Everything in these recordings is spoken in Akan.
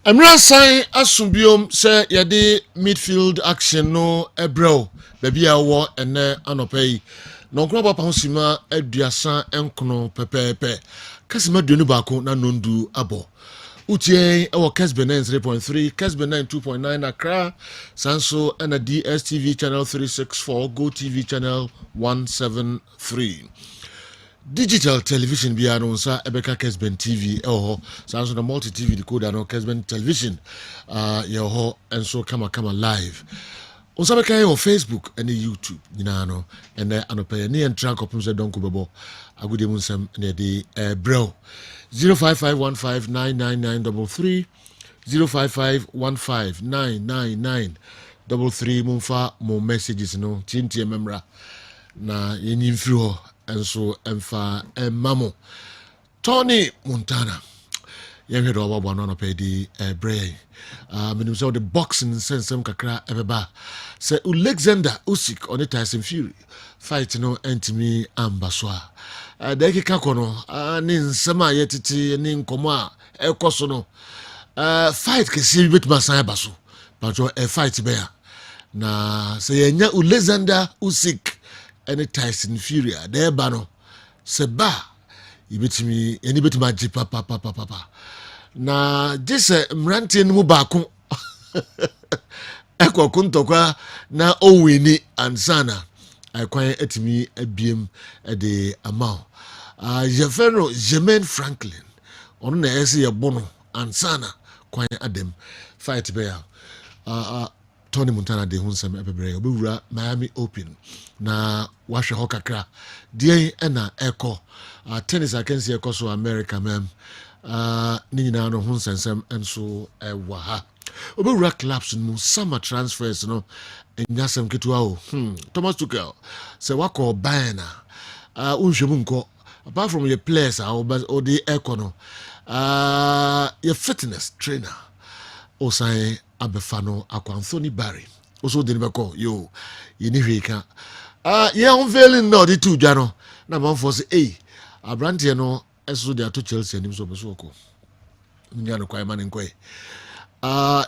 Emrasan asumbiom se yade midfield action no ebro baby awo ene anopai no nkro papa hosima aduasa enkono pepepe kasima duenu baako na nondu abo utie ewo Kessben 3.3 Kessben 2.9 Accra sanso na DSTV channel 364 Go TV channel 173 digital television biya no nsa ebeka Kessben TV eho sanso na multi TV decoder no Kessben television yeho enso kama live onsa beka on Facebook and YouTube nyina no ene anopa ne entra kopum se donko bebo agude mu nsam ne de bro 0551599933 0551599933 mumfa mo messages no tintie memra na yenyim firi ho enso emfa mamo Tony Montana yehwe do babo no pe di bray minim so the boxing sensem kakra ebeba se Alexander Usyk on Tyson Fury fight no entimi ambaswa deki kakono ni nsema yetiti ni nkomo a ekoso no fight kesi bituma san baso pato fight be ya na se yenya Alexander Usyk and Tyson Fury there bano se ba yibetimi eni betima ji papa na jese mrantie no baako ekokuntokwa na owini ansana akwan etimi abiem de amount Jefferno Jermaine Franklin ono na ese ye bono ansana kwan adem fight be ya Tony Montana de hunsam ebebre obewura Miami Open na wahwe hokakra die na eko tennis akansi eko so America mem ni nyina no hunsensem enso ewa ha obewura clubs no summer transfers no enyasem ketua o Thomas Tuchel se wako bana unhwemu nko apart from your players or the eko no your fitness trainer osan abefano akwa Anthony Barry also de beko yo yini hweka ye unveiling no the two jano na man for say abrante no eso de ato Chelsea nim so beso ko nya no kwai man nkoi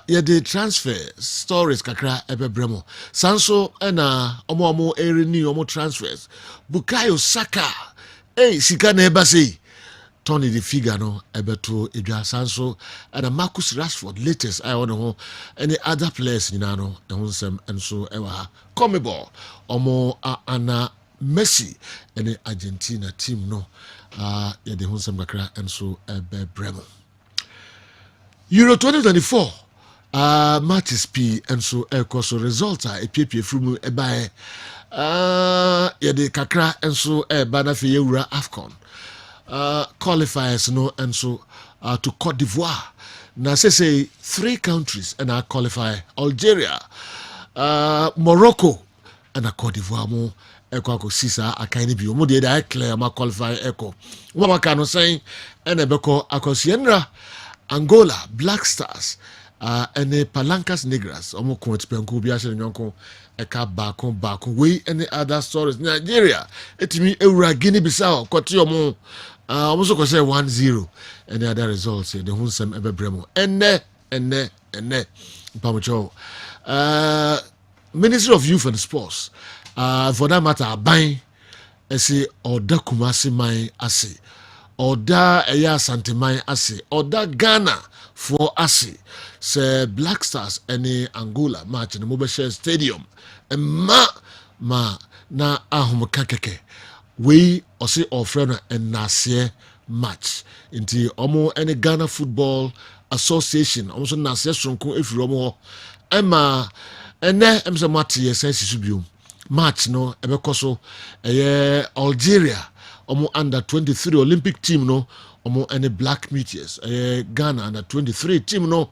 ye the transfer stories kakra ebebremo sanso na omo renew omo transfers Bukayo Saka sika na eba sei Tony the figure no ebeto edwa sanso and Marcus Rashford latest I want ho any other players nyina no ehonsem enso ewa ha Comebol omo ana Messi and Argentina team no ya de honsem kakra enso ebebremo Euro 2024 matches P enso ekoso result epiepie from ebae ya de kakra enso bana fe Euro AFCON qualifiers no and so to Cote d'Ivoire. Now say 3 countries and I qualify Algeria, Morocco and a Cote d'Ivoire mo eko sisa akani bi mo de da clear ma qualify eko. Mo ma kan saying and ebeko akosienra Angola Black Stars and Palancas Negras omo ko tipenku bi ahye nyonko eka baako we any other stories Nigeria etimi ewura Guinea Bissau kwoti omo almost say 1-0 and the other results the hunsem ebebremo enne pamocho Ministry of Youth and Sports for that matter aban ese oda Kumasi man ase oda eya Santeman ase oda Ghana for ase say Black Stars any Angola match in the Mobile Stadium and ma na ahomka keke we ose ofrena and nase match inti omo any Ghana Football Association omo so nase sonko efiri omo ema ene emse mate sense subium match no ebekoso Algeria omo under 23 Olympic team no omo any Black Meteors Ghana under 23 team no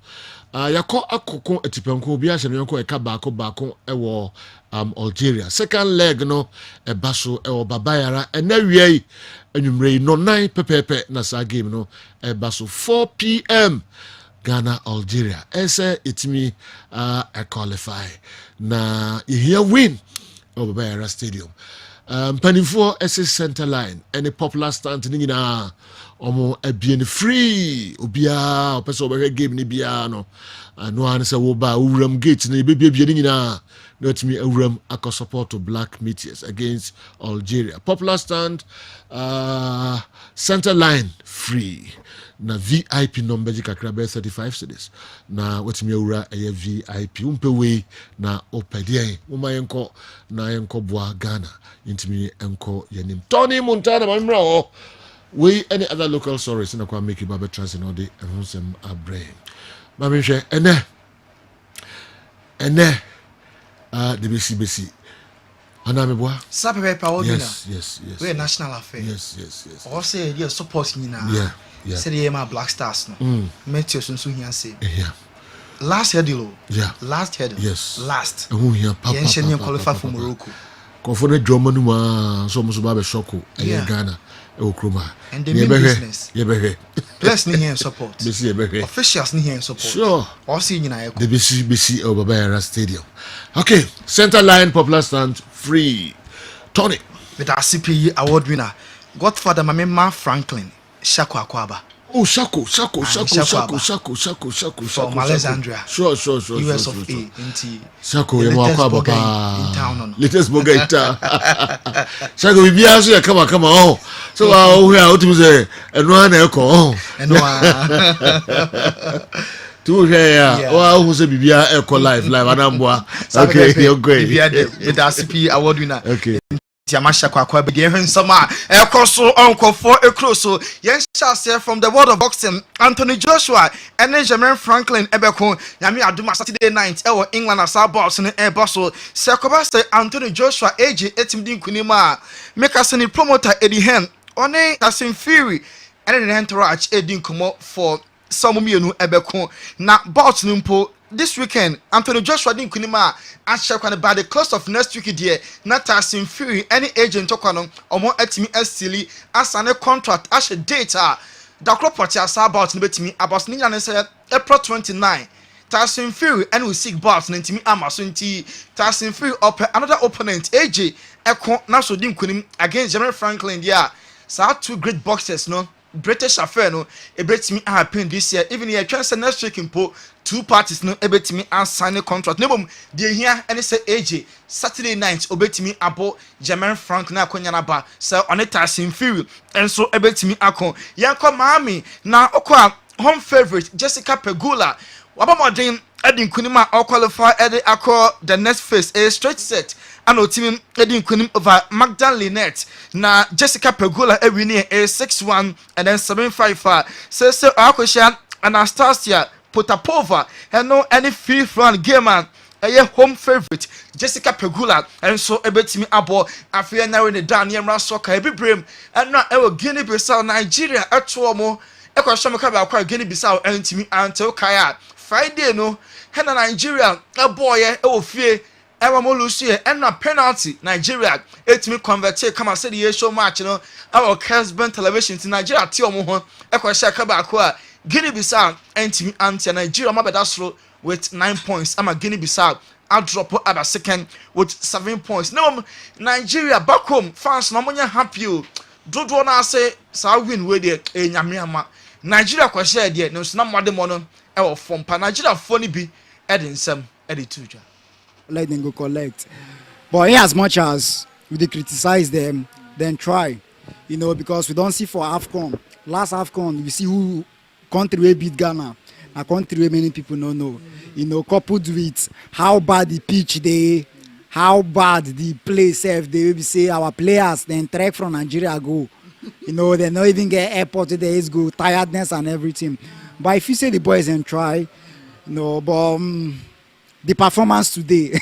yako akoko etipenko bi ahye no yonko eka baako ewo Algeria second leg no ebaso ewo babayara enawie anwumrei no 9 pepepe na sa game no ebaso 4 p.m. Ghana Algeria ese itimi qualify na here win babayara stadium mpanimfoɔ ɛsɛ center line ɛne popular stand ne nyinaa ɔmo abie no free obiara ɔpɛ sɛ ɔbɛhwɛ game ne biara no ano ano sɛ woba owuram gate no yɛbɛbiebie no nyinaa na watumi awuram akɔ support to Black Meteors against Algeria. Popular stand center line free na VIP number ji kakra be 35 cedis na watumi awura ɛyɛ VIP umpewei na opɛdeɛ woma yɛnkɔ na yɛnkɔ boa Ghana intimi enko yenim Tony Montana mamra ho we any other local stories na kwa make babe transit no de ehusem abre mame hwɛ ene the besi Anameboa. Sape power yes. We're national affair. Yes. Or say you support me now. Yeah. Say the my Black Stars no. Metio so here say. Yeah. Last headlo. Yeah. Last head. Yes. Last. Who here papa. Yensheni qualify for Morocco. Kofone drama no ma so mo so ba be shoko e Ghana e okroma. And the main business. Yebehwe. Players ni here support. Besi yebehwe. Officials ni here support. Sure. All see nyina ye. The besi o Baba Yara Stadium. Okay, center line popular stand free. Tony. With our CPE award winner, Godfather Mama Franklin, Shako Akwaba. Oh, Shako. From Alexandria. Sure. US of A. Into Shako, the you latest are burger in town. Latest burger in town. Shako, we be here. Come on. Oh, so we are out to say, and one echo. And one. To here, oh, who's a Bibia Echo Live, Anambwa. Okay, you're great. With our CPE award winner. Okay. Tiamasha kwa be given some crosso uncle for a crosso. Yes, shall say from the world of boxing, Anthony Joshua and Benjamin Franklin Ebeko. Yami Aduma Saturday night, England as our boss in air bustle. Sakoba say Anthony Joshua age 18 kunima. Make us any promoter Eddie Hen. One as in fury and an entourage Eddie Kumo for some mienu Ebeko. Na bout numpo. This weekend, Anthony Joshua din kunima ashakwana by the close of next week dear Natasim Fury any agent tokano omo etimi asili asane contract ashe data da property asa about no betimi about ninya ne say April 29 Tasim Fury and we seek boss ntimi amaso nti Tasim Fury up another opponent AJ Eko na so din kunim against Jeremy Franklin dia sa two great boxers no British affair no ebetimi happen this year even here chance next week impo two parties no ebetimi and sign a contract nebom dey here and say AJ Saturday night obetimi abo Jermaine Frank na akonya na ba say oneta Simfiri enso ebetimi akon yanko maami na okwa home favorite Jessica Pegula wabamodin edin kunima or qualify edi akọ the next phase a straight set and otimi edin kunim over Magdalene na Jessica Pegula e win a 6-1 and then 7-5 say akosha Anastasia Potapova and no any free run game man a home favorite Jessica Pegula and so ebetimi abo afia na we ne dan yemra soccer e bibrem and na e wo Guinea Bissau Nigeria eto mo e kwa shome ka ba kwa Guinea Bissau entimi antel kaya Friday no hena Nigeria a boy e wo fie e wa mo lusu e na penalty Nigeria etimi convert kama say the show match no our Kessben television to Nigeria ti omo ho e kwa shaka ba kwa Guinea Bissau entimi anti Nigeria mabeda soro with 9 points. I'm a Guinea Bissau. I'll drop at a second with 7 points. No, Nigeria back home. Fans, no money happy. Do na say, so win with it. Nigeria question there. No, it's not more than one. Our form. Nigeria funny be adding some edit to you. Let them go collect. But as much as we criticize them, then try. You know, because we don't see for AFCON. Last AFCON, we see who country will beat Ghana. A country where many people don't know, you know, coupled with how bad the pitch they, how bad the play self, they will say our players then trek from Nigeria go, you know, they not even get airport there is go, tiredness and everything. But if you say the boys and try, you know, but the performance today,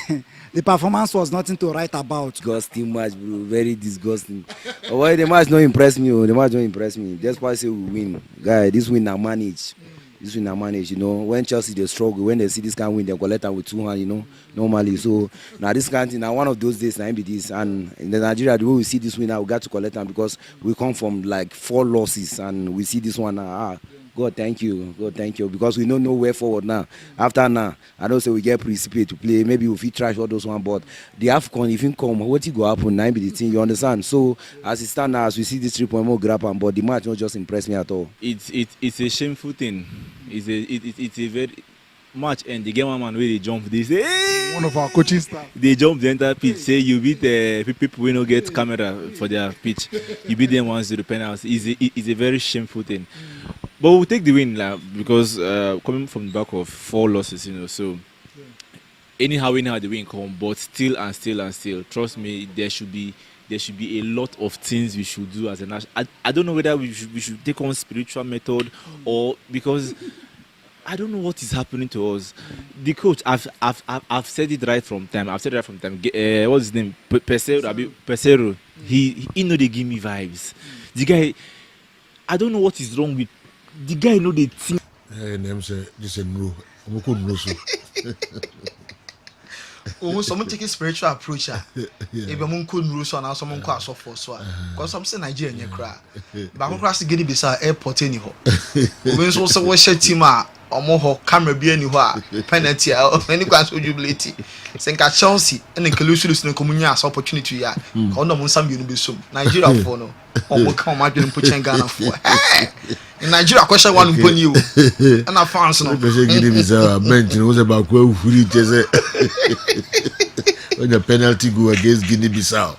the performance was nothing to write about. Disgusting match, bro. Very disgusting. Why the match don't impress me? The match don't impress me. Just why say we win, guy. This win now manage. This win now manage, you know. When Chelsea they struggle, when they see this kind of win, they collect them with 2 hands, you know, normally. So now this kind of thing, now one of those days, now be this. And in the Nigeria, the way we see this win now, we got to collect them because we come from like 4 losses, and we see this one now. God thank you, because we don't know where forward now. After now, I don't say we get precipitate to play. Maybe if we trash all those one, but the AFCON if you come, what you go happen? 9 be the thing. You understand? So as it stands now, as we see this 3 point more grab and but the match not just impress me at all. It's a shameful thing. It's a very match and the game man where they jump. They say hey! One of our coaching staff. They jump the entire pitch. Say you beat people who don't get camera for their pitch. You beat them 1-0 penalty. It's a very shameful thing. But we'll take the win because coming from the back of 4 losses, so anyhow the win come, but still, trust me, there should be a lot of things we should do as a nation. I don't know whether we should take on spiritual method or because I don't know what is happening to us. The coach, I've said it right from time. What's his name? Pesero. He know they give me vibes. The guy, I don't know what is wrong with the guy. Know they think. Hey, name say this is no. I'm going no so. Someone taking spiritual approach. If I'm couldn't rule so now someone call so for so. Because some say Nigeria in your cry. But I'm crossing Guinea Bissau airport anyhow. When so what share team omo camera bi ani ho a penalty any kwans jubility senka Chelsea and Nkelusu no komunya as opportunity ya ko no mun sam bi no be som Nigeria for no omo ka ma dwene po chen Ghana for in Nigeria question one mponi o and fans no be say Guinea Bissau bench no say ba ko afuri je when the penalty go against Guinea Bissau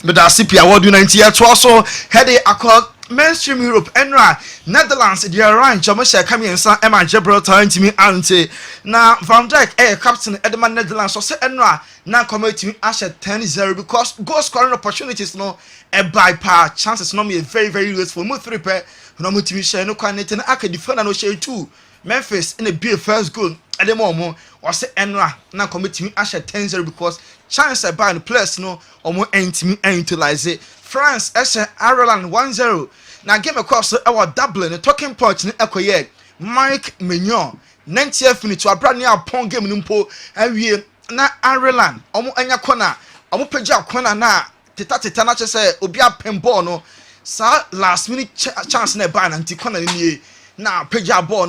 but that CP award 90 years also headed across mainstream Europe enra Netherlands they are rank Jamasha Kamiensa Emma Gibraltar ntimi ante na Van Dijk captain Edman Netherlands so say enra na committee ashe 10-0 because goal scoring opportunities no a bypass chances no me very very late for mo 3 pair no mo timi share no quantity na aka defender no share 2 Memphis in a big first goal at the moment was say enra na committee ashe 10-0 because chance by the players no omo ntimi utilize it. France Ireland 1-0. Now game across our Dublin the talking point in Ekoye Mike Mignon 90th minute to a brand new pong game nimpo awie na Ireland omo anya corner omo peja corner na teta na say obi apem ball no sa last minute chance na ba na anti corner ni na peja ball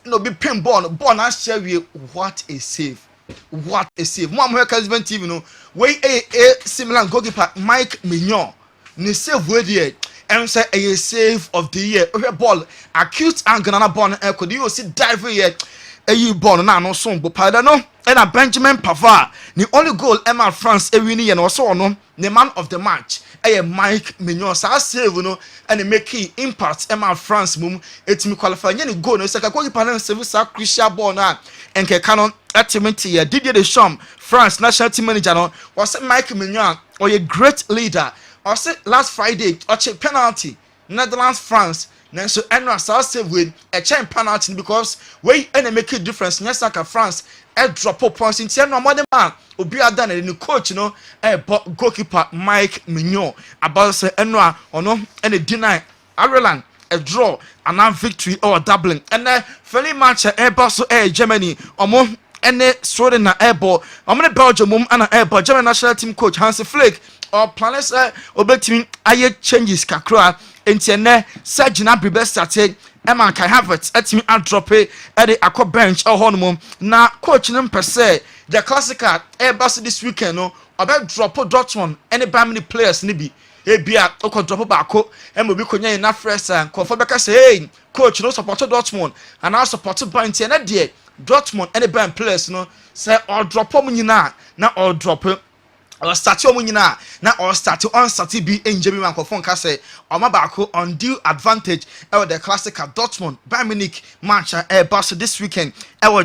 no be pem ball na share we what a save. What a save. Mo am here Kessben TV no we a similar goalkeeper Mike Mignon ni save we there and say a save of the year. Okay, ball acute angle na ball na could you see dive here a ball na no so go pada no and a Benjamin Pavard the only goal Emma France e win and also no the man of the match Mike Mignon sa save no and make impact Emma France mum etimi qualify any goal no say ka goalkeeper na save sa crucial ball na and ke canon ultimately Didier Deschamps France national team manager no was Mike Mignon or a great leader. I said last Friday, I check penalty, Netherlands, France. Then so Enra save with a chain penalty because we any make a difference. Yes, like France, a drop of points in ten. No more than man. Obi done and the coach, goalkeeper Mike Mignon about say Enra or no, and a deny Ireland a draw and now victory or Dublin and then friendly match Airbus Germany or more. And Sweden na airball. I'm gonna Belgium and airball. German national team coach Hansi Flick or planners obetimi aye changes kakra entiene Sergina Bribe started Emma Kai Havertz etimi drop e the aqua bench or honmum na coach num per se the classical airbus this weekend no about drop Dortmund any by many players ni bi ebia oko drop baako em obi konya na fresh and confirm beka say hey coach no support Dortmund and I support Bayern and there Dortmund any band players no say or drop mu nyina na or drop or start mu nyina na or start on start be enjemi man confirm ka say o ma baako undue advantage the classical Dortmund Bayern Munich match Airbus this weekend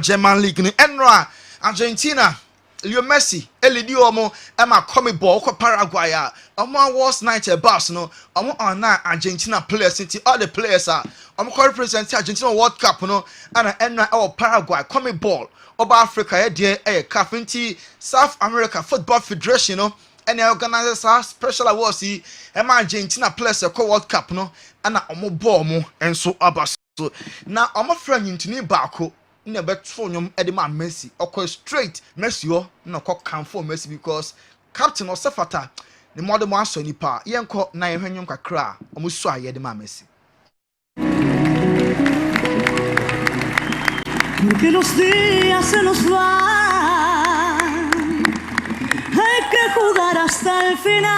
German league ni enra Argentina Leo Messi elidi omo ema come ball ko Paraguay omo was night bus no omo on Argentina players into all the players are omo ko represent Argentina World Cup no and enra Paraguay come ball over Africa there CAF South America Football Federation no and organizers are special awards see ema Argentina players ko World Cup no and omo ball mo enso abas so na omo friend ntini baako na betro nyom edema Messi okọ straight Messi o na okọ canfor Messi because captain Osefata the modern one so nipa yenko na yehwenyom kakra omusu ayedema Messi Porque los días se nos van, hay que jugar hasta el final.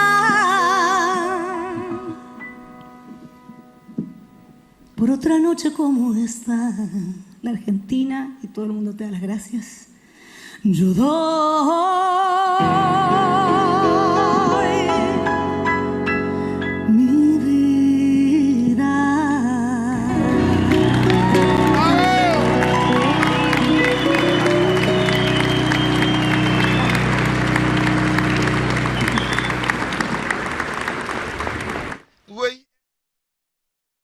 Por otra noche como esta, la Argentina y todo el mundo te da las gracias. Yo doy mi vida. Wait,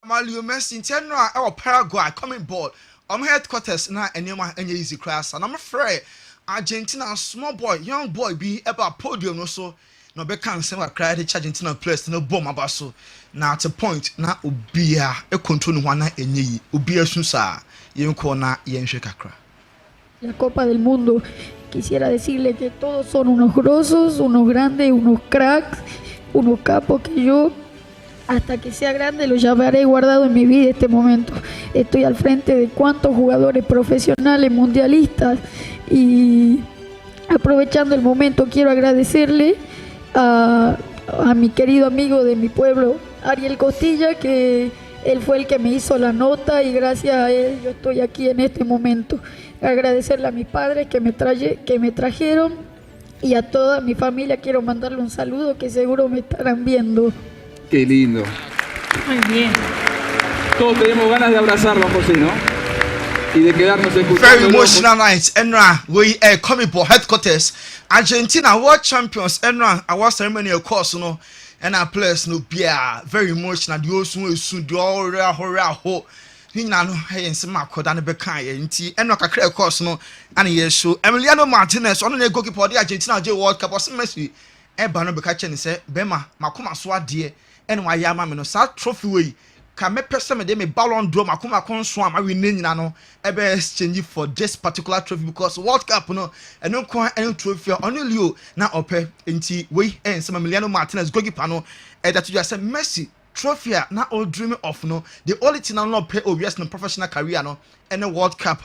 Mario Messi in Tenra or Paraguay coming board. Headquarters now and easy class, and I'm afraid Argentina small boy, young boy be about podium no so no be can say what cry the Argentina players no bomb about so now at a point na ubia e control one enyi ubia susa yen corner yen shekakra. La Copa del Mundo, quisiera decirle que todos son unos grosos, unos grandes, unos cracks, unos capos que yo hasta que sea grande lo llevaré guardado en mi vida este momento. Estoy al frente de cuantos jugadores profesionales, mundialistas, y aprovechando el momento quiero agradecerle a mi querido amigo de mi pueblo, Ariel Costilla, que él fue el que me hizo la nota y gracias a él yo estoy aquí en este momento. Agradecerle a mis padres que me trajeron y a toda mi familia quiero mandarle un saludo que seguro me estarán viendo. Qué lindo. Muy bien. Todos tenemos ganas de abrazarlo, José, ¿no? Y de quedarnos escuchando. Very emotional night. Enra, we coming for headquarters. Argentina world champions. Enra, our ceremony of course, no. And our players no be very emotional. The also soon the all Hina no hey nsema akoda ne beka ye nti eno kakra of course no and ye show Emiliano Martinez ono ne goalkeeper the Argentina J World Cup was Messi e ba no beka che ne se bema makoma so ade ene wa ya ma me no sa trophy we ka me pese me de me Ballon d'Or makoma kon so am we nyina no e be exchange for this particular trophy because World Cup no eno kon eno trophy ono Leo na ope nti we nsema Emiliano Martinez goalkeeper no e that you say Messi trophy na all dreaming of no the only thing no pay obvious no professional career no and World Cup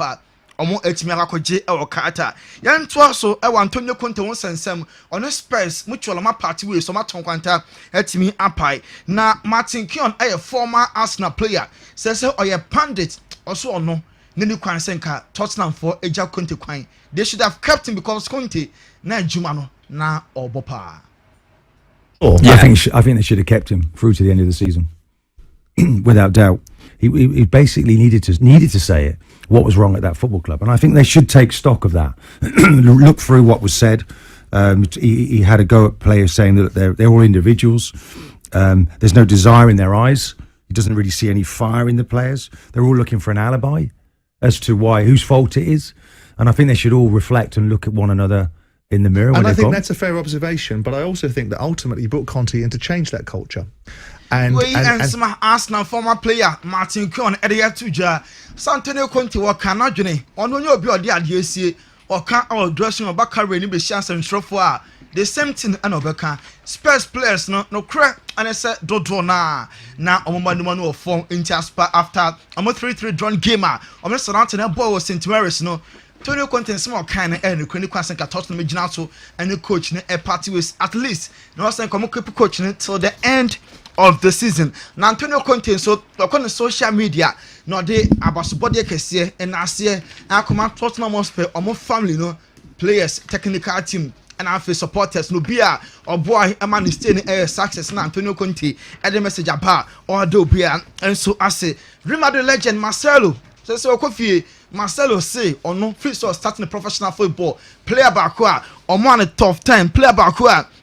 omo etimi akwaje e o kata yan to so e Antonio Conte won sensem on Spurs mutual ma party we so ma ton kwanta etimi apai na Martin Keown a former Arsenal player says oye pandit also ono ne kwan senka Tottenham for eja Conte kwan they should have kept him because Conte na juma no na obopa. Yeah. I think they should have kept him through to the end of the season, without doubt. He basically needed to say it. What was wrong at that football club, and I think they should take stock of that. Look through what was said. He had a go at players saying that they're all individuals. There's no desire in their eyes. He doesn't really see any fire in the players. They're all looking for an alibi as to whose fault it is, and I think they should all reflect and look at one another in the mirror. And I think that's a fair observation, but I also think that ultimately he brought Conte in to change that culture. And some Arsenal former player Martin Keown Edia Tuja Santonio Conte wa kana dwene ono nye obi odi ade asie oka our dressing room back ni be chance and trofo a the same thing and obeka Spurs players no crack and say dodo na omomanu no form Inter after 3-3 drawn game a omo surround na ball was St Mary's no Antonio Conte small kind and the clinical center Tottenham Ginato and the coach a party with at least no saying come keep coaching till the end of the season. Now Antonio Conte so on social media no dey about body kese and asie akoma Tottenham Hotspur omo family no players technical team and our supporters no bia or boy a man is staying success na Antonio Conte e the message about or do bia and so I say Real Madrid legend Marcelo so Okofie Marcelo say or no fit so starting professional football player back or man a tough time player back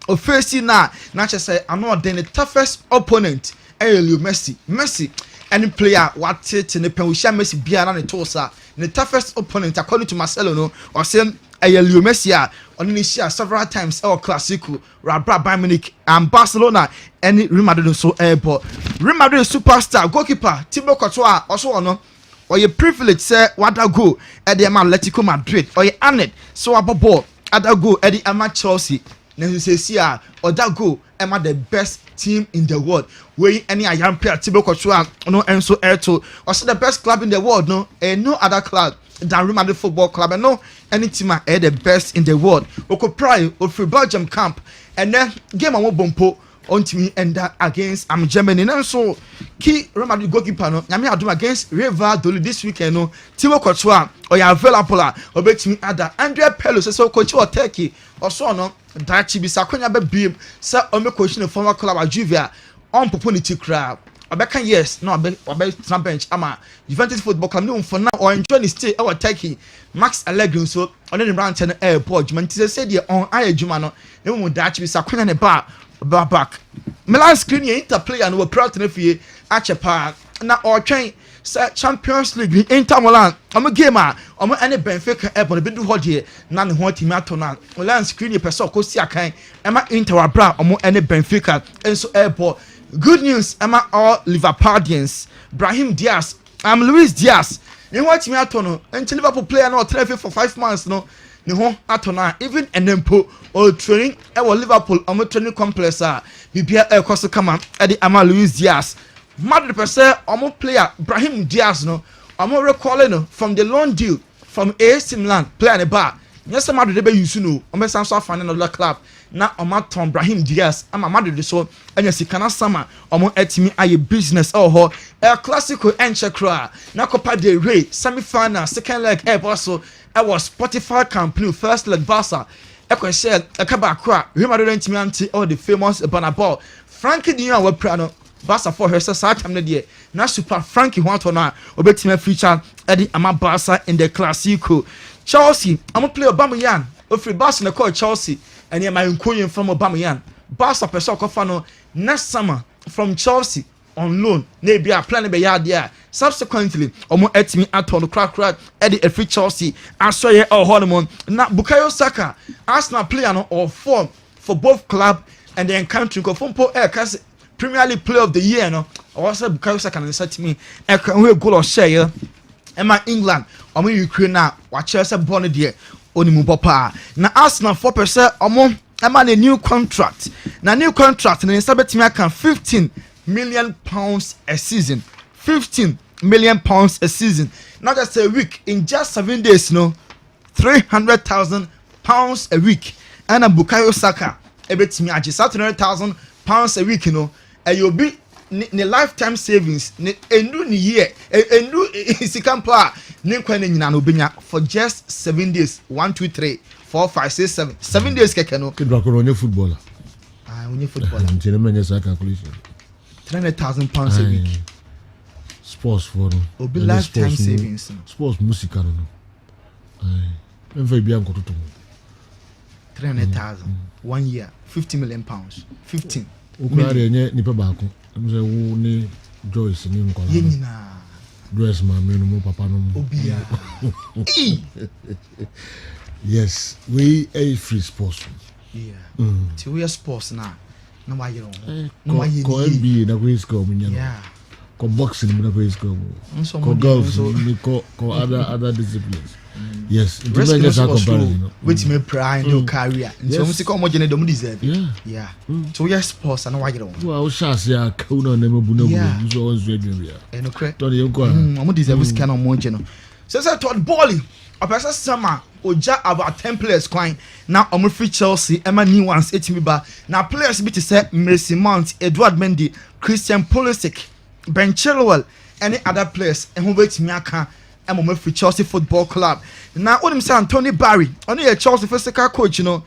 or facing na say I know then the toughest opponent Leo Messi any player what it in the pen we share Messi bia na the tosa the toughest opponent according to Marcelo no or saying Leo Messi on initial several times El Clasico Bayern Munich and Barcelona and Real Madrid so airport Real Madrid superstar goalkeeper Thibaut Courtois also no or your privilege say what I go at the Atletico Madrid or your honored so above at a go at the Chelsea na you see or that go am the best team in the world wey any young player tibo kotua no enso airto also the best club in the world no no other club than Real Madrid Football Club and no any team are the best in the world oko pride or free Belgium camp and then game on bompo on me and that against Germany and so key Real Madrid goalkeeper no nyame adom against River Doli this weekend no Thibaut Courtois or ya available or bet me other Andrea Pirlo so coach or Turkey or so no that chi bisa kwanya be biem say o me coach no former club at Juve on opportunity crowd Obeka yes no obe bench ama Juventus Football Club no for now or enjoy the stay our Turkey Max Allegri so on the brand 10 airport man say dey on ayejuma no e mu da chi bisa kwanya ne ba back Milan screen ye interplay and we proud to fie achepa na or train Champions League Inter Milan omo game omo any Benfica ebon be do hodie na ne ho team atona Milan screen ye person ko si akan ema Inter abra omo any Benfica enso airport. Good news, Emma all Liverpoolians. Brahim Diaz, Luis Diaz. You watch me at no, and Liverpool player no traffic for 5 months no. You know atona even enempo or training our Liverpool on training complex BPL air cost come at the Luis Diaz. Madrid per se omo player Brahim Diaz no. Omo recalling from the loan deal from AC Milan player in the bar. Yes, Madrid be use no. Omo sanso find another club. Na omo Tom Brahim Diaz ama Madrid so enya sikana sama omo etimi aye business ho El Clasico enchekra na Copa del Rey semi-final second leg also it was Spotify company first leg Barca share ekaba akra Real Madrid entimi anti all the famous Bernabeu Frankie de Jong we prano Barca for her sa time na de na super Frankie ho to na obetimi feature edi ama Barca in the Clasico Chelsea omo play Aubameyang ofri Barca na call Chelsea and my inquiring from Aubameyang. Barca person Kofano next summer from Chelsea on loan. Maybe a plan be yard there. Subsequently, omo etimi aton crack Eddie free Chelsea. I saw ye all hormone. Na Bukayo Saka Arsenal player no or form for both club and the country go from Premier League player of the year no. Also Bukayo Saka and said to me, I can we goal or share. Emma England, omo Ukraine na watch us born there. Onimu papa na Arsenal 4% omo ema a new contract na new contract na insabetimi aka 15 million pounds a season 15 million pounds a season not just a week in just 7 days no 300,000 pounds a week and Bukayo Saka ebetimi agi 300,000 pounds a week no and you'll be ne lifetime savings ne enu ni year enu isikampa ne kwane nyina no benya for just 7 days 1 2 3 4 5 6 7 7 days keke no kidwa ko onye footballer onye footballer ntine menye sa calculation 300,000 pounds a week sports for no obi lifetime savings sports music no enfa bia nkototo 300,000 1 year 50 million pounds 15 ukari enye nipa baako mze wo ni Joyce ni nkola yenina Joyce ma me no mo papa no obia yes we a free sports yeah ti we sports na wa yero ko NBA na go score mo nyano yeah ko boxing mo na go score mo ko golf ni ko other disciplines yes which may pride your career so we see come gene dem deserve yeah so yes sports na wa yero wow chance ya ka una na mabu na bu so onzo adwum ya eno kre to de nko mo deserve scan on mo gene so say Todd Bowley opesa sama oja about 10 players kwan na omo free Chelsea ema new ones etimi ba na players bi te say Mason Mount Edward Mendy Christian Pulisic Ben Chilwell any other players ehun betimi aka ema free Chelsea Football Club na onim say Anthony Barry ono ye Chelsea physical coach no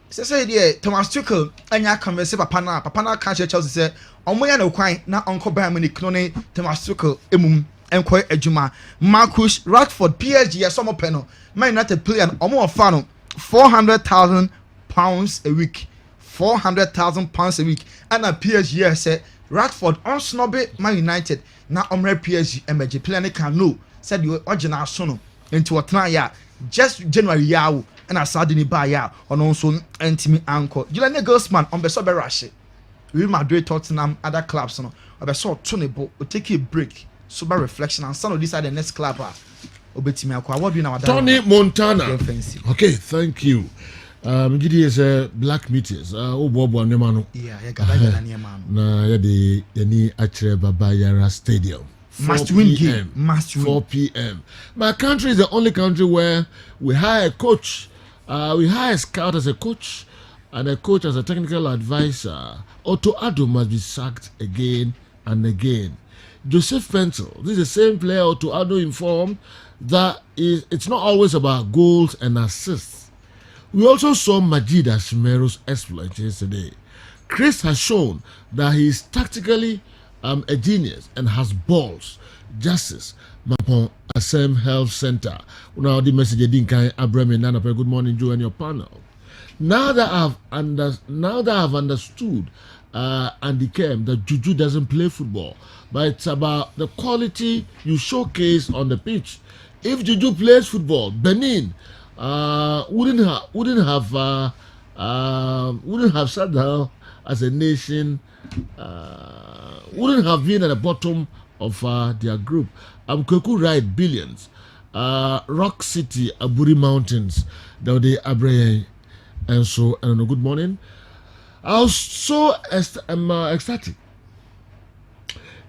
say there Thomas Tuchel anya converse papa na can Chelsea say omo ya na kwan na onko Bayern Munich no ne Thomas Tuchel emum enko adwuma Marcus Rashford PSG ya somo peno Man United player omo ofa no 400,000 pounds a week 400,000 pounds a week and a PSG say Rashford on snobby Man United na omre PSG emerge player ne can no said you original sono into a ya just January yawo and a Saturday ba ya ono so entimi anko Julian Nagelsmann on beso be rush Real Madrid Tottenham other clubs no obeso to ne bo take a break sober reflection and some of these are the next club obetimi akwa what do you know Tony Montana okay thank you Gidi is black meteors. Bobo Nemano. Yeah, gada near man. Na yadi yani achre Baba Yara Stadium. Must win game. Must win. 4 p.m. My country is the only country where we hire a coach. We hire a scout as a coach and a coach as a technical advisor. Otto Addo must be sacked again and again. Joseph Pencil, this is the same player Otto Addo informed that it's not always about goals and assists. We also saw Majid Ashimero's exploit yesterday. Chris has shown that he is tactically a genius and has balls. Justice Mapon Asem Health Center. Now the message Dinkai Abraham Nana. Good morning, Joe, and your panel. Now that I've understood Andy Kem that Juju doesn't play football, but it's about the quality you showcase on the pitch. If Juju plays football, Benin wouldn't have sat down as a nation. Wouldn't have been at the bottom of their group. Kweku Ride billions. Rock City, Aburi Mountains, Daude Abraham, and so and good morning. I was so ecstatic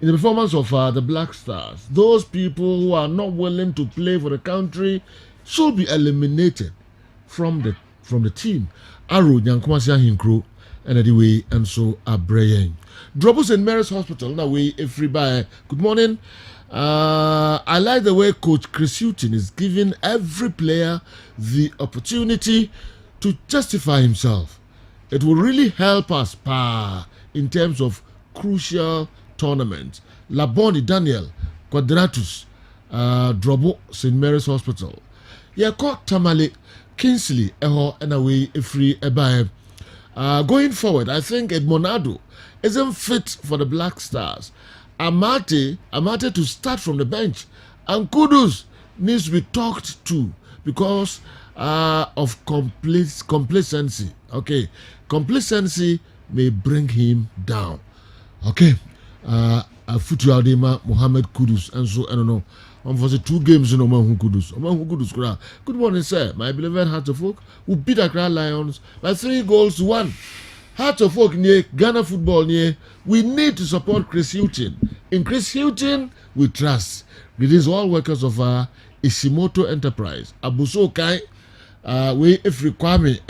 in the performance of the Black Stars. Those people who are not willing to play for the country should be eliminated from the team. Aro Nyankwasi Hinkro and anyway, and so Abraham. Drop us in Mary's Hospital. Now we everybody. Good morning. I like the way Coach Chris Hughton is giving every player the opportunity to justify himself. It will really help us in terms of crucial tournaments. Laboni Daniel Quadratus Drobo St. Mary's Hospital. Yako Tamale Kingsley Eho and away free Ebae. Going forward, I think Edmonado isn't fit for the Black Stars. Amate to start from the bench, and Kudus needs to be talked to because of complacency. Okay, complacency may bring him down. Okay, Futu Adema, Mohammed Kudus, and so I don't know. For the 2 games in Oman Kudus. Good morning, sir. My beloved Heart of Oak who beat Accra Lions by 3 goals to 1. Heart of Oak near Ghana football near. We need to support Chris Hughton. In Chris Hughton, we trust. Release all workers of Ishimoto Enterprise. Abuso Kai, we if requirement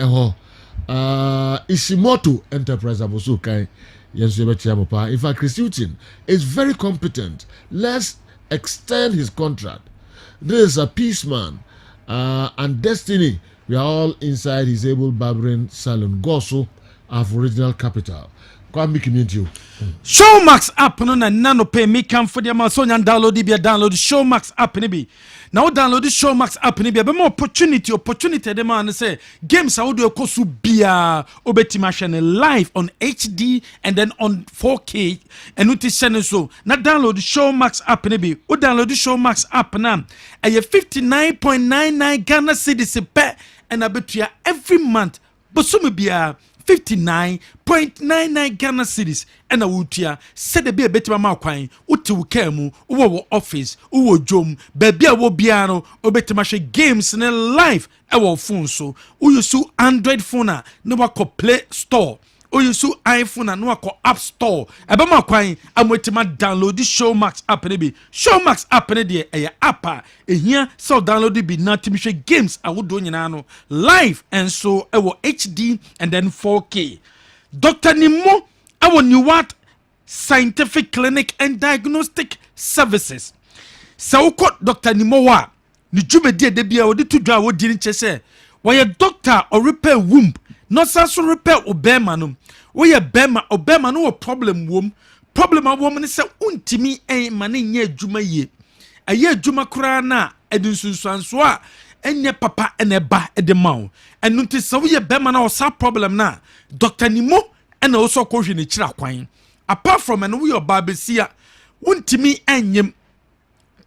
Ishimoto Enterprise Abuso Kai. Yes, in fact, Chris Hughton is very competent. Let's extend his contract. This is a peace man and destiny. We are all inside his able barbering salon. Goso of original capital. Kwame community. Showmax app no na nano pay me come for the Amazonian download it be download Showmax app ni be. Now download the Showmax app ni be more opportunity the man say games how do ko su bia obetima live on HD and then on 4K and uti channel so. Now download the Showmax app ni be. O download the Showmax app na a 59.99 Ghana cedis per and abetua every month. But some bia 59.99 Ghana cedis and a wutia said the be a better ma kwan uti kemu uwo office uwo jom baby a wo biano obetemashe games in live our phone so you su Android phone no wa Play Store or you su iPhone and no App Store eba ma kwan amwetima download the Showmax app ne bi Showmax app ne de e app here so download it be na timishe games awodo nyina no live and so ewo HD and then 4K. Dr. Nimo our Newark Scientific Clinic and Diagnostic Services. So Dr. Nimo wa ni jumedi de bia odi to dwa wodi nche se why doctor or repair womb not so repair obema no we obema no problem womb problem a woman say untimi mane nya adwuma ye aye adwuma kura na edunsunsuanso a enye papa eneba edemaw enunti se we bema na osa problem na Dr. Nimo ena oso kohwe ne kira kwan apart from and we obabesia untimi enyem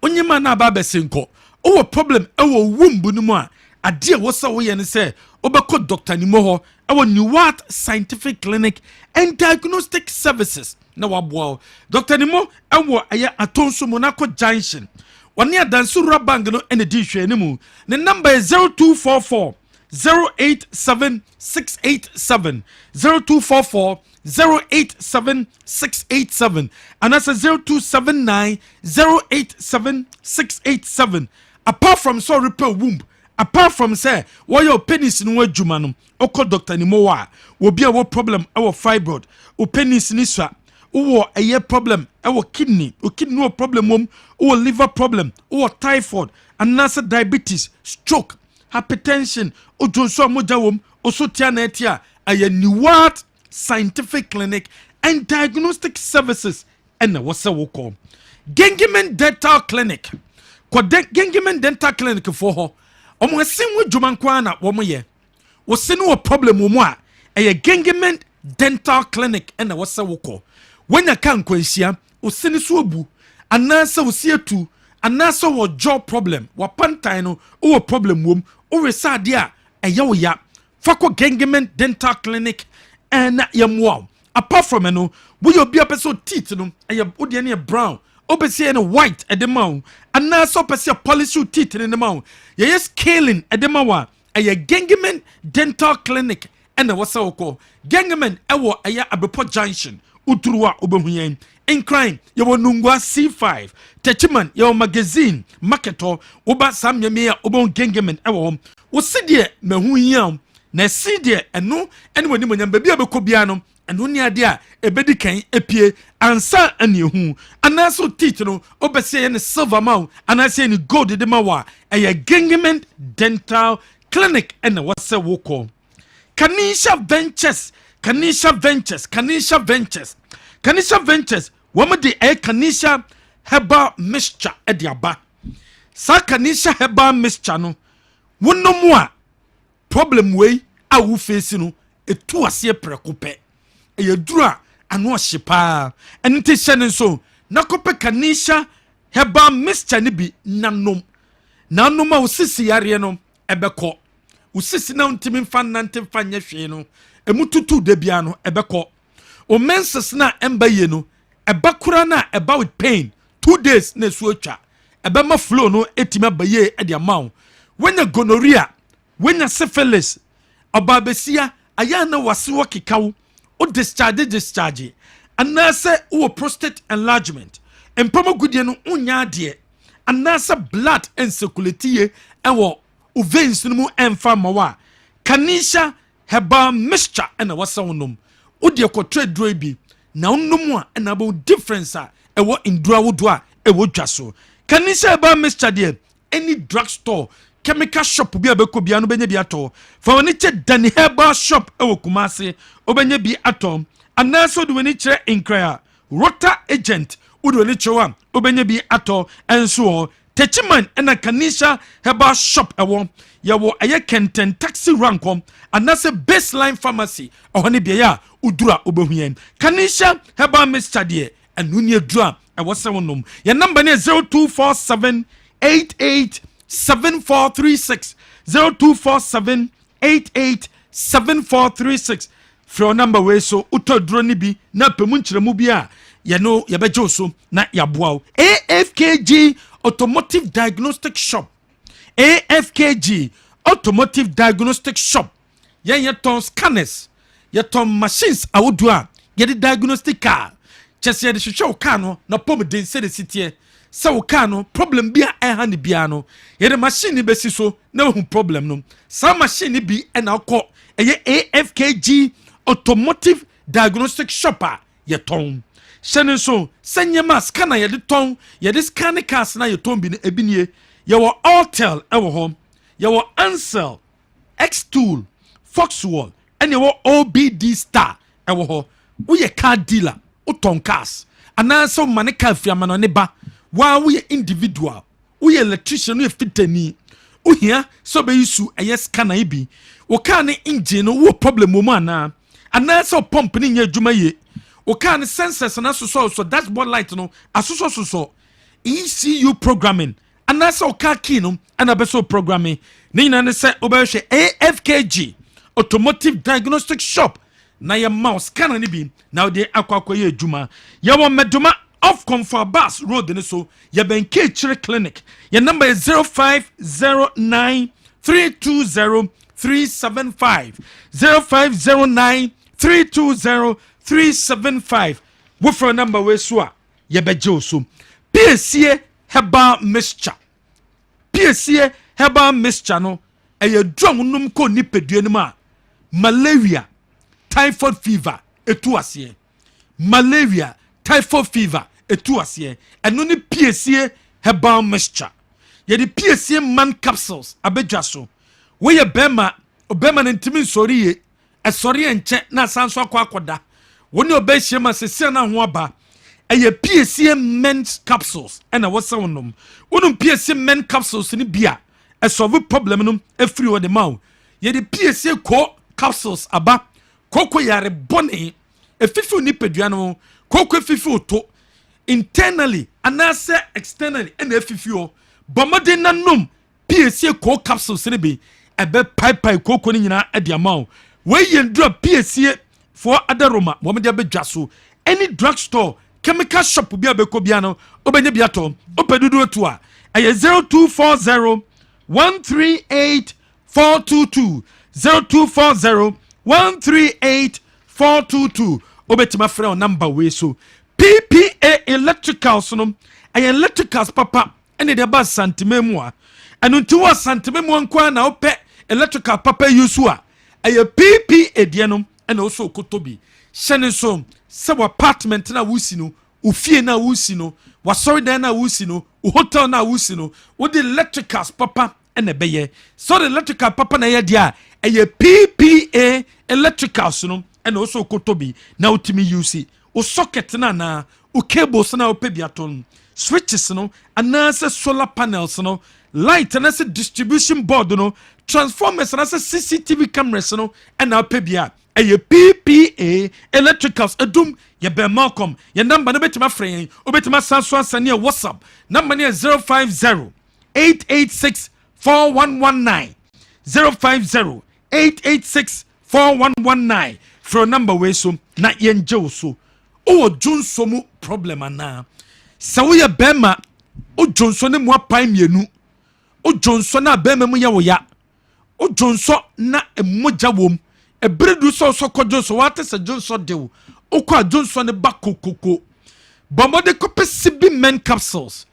onyema na ababesenko o problem ewo womb no mu a ade a wosa wo ye ne se obeko Dr. Nimo ho ewo Newark Scientific Clinic and Diagnostic Services na wabo Dr. Nimo ewo aye atonso Monaco Junction wani adansu bank no ene di hwe ne mu ne number is 0244 087687 0244 087687 and that's a 0279 087687. Apart from so repair womb, apart from say why your penis no adwuma no oko doctor ni mo wa will be a problem our fibroid o penis ni swa o a problem our kidney no problem o liver problem o typhoid and nasa diabetes stroke hypertension o jonso moja wom o so tia na etia aye Niwat Scientific Clinic and Diagnostic Services and what's a woko Gengimen Dental Clinic kwa Gengimen Dental Clinic for ho omo sin wo dwuma kwa na wo ye wo sin wo problem wo mu a eye Gengimen Dental Clinic and what's a woko when ya kan kwanhia wo sin so obu anasa wo sietu anasa wo jaw problem wa pantai no wo problem wom wo resade a eye wo ya fako Gengimen Dental Clinic and yamwa apart from no we you be episode teeth no eye odi ne brown obese ne white edema anasa obese polish teeth in the mouth ye scaling edema wa eye Gengimen Dental Clinic and what's so called Gengimen ewo eye Abepo Junction uturuwa obehuyen in crime ye wonungwa C5 techiman ye magazine marketo oba sam ye me obon Gengimen ewo wo sidie mehu yam na sidie eno ene woni monyam ba bia beko bia no eno ni ade a ebedi kan epie ansa anehu anaso teeth no obese ne silver mount anase ni gold de mawa eye Gengimen Dental Clinic ene wase woko Kanisha Ventures wamade Kanisha Herbal Mixture ediaba sa Kanisha Herbal Mixture no wonomu a problem wey a wo face no etu ase prekope eyedura ano hyepa ente hyene so nakope Kanisha Herbal Mixture ne bi nanom a usisi yare no ebeko usisi na ntimi mfa nante mfa nya hwe no emututu de bia no ebeko o menses na embaye no ebakura na eba with pain 2 days na su atwa ebema flow no etima baye e de amaw wenya gonorrhea wenya syphilis obabesia aya na wase wo kekawo o discharge anase o prostate enlargement empama gudie no unya de anase blood encirculate ewo o veins no mu emfa mawa Kanisha Herbal Mixture ena wasa wonom o de ko trade dro bi na wonom a ena bo difference a ewo indura wodo a ewo dwaso Kanisha Herbal Mixture de any drugstore chemical shop bi abeko bia no benya bi ato fa woni che Dani Herbal Shop ewo Kumase obenya bi ato anaso de woni kire inkra Rota Agent udo ni chewa obenya bi ato enso Techiman ena Kanisha Herbal Shop ewo yawo aye Kenten taxi rankom anase baseline pharmacy ohone bia ya udura obehuyen Kanisha Herbal Mixture de enunye dura ewo se wonom ya number ne 0247887436 0247887436 from number we so utoduro ni bi na pemu nkyeremu bi a ye no ye beje so na yaboa AFKG Automotive Diagnostic Shop AFKG Automotive Diagnostic Shop ye ton scanners ye ton machines awodo a ye de diagnostic car chese ye de hwehwe car no na pom den se de sitie se wo car no problem bia ha ne bia no ye de machine be si so na hu problem no sa machine bi na akọ ye AFKG Automotive Diagnostic Shop a ye ton shene so senyema scanner ye de ton ye de scan cars na ye ton bi ne ebinie ye wo Altel ewo ho ye wo Ansel X-Tool Foxwall and ye wo OBD Star ewo ho wo ye car dealer o ton cars ananso mane car fiama no ne ba wa wo ye individual wo ye electrician wo fitani wo hia so be use eye scanner bi wo car ne engine no wo problem mo ana ananso pump ne nya adwuma ye wo car ne sensors na so dashboard light no asoso ECU programming anasa o car key no ana beso programming ne nyina ne se obehwe AFKG Automotive Diagnostic Shop na ya mouse scanner ne bi na de akwakoye adwuma ya wo meduma off Comfort Bus Road ne so ya benke chire clinic ya number is 0509320320 375 0509 320 375 wofro number we so a yebeje so PSA herbal mixture PSA herbal mixture no eye drum num ko nipadua nim a malaria typhoid fever etu ase malaria typhoid fever etu ase eno ne PSA herbal mixture ye the PSA man capsules abedwa so we ye bema obema ntimi nsori esori enche na sanso akwakoda woni obehye ma sese na ho aba eye PSA men's capsules ena wosa wonom wonum PSA men capsules ni bia esolve problem no efiri wo de maw ye the PSA ko capsules aba koko yare bone efifi ni pedua no koko efifi oto internally anase externally ena efifi o bomode nanom PSA ko capsules ni bi ebe pai koko ni nyina e dia maw we yendro PSA for other Roma momede abedwa so any drugstore chemical shop bi abeko bia no obenye bia to opedudu etu a eye 0240 138 422 0240 138 422 obetima frɛ number we so PPA electricals no eye electricals papa ene de ba santimemu a eno nti wa santimemu nko na opɛ electrical papa yusu a eye PPA de no ene also kotobi hyene so se apartment na wusi no ufie na wusi no wasori dan na wusi no hotel na wusi no wo the electricals papa ene beye so the electrical papa na ye dia eye PPA electricals no ene also kotobi na utimi yusi o socket na o cables na opebiaton switches no anase solar panels no light anase distribution board no transformers anase CCTV cameras no ena opebia eye PPA electricals edum ye be Malcolm ye number no betima frɛ obetima sanso asane WhatsApp number ne 050 886 4119 050 886 4119 from number we so na yenje so o junso mu problem ana sa wo ye bema o junso ne mu apan mienu o junso na bema mu ye wo ya o junso na emoja wom ebredu so kojo so wate se junso dewo o kwa junso ne bakokoko bomode kope sibi men capsules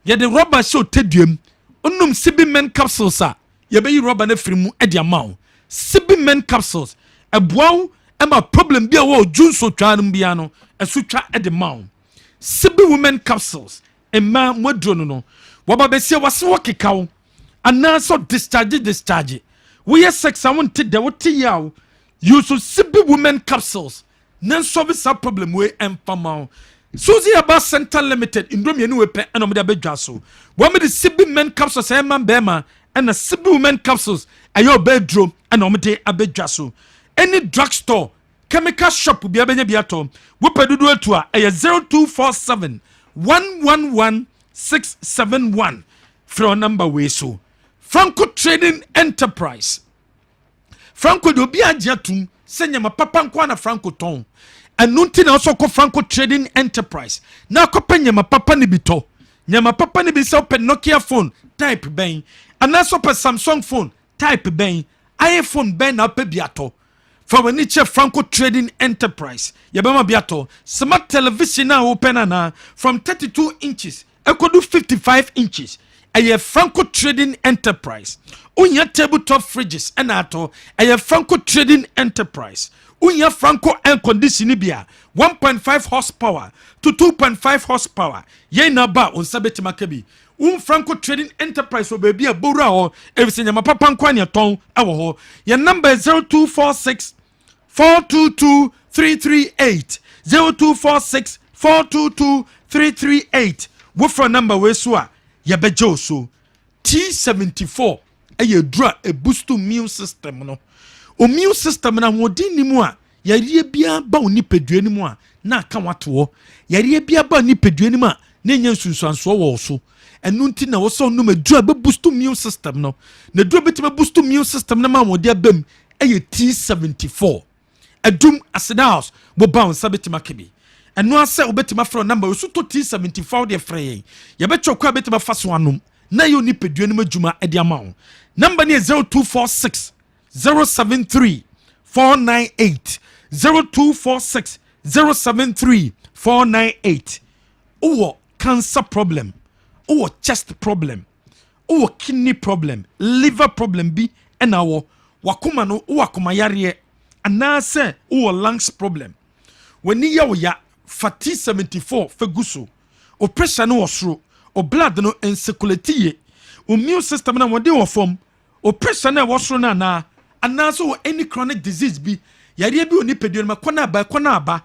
ye de rubber show teduem onum sibi men capsules a ye be yi rubber na firi mu e dia mawo sibi men capsules ebuaw ema problem bia wo junso twanum bia no esutwa e de mawo sibi women capsules emma modro no woba be se wase wo kekawo ana so discharge we yes sex I want to de what yaw you so sibi women capsules nan solve that problem we empama Suzy Aba Center Limited indrom ye ni we pe eno me de abedwa so wo me de sibi men capsules e man bema and a sibi women capsules ayo bedroom eno me de abedwa so any drugstore chemical shop bi abenya biato wo pedudu atu a 0247 111 671 from number we so Franco Trading Enterprise Franco do bi agiatum senya ma papa nkwa na Franco ton anunti na so ko Franco Trading Enterprise na ko penya ma papa ni bito nyama papa ni bi se open Nokia phone type ben ana so pe Samsung phone type ben iPhone ben na pe biato from any Franco Trading Enterprise yabama biato smart television na open na from 32 inches ekodu 55 inches aye Franco Trading Enterprise unya tabletop fridges enato aye Franco Trading Enterprise unya Franco air conditioning bia 1.5 horsepower to 2.5 horsepower ye na ba onsabeti makabi Franco Trading Enterprise o baby abura o everything my papa nkwane ton ewo ho your number is 0246 422 338 0246 422 338 wo for number we so a ye bejo so T74 eye dra a boost to immune system no o immune system na hodin ni mu a yare bia ba oni pedua ni mu a na aka wato yare bia ba ni pedua ni mu a na nya sunsuanso wo so enu nti na wo so no madura be boost to immune system no na dura betima boost to immune system na ma wode abam eye T74 adum asedaus bo bounce betima kebi enu ase obetima from number so to T74 de frey ye betwokwa betima faso anom na yo ni pedua ni madwuma e de ama wo number ni 0246 073 498 0246 073 498. Owo cancer problem, owo chest problem, owo kidney problem, liver problem bi ena wo wakoma no wakoma yare anase owo lungs problem. When ya wo ya fati 74 feguso o pressure no osro o blood no encirculate o immune system na wode wo form o pressure na osro na anase o any chronic disease bi yare bi oni pedua ma kona aba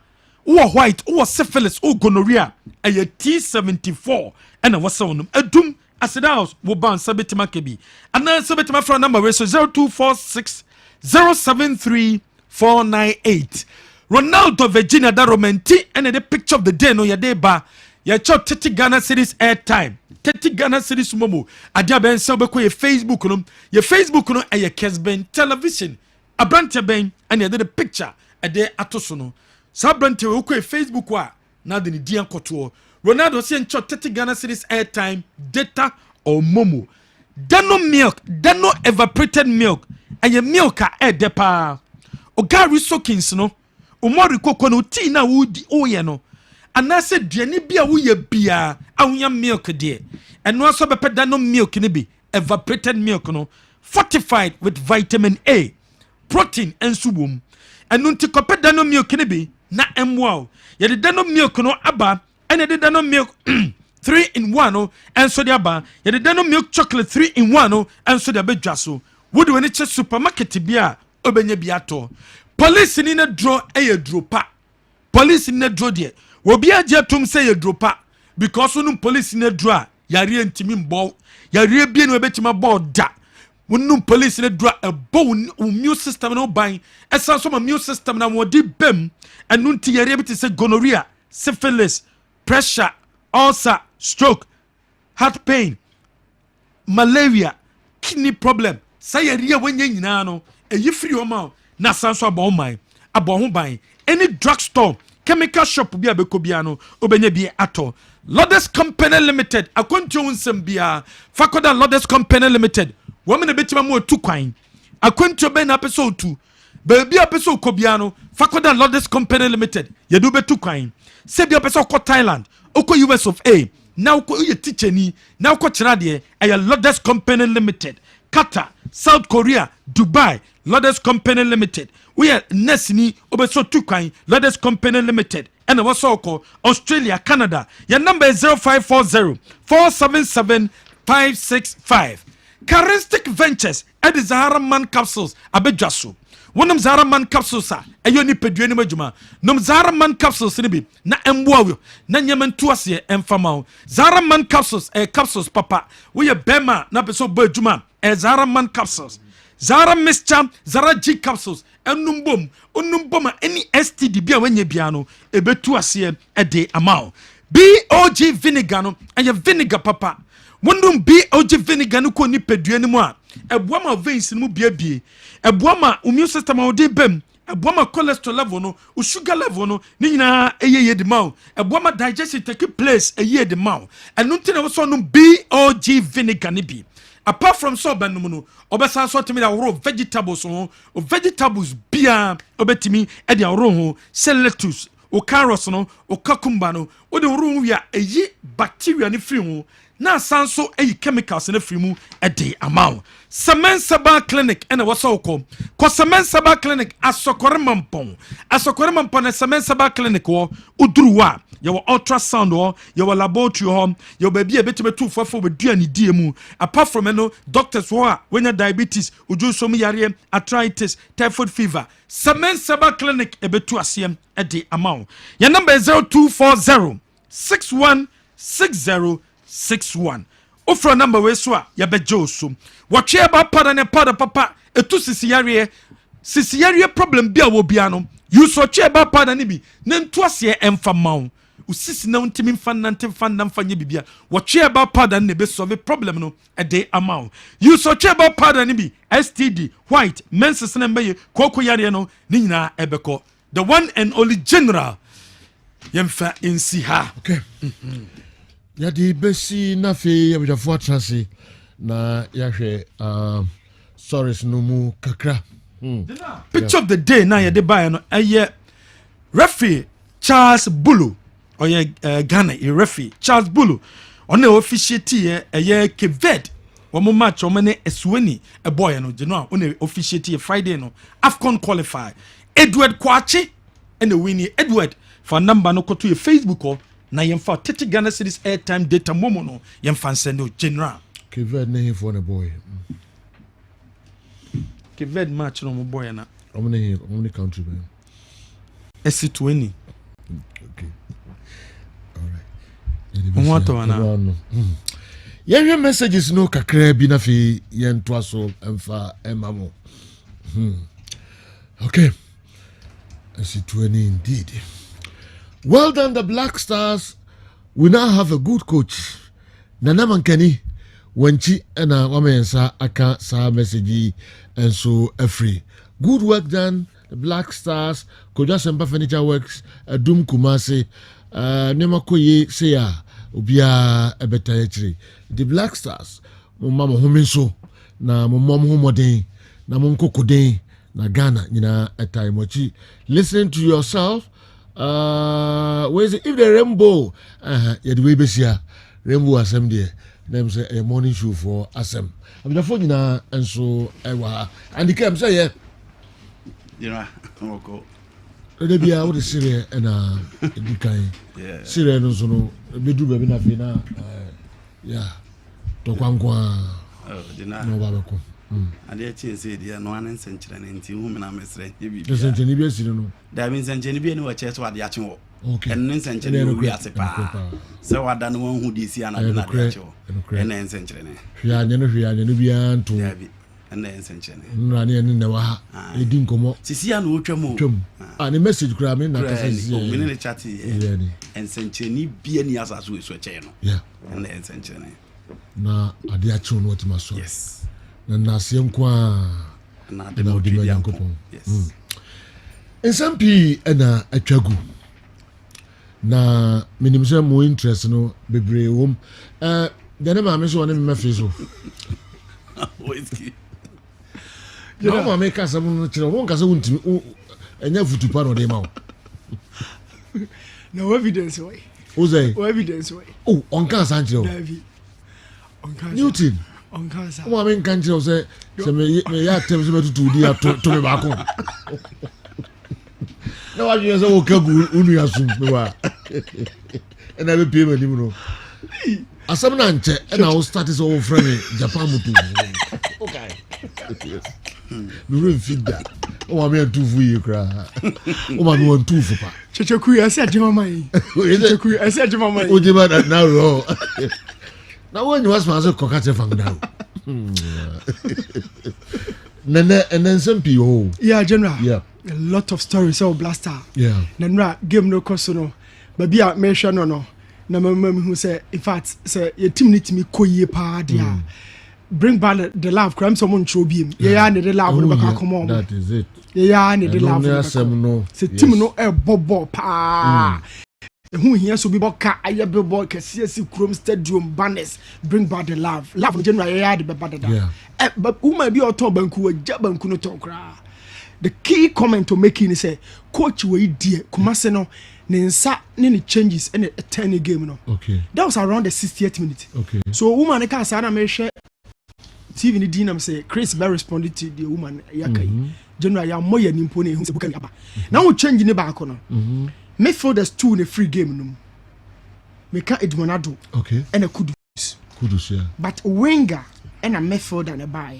wo white wo syphilis wo gonorrhea aya T74 and wasa wonum adum asida house wo ban sabetima kebi ana sabetima from number we so 0246 073 498. Ronaldo Virginia da romanti and the picture of the day no yade ba ya chot 30 Ghana series airtime 30 Ghana series momo adia ben se obekọ ye Facebook no eye Kessben television abrante ben and the picture ade atoso no sabrante we ko Facebook wa na de ni dian koto Ronaldo se ncho 30 Ghana series airtime data or momo dano milk dano evaporated milk eye milk a depa o gari soakings no o mori koko no tea na wudi oye no anase duane bia wo ye bia awunya milk de eno aso bepe dano milk ni bi evaporated milk no fortified with vitamin A protein and subum eno nti kope dano milk ni bi na emwa ye de dano milk no aba ene de dano milk 3 in 1 no enso de aba ye de dano milk chocolate 3 in 1 no enso de abedwa so wodi woni che supermarket bia obenya bia to police ni na draw draw pa police ni na draw de obi agye tum say ye draw pa because no police ni na draw yare ntimi mbo yare bia no betima bo da wonum police ni draw a bone immune system no ban esa so ma immune system na wodi bem enu nti yare bi te say gonorrhea syphilis pressure ulcer stroke heart pain malaria kidney problem say yare wanya nyina no eyi free o ma na sanso abo man abo ho ban any drugstore chemical shop bia be ko bia no obenya bi ato Lodes Company Limited akonto nsem bia fakoda Lodes Company Limited women na betima mo tu kwan akonto be na peso tu be bia peso ko bia no fakoda Lodes Company Limited yedu be tu kwan se bia peso ko Thailand oko US of A now ko ye teacher ni now ko kira de aya Lodes Company Limited Qatar, South Korea, Dubai, Lodes Company Limited. We are Nesini, Obeso Tukwain, Lodes Company Limited. And also Australia, Canada. Your number is 0540 477 565. Charistic Ventures at the Zahara Man Capsules, Abejasu. One of Zahara Man Capsules, a yoni peduani majuma. Nom Zahara Man Capsules, nibi, na emwawo, na nyaman tuasie, enfamao. Zahara Man Capsules, capsules, papa. We are Bema, na peso bejuma. Zara Man capsules, Zara Mixture, Zara G capsules, unumboma any STD bia wenye biano, ebetu asiye ede amao. BOG vinegar no, and your vinegar papa. Wondum BOG vinegar no ko ni pedue ni mo a, ebuama veins ni mu biabie, ebuama immune system odi bem, ebuama cholesterol level no, sugar level no, ni nyina eye de maw, ebuama digestion take place eye de maw. Enu ntina wo so no BOG vinegar ni bi. Apart from so banumuno, obesa so timi da woro vegetables ho, o vegetables bia obetimi e dia woro ho, se lettuce, o carrots no, o cucumber no, o de woro wi a eyi bacteria ni free ho, na sanso eyi chemicals na free mu e de amount. Semen Saba Clinic ena wasa ko. Ko Semen Saba Clinic asokore mampon. Asokore mampon na Semen Saba Clinic wo uduruwa. Your ultrasound or your laboratory home, your baby a bit too far for duani diemu. Apart from doctors who are when your diabetes, uju somi yare, arthritis, typhoid fever. Semen Saba Clinic a bit to asiem at the amount. Your number is 0240 616061. Offer number we swa ya bejoso. Watch about pada ne pada papa etu sisiare problem bia wo bia no. You so che about pada ni bi ne ntoase emfa mawo. Usisi na untimi mfanante mfanda mfanye bibia. Watch about pada ne be solve problem no a day amount. You so che about pada ni bi STD white menses na mbaye koko yare no ni nyina ebeko. The one and only general yemfa insi ha. Okay. Yadi besi na fe yabjafo atrase na yahwe stories no mu kakra Picture of the day na ye de buy no referee Charles Bulu or Ghana referee Charles Bulu on the officiate Kessben one match on many Esweni a boy no general on the officiate Friday no AFCON qualify Edward Kwachi and the winning Edward for number no to your Facebook or na yemfa 30 Ghana cedis airtime data momo no yemfa send general Kessben na for a boy. Kessben match no boy na. How many country man? SC20. Okay. All right. What one? Your messages no kakra bi na fi yen to so emfa emamo. Okay. SC20 indeed. Well done, the Black Stars. We now have a good coach. Nana Mankani, Wenchi, and Wamensa Aka Sa message and so free. Good work done, the Black Stars. Koja Sempa Furniture Works, Doom Kumasi, Nemakoye Seya, Ubia Ebeta. The Black Stars, Mama Hominso, na Mom Homodin, na Monkokodin, na Ghana, Nina Etaimochi. Listen to yourself. Where's it? If the rainbow, yeah, the way besia rainbow asem there. Them say a morning show for asem. I'm the phone na and so and the came say yeah. You know, okay. They be out the Syria and the kind. Yeah. Syria no so no be do baby na fi na yeah. To kwankwa. Oh, dina. No babako. And they say they are no one century and women are mesre. The century be sino no. That means century be no church what they action. Okay. And then century we are sepa. So what done one who this year and na dey cho. And then century ne. Hwia ne no bia nto. And then century ne. Nra ne ne wa ha. E di nkomo. Sisi ya no twam. The message kura me na kasa sisi. O me ne chat here. And century ni bia ni asaso we so che no. Yeah. And then century ne. Na ade action what maso. Yes. Na asem kwa na de mo di yankopon. Yes. SMP na atwagu. Na minim say mo interest no bebre wom. The name am so on me face so. Whiskey. No ma make us no chiro won kasa wuntimi enya futupa no de ma. No evidence way. O say? No evidence way. Oh, on kan san chiro. David. On kan. Newton. On kan sa. Mo am kan chiro say me ya tem so betutu di to me ba ko. Na wa you say o kagu unu asum me wa. And I be pay me no. Asam na nche and I will start this whole friend Japan mutu. Okay. Yes. Me really fit that. O ma me tu fu yi kra. O ma me won tu fu pa. Checheku ya se ajima mai. Checheku ya se ajima mai. O je ba na ro. Na when you was man so kokate fang down. Nene and then some people. Yeah, general. Yeah. A lot of stories of Blaster. Yeah. Nenra game no koso no. Baby a mention no. Na mama who say in fact say your team need me koye pa dia. Bring back the love crime someone show him. Yeah, need the love no back come on. That is it. Yeah, need the love. No. Say team no e bobo pa. Who here so be boka aye be boy kesi Chrome Stadium banners bring back the love. Love in general yeah the bad that. Yeah. But who might be auto banku e jabanku no talk ra. The key comment to making is say coach we dear Kumase no Nensa ne changes in a 10 game no. Okay. That was around the 68th minute. Okay. So woman can say na me share TV ni dinam say Chris Bear responded to the woman yakai. General ya moya nimpo ne hu se buka yaba. Now we change ne back no. Midfielders 2 in a free game no. Meka Edmonado. Okay. And a Kudus. Kudus yeah. But winger and a midfielder na buy.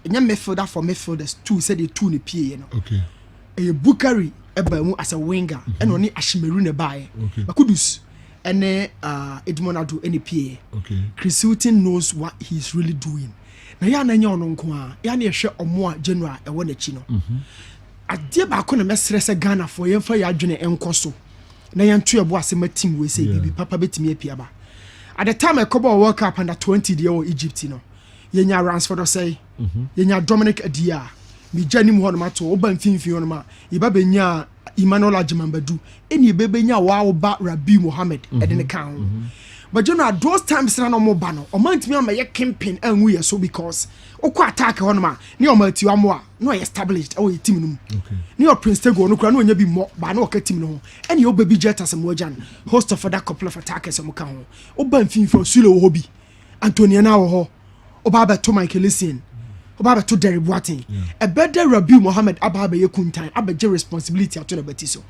Enya midfielder for midfielders 2 said the 2 ne pie no. Okay. A Bukari Ebamu as a winger and only Ashimeru ne buy. Okay. Kudus and Edmonado any PA. Okay. Chris Hilton knows what he's really doing. Na ya na nya ono nko a ya na ehwe omo a general e wona chi no. Ade ba ko na mesre se Ghana for yemfa ya adwene enko so. Na yanto ebo asema team we say bibi papa betimi apia ba. At the time I cover World Cup under 20 the or Egypt no. Yenya Ransford say. Yenya Dominic Adia. Mi jani mu hono mato oba mfimfi hono ma. Iba benya Emmanuel Ajimambadu. Eni bebenya wa ba Rabi Mohammed edene kan. But you know those times na no mo ba no. O man timi am ye campaign anwu ye so because oko attack ho no ma ne o ma tiwa mo a no established o ye team no okay ne o Prince Tego no kura no nya bi mo ba na o ka team no ho ene o baby jet as mo agyan host of that couple of attackers mo ka ho o ba mfimfo Sule wo bi Antonio na wo ho o ba to Michael Essien o ba to Derry Boateng e beda Rabiu Mohammed aba ye kuntan abaje responsibility ato na batiso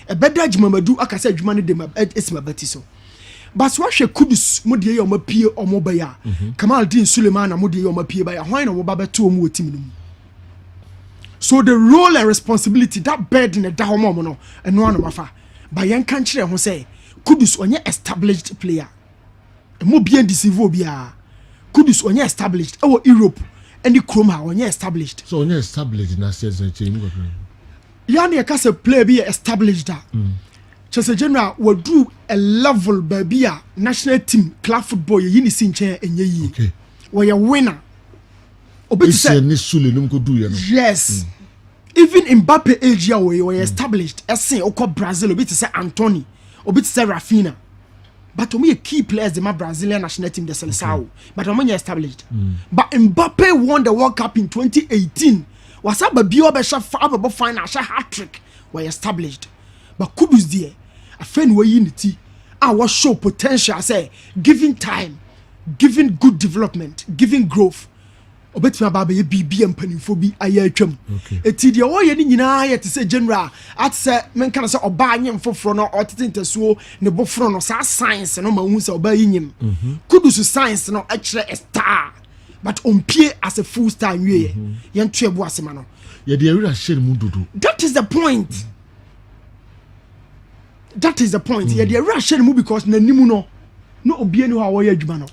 e beda Jimamadu akasa adwuma ne dem esima batiso but what she Kudus mudi ye oma pie omo baya Kamaldeen Suleiman na mudi ye oma pie baya hwan na wo ba beto omo team no so the role and responsibility that burden na da homo no eno anu mafa ba yen kan kire ho say Kudus onye established player mo bien deceive obia Kudus onye established e wo Europe any chrome ha onye established so onye established na season change go yani e ka say player be established da Chese General would do a level baby national team club football ye ni sinche enye yi. Okay. We a winner. Obi say ni Sule num ko do ye no. Yes. Even Mbappe age ya we established. Esen okọ Brazil obi say Anthony, obi say Rafinha. But omo key players the Brazilian national team the Seleção. But omo established. But Mbappe won the World Cup in 2018. Wasa ba bi obesha fa final hat-trick. We established. But Kudus there, a friend way unity, our show potential, say, giving time, giving good development, giving growth. Obetima baba ye BB and pennyphobi aye chum. Eti de o ye ni nyina ye te say general at say men kan say oba nyem foforo no otetentasuo ne boforo no sa science no ma hu say oba yinyim. Kudus science no a kire a star. But on pie as a full star ye yen to ebo asema no. Ye de ewura share mu dodo. That is the point. That is the point. Yeah, they rush mu because na nimu no obi eni ho awoye adwuma no.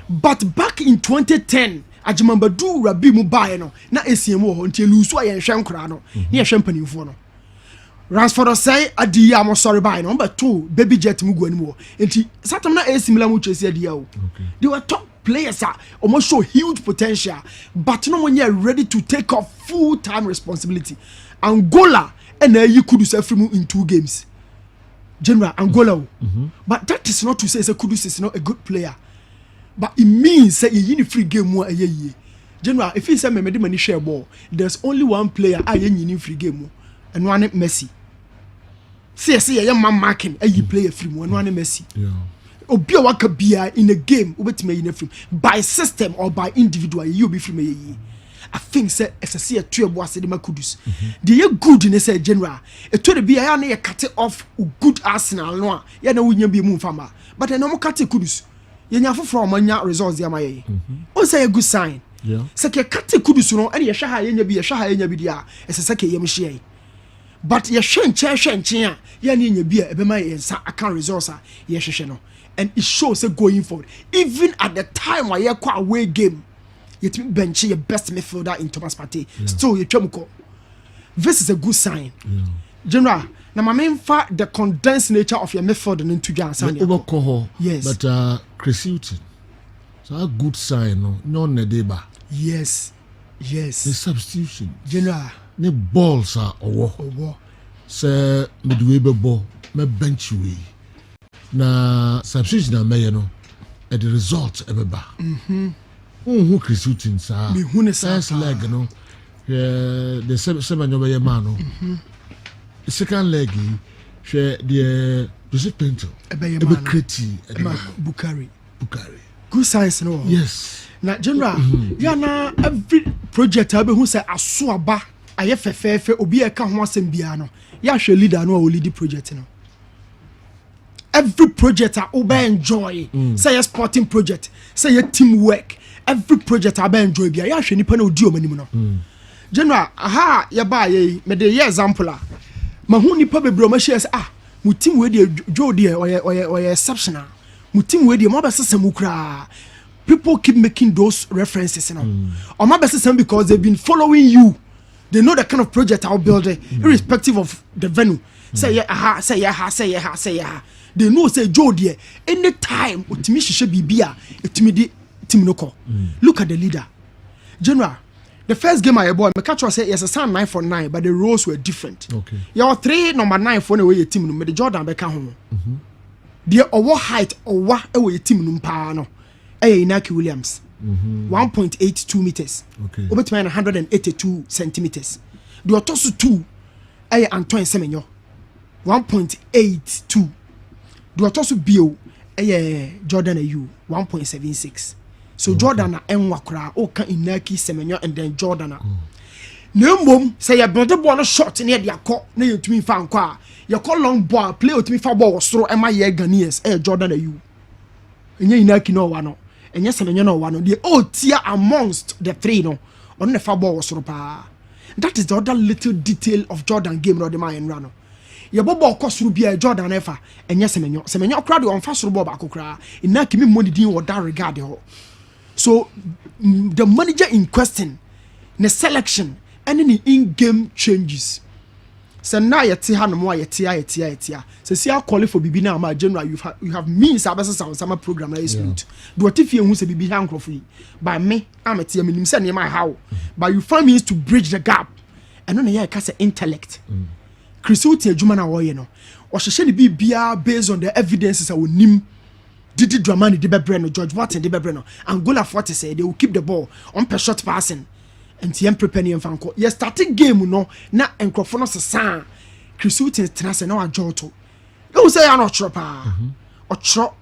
But back in 2010, Ajimambadu Rabi mu bae no na esiem ho nti lusu aye hwe nkora no. Na ye hwe mpanimfo no. Ransford say adi ya mo sorry bae no number 2 baby jet mu gu animu. Nti satam na esimila mu chesi adi ya o. They were top players almost show huge potential but no one ready to take off full-time responsibility. Angola and you could do from in 2 games. General Angola. But that is not to say Kudus is not a good player. But it means that you free game more a year. General, if you say me money share ball, there's only one player I in free game and one Messi. See a young man marking a play a free one Messi. Yeah. Obi waka bia in a game ubetime in a free by system or by individual you be free me. I think say SSC a 2 boas de Kudus. The ye good in say general. E to the be ya na ye cut off good Arsenal no a ya na wunya bi mu fama. But e no mo cut Kudus. Ye nya foforo mo nya results ya maye. O say a good sign. Yeah. Say ke cut Kudus no e ye hwa ha ye nya bi ye hwa ha ye nya bi dia. SSC ke ye mo hye. But ye hwenche a ya na nya bi e be ma ye nsa account results a ye hwehwe no. And it shows going forward. Even at the time where you quite away game. Yet bench your best midfielder in Thomas Partey. Still you chumuko. This is a good sign. General, now my main fact the condensed nature of your midfield and into Jansan. Yes. But Chris Hutton. So a good sign no nedeba. Yes. Yes. The substitution. General. The balls are over. Sir midway ball me bench way. Na substitution na me no at the result ebeba. Who Chris Hutton sa first leg no the seven over your man no the second leg the Joseph Pinto ebe kreti Bukari good science no. Yes na general ya na every project abe hu say aso aba aye fefefe obi e ka ho asem bia no ya hwe leader no o lead project no. Every project I enjoy. Say a sporting project, say a teamwork. Every project I enjoy. Be I share nipa na odi o manimu no. General, aha ya ba ye me de example a. Ma hu nipa bebre o ma share say mu team we de Joe de oye exceptional. Mu team we de mo ba sesam kura. People keep making those references no. O ma ba sesam because they've been following you. They know the kind of project I'll build irrespective of the venue. Say yeah, aha, say yeah, say yeah, say yeah. They know say Joe there anytime utimi hihye bibia etimi di team no call. Look at the leader. General, the first game I bought me catch say yes a sound 9 for 9 but the roles were different. Okay. Your 3 number 9 for the way your team no me the Jordan beka ho. The owo height owa e we team no pa no. Inaki Williams. 1.82 meters. Okay. Obetumi 182 centimeters. The otoso 2 ɛyɛ Antoine Semenyo 1.82. The otoso bio ɛyɛ Jordan Ayew 1.76. So Jordan na enwa kra o ka Inaki Semenyo and then Jordan na. Na mbom say ya body ball no short na de akọ na yetumi fa nkọ a ye call long ball play otumi fa ball soro e ma ye Ghanaians Jordan Ayew. Enye Inaki no wa no. Enye Semenyo no wa no. The tier amongst the three no. On the fa ball soro pa. That is the other little detail of Jordan game no de ma enra no. Ye ball ko soro bia Jordan efa enye Semenyo. Semenyo kra de on fa soro ball ba kokra. Inaki mi money din with that regard ho. So the manager in question, the selection, and any in-game changes. So now you see how more you see. So see how qualify for BB now, my general. You have means. I some program that is good. Do what if you want to be behind free? By me, I'm a team. I'm saying my how, but you find means to bridge the gap. And on the year, cast intellect. Chris Uti Jumana Woyeno, or she be based on the evidences I will name. Didi Dramani de Bebreno, George Watson de Bebreno, Angola Forte say they will keep the ball on per shot passing. And TM Prepeni and Franco. Yes, starting game, no, na encrofonos a san. Chrisutin Tenase no a joto. You say I'm not tropper. Or tro,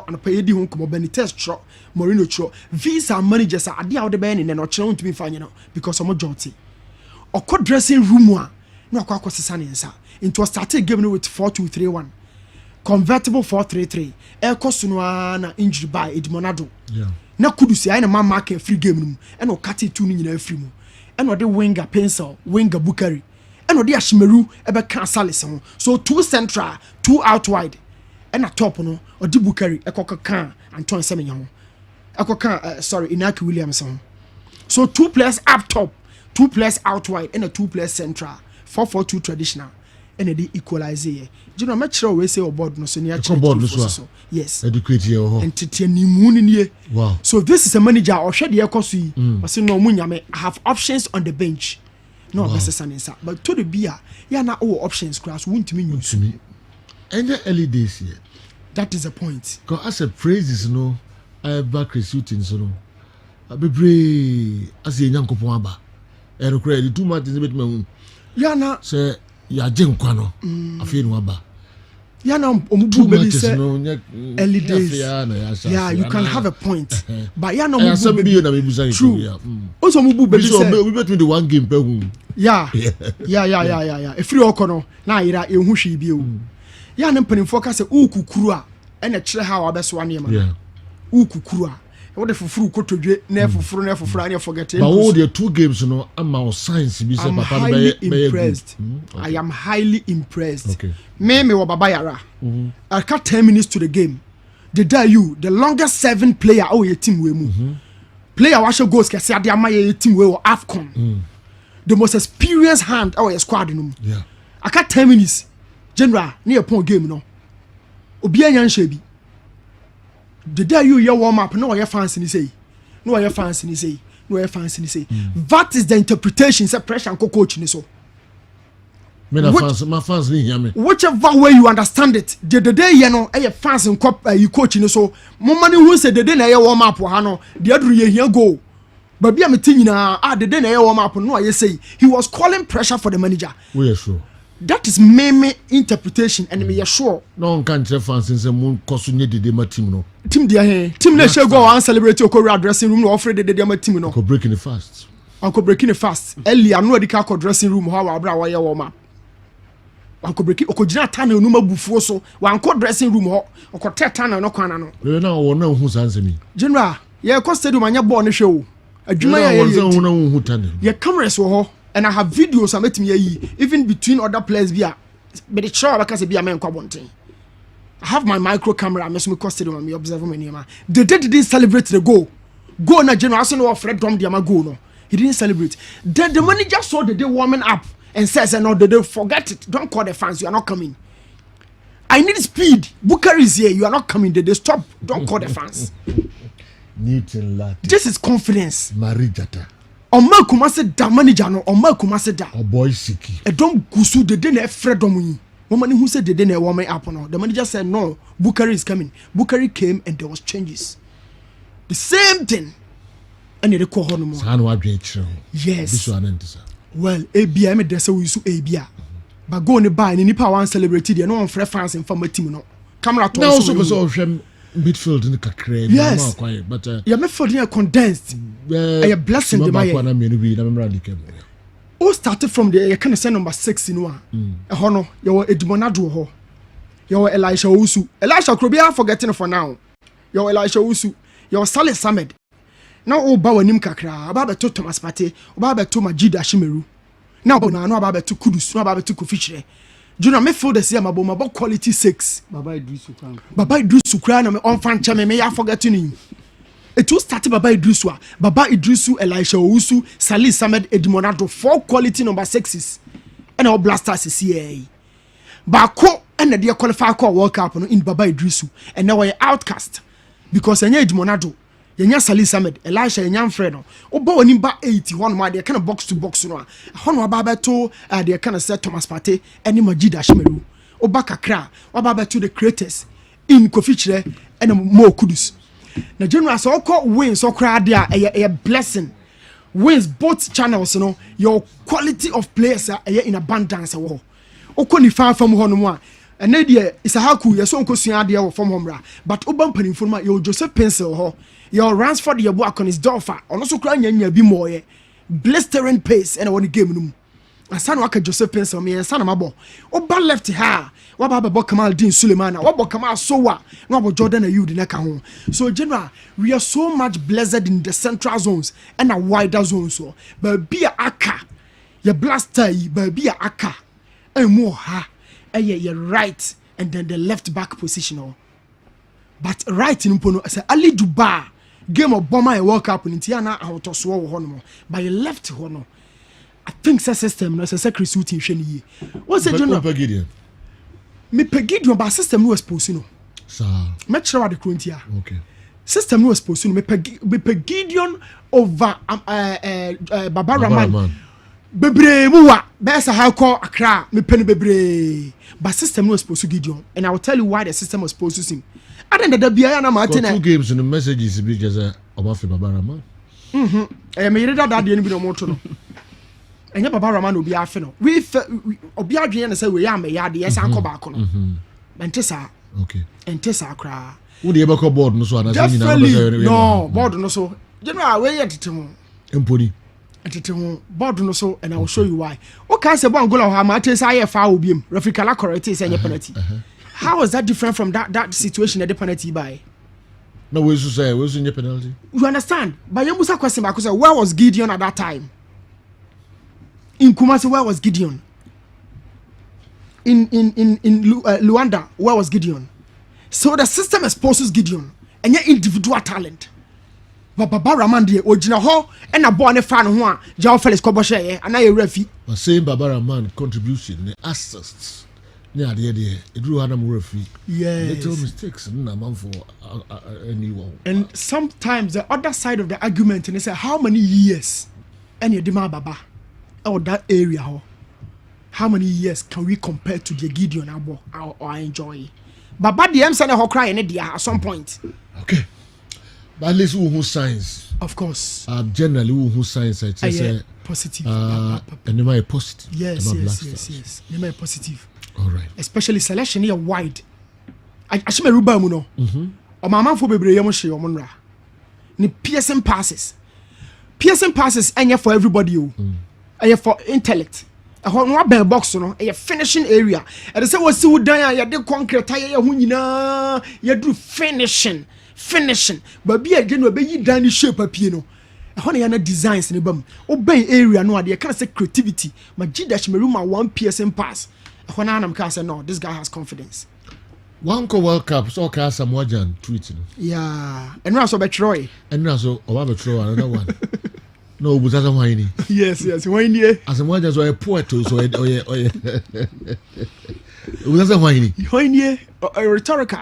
and a pay the uncle Benitez tro, Morino tro. Visa managers are the other band and not trying to be fine, because I'm a jolty. Or could dressing room, no quack was the sun into a starting game with 4-2-3-1. Convertible 4-3-3. Eko sunwa na injury by Edmonado. Yeah. Na kudu si na man mark free game room. Eno kati 2 ni nyina free mu. Eno de winger Pencil, winger Bukari. Eno de Ashimeru ebe kan Salis ho. So 2 central, 2 out wide. Ena top no odi Bukari eko kan Antoine Semenyo ho. Eko kan Inaki Williams ho. So 2 players up top, 2 players out wide, and 2 players central. 4-4-2 traditional. And the equalize here. You know, much we say about no so near so. Yes. Educate you. And Titian. Wow. So this is a manager or shed the ecosi. I say no munyame have options on the bench. No necessarily, but to the beer, yeah, now all options class won't mean you to me. And the early days here. That is the point. Because as a praises, no, I back shooting so no. I be brave as a young couple. And credit too much is a bit my yeah, now say. Ya jenkwano afei no aba ya na omubu baby say early days yeah you can have a point but ya na omubu baby na mebusa true also omubu baby say we between the one game per hu yeah e free okono na ayira ehu hwe bi o ya na mpanimfo ka say ukukuru a na kire ha obeso ane ma ukukuru a what the fufuru kotodwe na fufuru and you forget it. But all the 2 games no am science be say papa highly impressed. I am highly impressed. Okay. Me wa baba yara. I cut 10 minutes to the game. The longest 7 player your team we mu. Player wa show goals kese ade ama your team we AFCON. The most experienced hand your squad no. Yeah. I cut 10 minutes. General near pon game no. Obi anya nhwe bi. The day you warm up, no your fans ni say. No your fans ni say. No your fans ni say. That is the interpretation say pressure and coach ni so. My fans ni hear me. Whichever way you understand it, the day you know fans and you coach ni so. Mo mani who say the day na warm up ha no, the other ye here go. But be am tin na the day na warm up no I say he was calling pressure for the manager. We are sure. That is meme interpretation and me sure. No one can tell fans say mo koso nye de ma team no. Team dia here. Team na share go and celebrate okori dressing room no offer de ma team no. Go breaking the fast. Uncle breaking the fast. Early I'm no dey call dressing room how abra wa ye warm up. Uncle breaking okojina tana no mabufuo so. Wa uncle dressing room ho. Okota tana no kwana no. Le na wo na hu sanse mi. General, ye ko stadium anya ball no hwe o. Adwuma ya ye. Ye cameras wo ho. And I have videos I'm making even between other players via but the show because be a man kwabonten. I have my micro camera, I'm me costed on me observe me name. They didn't celebrate the goal. Go na general no Fred Dom the goal no. He didn't celebrate. Then the manager saw the day warming up and says no they forget it. Don't call the fans, you are not coming. I need speed. Bukari is here, you are not coming. They stop. Don't call the fans. This is confidence. Marijata. Oma kumase da manager no oma kumase da. O boy siki. E don gusu de na freedom yi. Woman who said de na warming up no. The manager said no, Bukari is coming. Bukari came and there was changes. the same thing and the call home. Yes. Well, ABM me desa we su ABA. But go on the buy ni nipa wan celebrate the no one fresh fans in former team no. Camera to now so midfield in the kakre. Yes. But yeah, midfield here condensed. A blessing the my. All started from the you can say number 6 in one. Hono your Edmonado ho. Your Elisha Usu. Elisha Krobia forgetting for now. Your Elisha Usu. Your Saleh Samed. Now all bawa nim kakra. About to Thomas Pate. About to Majida Shimeru. Now no about to Kudus. No about to Kofishre. Junior midfield the same about quality 6. Baba Idrisu Kran. No on fan chame me ya forgetting him. It was started Baba Idrisu. Baba Idrisu, Elisha Usu, Salih Samed, Edmonado, 4 quality number 6s. And our blasters is here. Bako and the dear qualifier call World Cup in Baba Idrisu. And now we're outcast. Because Edmonado, Yenya Salih Samed, Elisha Yan Fredo. Obo Nimba 81 my they kind of box to box no. Hono Baba to they kind of said Thomas Partey and Majida Shimeru. Obaka Kra, Wababa to the creators in Kofichre and Mo Kudus. Now, general, so called wins, so crowd there a blessing. Wins both channels, you know, your quality of players are in abundance. Okoni far from home, and Nadia is a haku, your son Cosia from Homra, but Oban Peninforma, your Joseph Pencil, ho, your Ransford, your work on his Dolpha, and also crying and be more blistering pace and I want to game room. A son waka Joseph Pencil, me and son of my boy. Oban left her. What about Kamal Din Suleiman? What about Kamal Sowa? What about Jordan Ayew the Neka? So, general, we are so much blessed in the central zones and a wider zone. So, but be a aka, your blaster, but be a aka, and more ha, and your right, and then the left back position. But right in Umpono, I say Ali Duba game of bomber and World Cup in Tiana out of Swan Hono by your left Hono. I think system no secretary suit in Sheni. What's the general? Me Gideon ba system no was supposed no. Sir. Me try the current Okay. System no was supposed no. Me Gideon over Baba Rahman. Bebre muwa. Best how call Accra. Me penny bebre. But system no was supposed to Gideon, and I will tell you why the system was supposed to him. I don't know the Biya na Martin. 2 games and the messages because about Baba Rahman. Me read that the enemy no more to no. And Baba Rahman will be after no. We obi adwen say we am ya de yes anko ba ko no. Mentesa. Okay. Entesa kra. Wo de be ko board no so ana say no board no so. General we yet tete Emponi. Tete board no so and I will show you why. O can say Angola ha ma tese aye fa obiem. Referee kala correct say any penalty. How is that different from that situation that the penalty by? No we should say we should penalty. You understand? But you musa question back say where was Gideon at that time? In Kumasi, where was Gideon? In Luanda, where was Gideon? So the system exposes Gideon and your individual talent. But Baba Rahman de Ojina Ho and a born a fan who Jao Felix Koboshe and I refi. But saying Baba Rahman contribution, the assists, yeah, the it drew Adam refi. Yes. Little mistakes, no for anyone. And sometimes the other side of the argument, and they say, how many years? And you demand Baba. Or that area, how many years can we compare to the Gideon Abo or enjoy? But the M Sana cry at some point. Okay. But at least who science. Of course. Generally who science I say positive. And they might positive. Yes. They might positive. All right. Especially selection here wide. I should ruba muno. Or my man for bebre yamoshi or monra. Ni piercing passes. Piercing passes and for everybody. For intellect. A whole bell box, a finishing area. And say what you done, you did concrete, you do finishing. But be again, be you done shape up, you know. A honey and designs in the bum. Obey area, no idea. Can't say creativity. My G dash me room, one piercing pass. A honor can say, no, this guy has confidence. One World Cup, so cast some wajan tweeting. Yeah, and now so by Troy. And now so, another one. No, but that's whiny. Yes, whiny. As a one, a poet, so that's a whiny. Whiny, a rhetorical.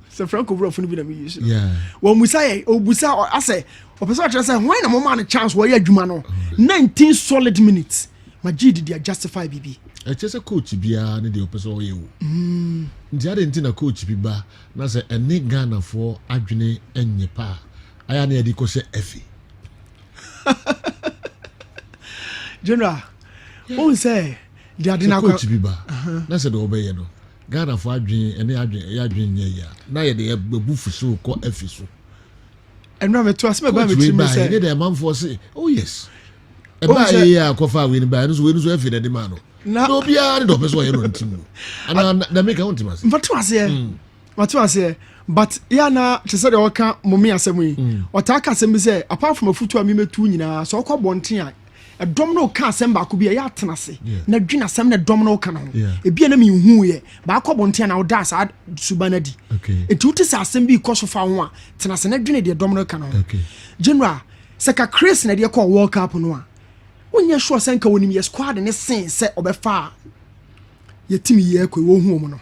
So Franco wrote for the music. Yeah. When we say, Busa, I say, or person say, when a moment a chance where you do 19 solid minutes. My G did justify BB. It's just a coach be a need the opposite you. The other thing a coach be ba, na say a Ghana for Adwene and Yepa. aya na yɛde kɔhyɛ efi general o say the adina coach bi ba na sɛ de obɛyɛ no Ghana for adwen ene adwen nyɛ ya na yɛde bebu fuso kɔ efi so ɛnura me to asema ba me tiri me say ne de man for say oh yes eba yɛ akɔfa we ni ba no so we no so efi de ma no na obia ne do pɛ so yɛ no ntim ana na make count mas matu ase but ya na te say de wɔka momi asɛm yi ɔta ka asɛm bi say apart from afutu a me metu nyina so ɔkɔ bɔnten a ɛdɔm no ka asɛm baako bi ɛyɛ atena se na dwena asɛm na dɔm no ka no ebi na me hu yɛ baako bɔnten na ɔda sa suba na di eti wote sɛ asɛm bi kɔ so fa ho a tena se na dwena de dɔm no ka no general sɛ ka Chris na de kɔ World Cup no a wonyɛ sure sɛ nka wonim yɛ squad ne sen sɛ ɔbɛfa yɛ team yɛ kɔ wo hu mo no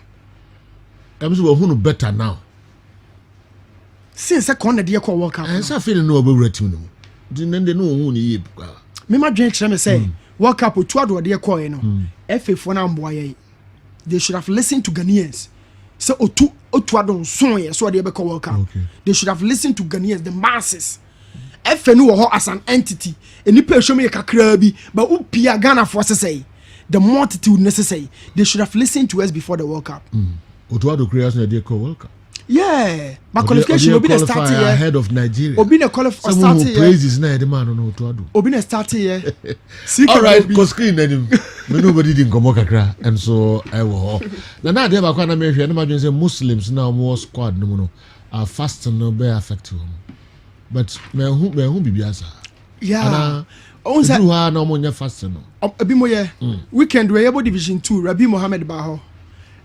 am so wo hu no better now sen sɛ kɔ na de kɔ World Cup ɛnsa feel no ɔbɛwura team no di nende no hu no yɛ me ma dwen kyerɛ me sɛ World Cup otu ado de kɔ no FA na mboa yɛ they should have listened to Ghanaians so otu ado nso yɛ so de be kɔ World Cup they should have listened to Ghanaians the masses FA no wɔ hɔ as an entity enipa ehwɛ me kakra bi but upia Ghana for say the multitude necessary they should have listened to us before the World Cup otu ado creation na de kɔ World Cup yeah but qualification obi na start here ahead of Nigeria obi na qualify start here praises na de man no otu ado obi na start here all right ko screen na nim me nobody din komo kakra and so I wo na de ba kwa na me hwe na ma dwen say Muslims na mo squad no no are fast no be affect them but me hu bibiasa yeah on say na mo nya fast no abi mo ye weekend we yebo division 2 Rabi Mohammed ba ho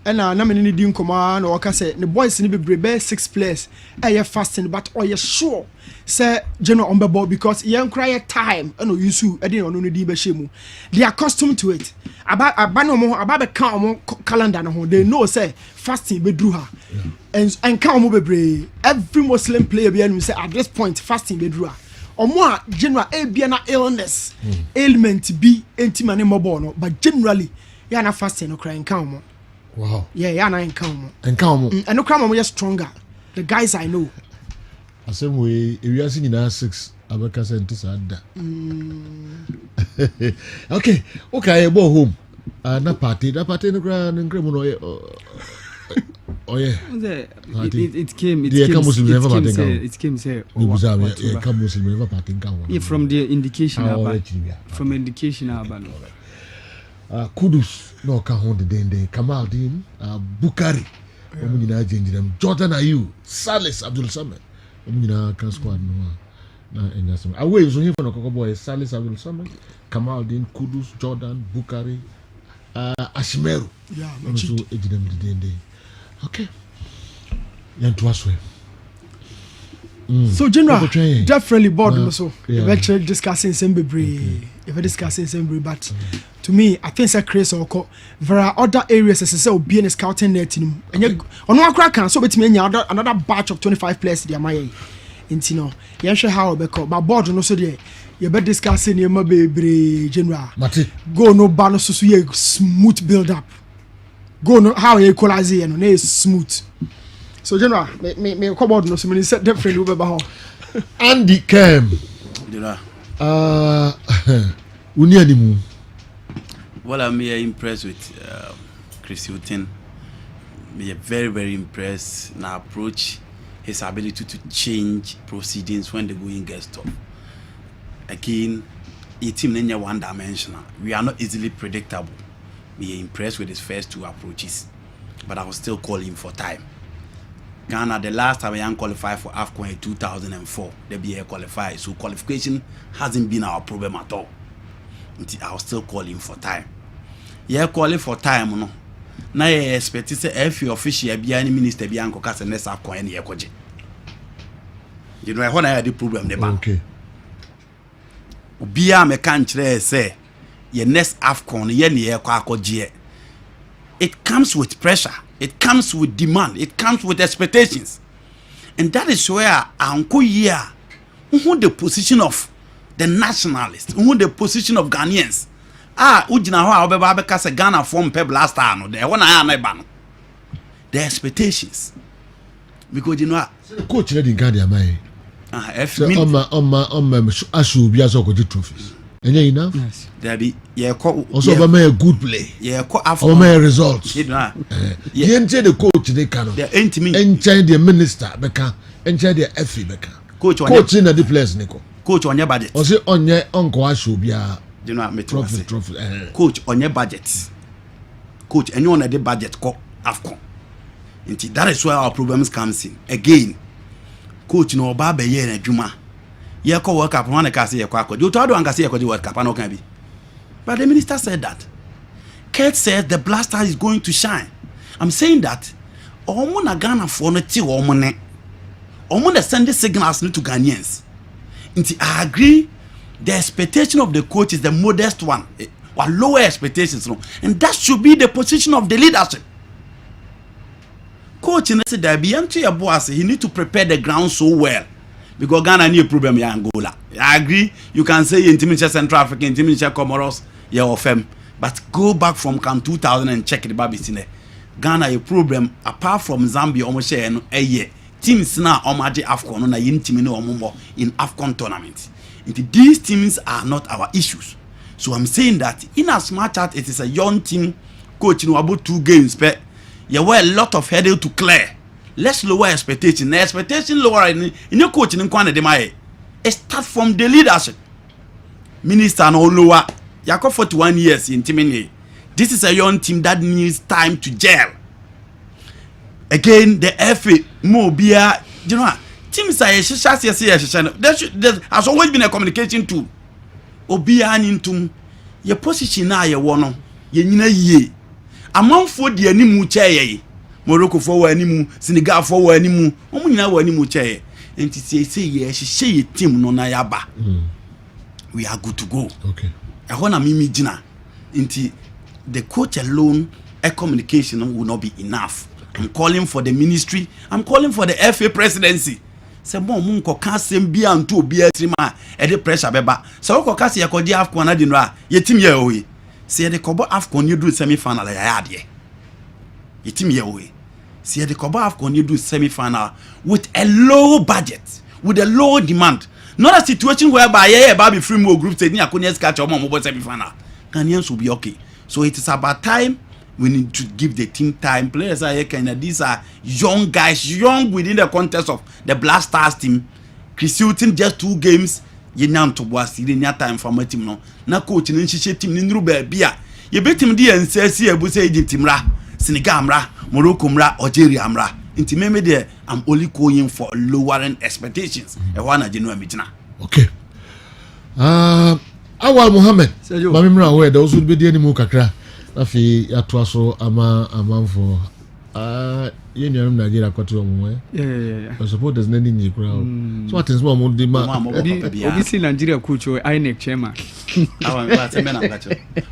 na me ne di nkoma na waka say the boys ni bebrebe 6 players eye fasting but oye sure say general on ball because yen cry time no yusu e dey ono no di be shemu they are accustomed to it aba no mo aba be kan mo calendar no ho they know say fasting be dru ha and kan mo bebre every Muslim player be anu say at this point fasting be dru ha omo a general e bia na illness ailment bi entima ne mo ball no but generally ya na fasting no cry kan mo. Wow. Yeah, na encounter. And no crime are stronger. The guys I know. The same way, if you are seeing 6, Abeka sent to Sada. Okay, I go home. Na party no grand and criminal. Oh yeah. It came. It came. Say. Muslim never party. From the indication. From indication. Kudus no ka ho de Kamaldeen Bukari omu nyina change them Jordan Ayew Salis Abdul Samad omu nyina kan squad no na enya some away so him for no kokko boy Salis Abdul Samad Kamaldeen Kudus Jordan Bukari Ashimeru so ejidem de okay yanto aswe so general definitely board so eventually discussing sembebre but to me I think say Chris or there are other areas as say obi in scouting net nim and ono akra kan so betimi anya another batch of 25 players dey amaye nti no yen hwe how obeko but board no so dey you be discussing e ma bebre general go no ba no so ye smooth build up go no how you equalize no na smooth so general me come board no so me set different we be ba ho Andy Kem general unianimu. Well, I'm impressed with Chris Hilton. Me very, very impressed na approach his ability to change proceedings when the going gets tough. Again, a team is one dimensional. We are not easily predictable. Me impressed with his first 2 approaches, but I will still call him for time. Ghana, the last time I qualified for AFCON in 2004, they be qualified, so qualification hasn't been our problem at all. I'll still call him for time. Yeah, call it for time, no. Now I expect to say if you official be any minister be anko kase next AFCON any ekoje. You know when I had the problem the bank. Okay. Obia me kan kire say your next AFCON ye ne ekoje. It comes with pressure, it comes with demand, it comes with expectations. And that is where anko here who the position of the nationalists, who the position of Ghanaians. Ujina ho obeba abeka se Ghana form pe blaster no de wona ya na ba no. The expectations. Because you know coach let in Ghana mai. Ashu be as okay trophies. And you enough? Yes. There be also a good play. Yeah, results. You enter the coach they cannot. The intimate enter the minister beka enter the FE beka. Coach in the place Nico. Coach on your budget. Also on your uncle Ashu be a trophy. Coach on your budget. Coach anyone at the budget call AFCON. That is where our problems comes in. Again, coach no baba ye na juma. Ye ko World Cup one ka say ye kwa. You told one ka say ye ko the World Cup no can be. But the minister said that. Kurt said the blaster is going to shine. I'm saying that omo na Ghana for no ti omo ne. Omo na send signals to Ghanaians. I agree the expectation of the coach is the modest one. Or lower expectations, and that should be the position of the leadership. Coach in said that beyond your boss, he need to prepare the ground so well because Ghana need a problem in Angola. I agree. You can say intimidation Central Africa, intimidation Comoros, yeah, or FEM, but go back from CAN 2000 and check the Babis in there. Ghana a problem apart from Zambia almost a year. Teams now omaji AFCON na yin team no omo in AFCON tournament. These teams are not our issues. So I'm saying that in as much as it is a young team coaching about 2 games, but there were a lot of hurdle to clear. Let's lower expectation. The expectation lower in your coaching in Kwana de Mae. It starts from the leadership. Minister no lower. Yako 41 years in Timini. This is a young team that needs time to gel. Again, the FA Mobia, you know, teams are there has always been a communication tool. Obia nintum your position na ye wono ye nyina yie amanfo de animu cheye Morocco for animu Senegal for animu omu nyina wa animu cheye enti say ye hye ye team no na yaba we are good to go. Okay, e ho na mimi gina enti the coach alone a communication will not be enough. I'm calling for the ministry, I'm calling for the FA presidency. Se bon mun ko ka sem bia nto obi atrima e de pressure beba se wo ko ka se yakodi AFCON na de no a yetim ye oyi se ye de kobo AFCON you do semi final ya ade yetim ye oyi se ye de kobo AFCON you do semi final with a low budget, with a low demand, not a situation whereby yeah ba be free more group stage ni akoni catch omo semi final. Ghanaians will be okay. So it is about time we need to give the team time. Players are here, these are young guys, young within the context of the Black Stars team. Christian just 2 games, you know to was in time for my team no. Na coach in team in Ruba Bia. You bet him the and says here, we say Egypt mra, Senegal mra, Morocco mra, Algeria mra. Intimate there, I'm only going for lowering expectations. I want to know okay. Awal Mohammed, Mamimra, where those would be the animal kakra. Afi atwaso amanfo you know Nigeria kwato omo yeah I suppose there's nothing in crowd so what is more di ma obviously Nigeria coach or INEC chairman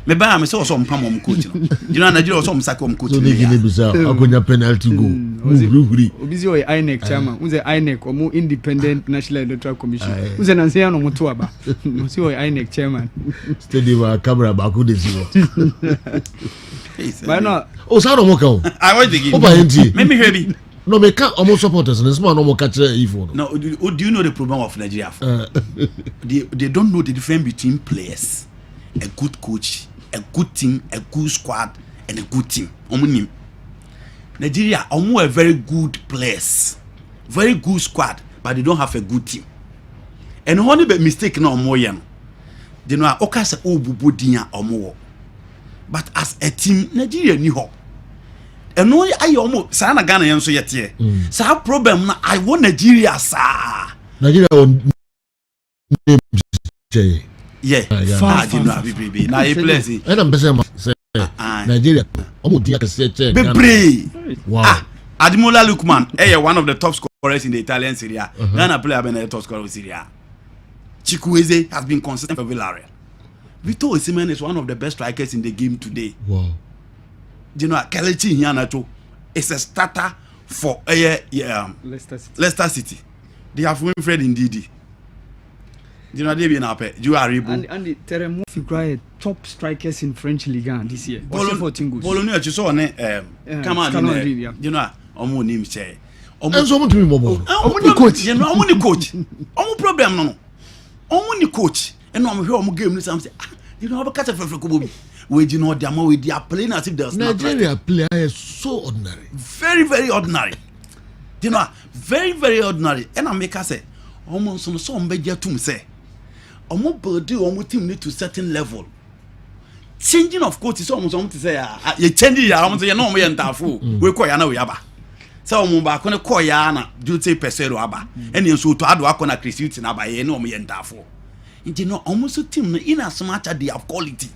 me ba me so mpam om coach no you know Nigeria so msaka om coach so they give bisa akonya penalty goal obviously or INEC chairman unze INEC omo independent national electoral commission unze nanse ya no moto aba unze or INEC chairman stadium camera ba ko de zero but no so no mo kan I want to give me heavy no me can almost supporters and small no more catch evil no do you know the problem of Nigeria they don't know the difference between players, a good coach, a good team, a good squad and a good team. Nigeria are very good players, very good squad, but they don't have a good team. And only by mistake no more yan they know okasa obubu dia omo. But as a team Nigeria ni ho and no I almost sana Ghana yan so yete sa problem na I want Nigeria sa Nigeria on yeah na a place and I'm say Nigeria omo dia kase che wow Ademola Lookman one of the top scorers in the Italian Serie A. Ghana player been the top scorer in Serie A. Chukwueze has been consistent for Villarreal. Vito Osimhen is one of the best strikers in the game today. Wow. You know, Kelechi Iheanacho is a starter for Leicester City. They have Winfred Ndidi. You know, they be now pay. You are Aribo. And Teremo Fikraye top strikers in French Ligue 1 this year. Bologna, you saw come on. You know, omo name say. Enzo mo tumi bobo. Omo ni coach. You know, omo ni coach. Omo problem no. Omo ni coach. And omo hwe omo game ni sam say, you know, about catch for Kobo. We you know them we they are playing as if there's Nigeria player is so ordinary. Very, very ordinary. You know, very, very ordinary. And I make us say, almost some beja to say, almost build your team need to certain level. Changing of coach is almost to say, you change it, almost you know me and Tafu, we call Yana Yaba. So, Mumba, can call Yana, do say Pesero Abba, and you so to add work on a Christian in Abba, you know me and Tafu. You know, almost a team in as much as they have quality.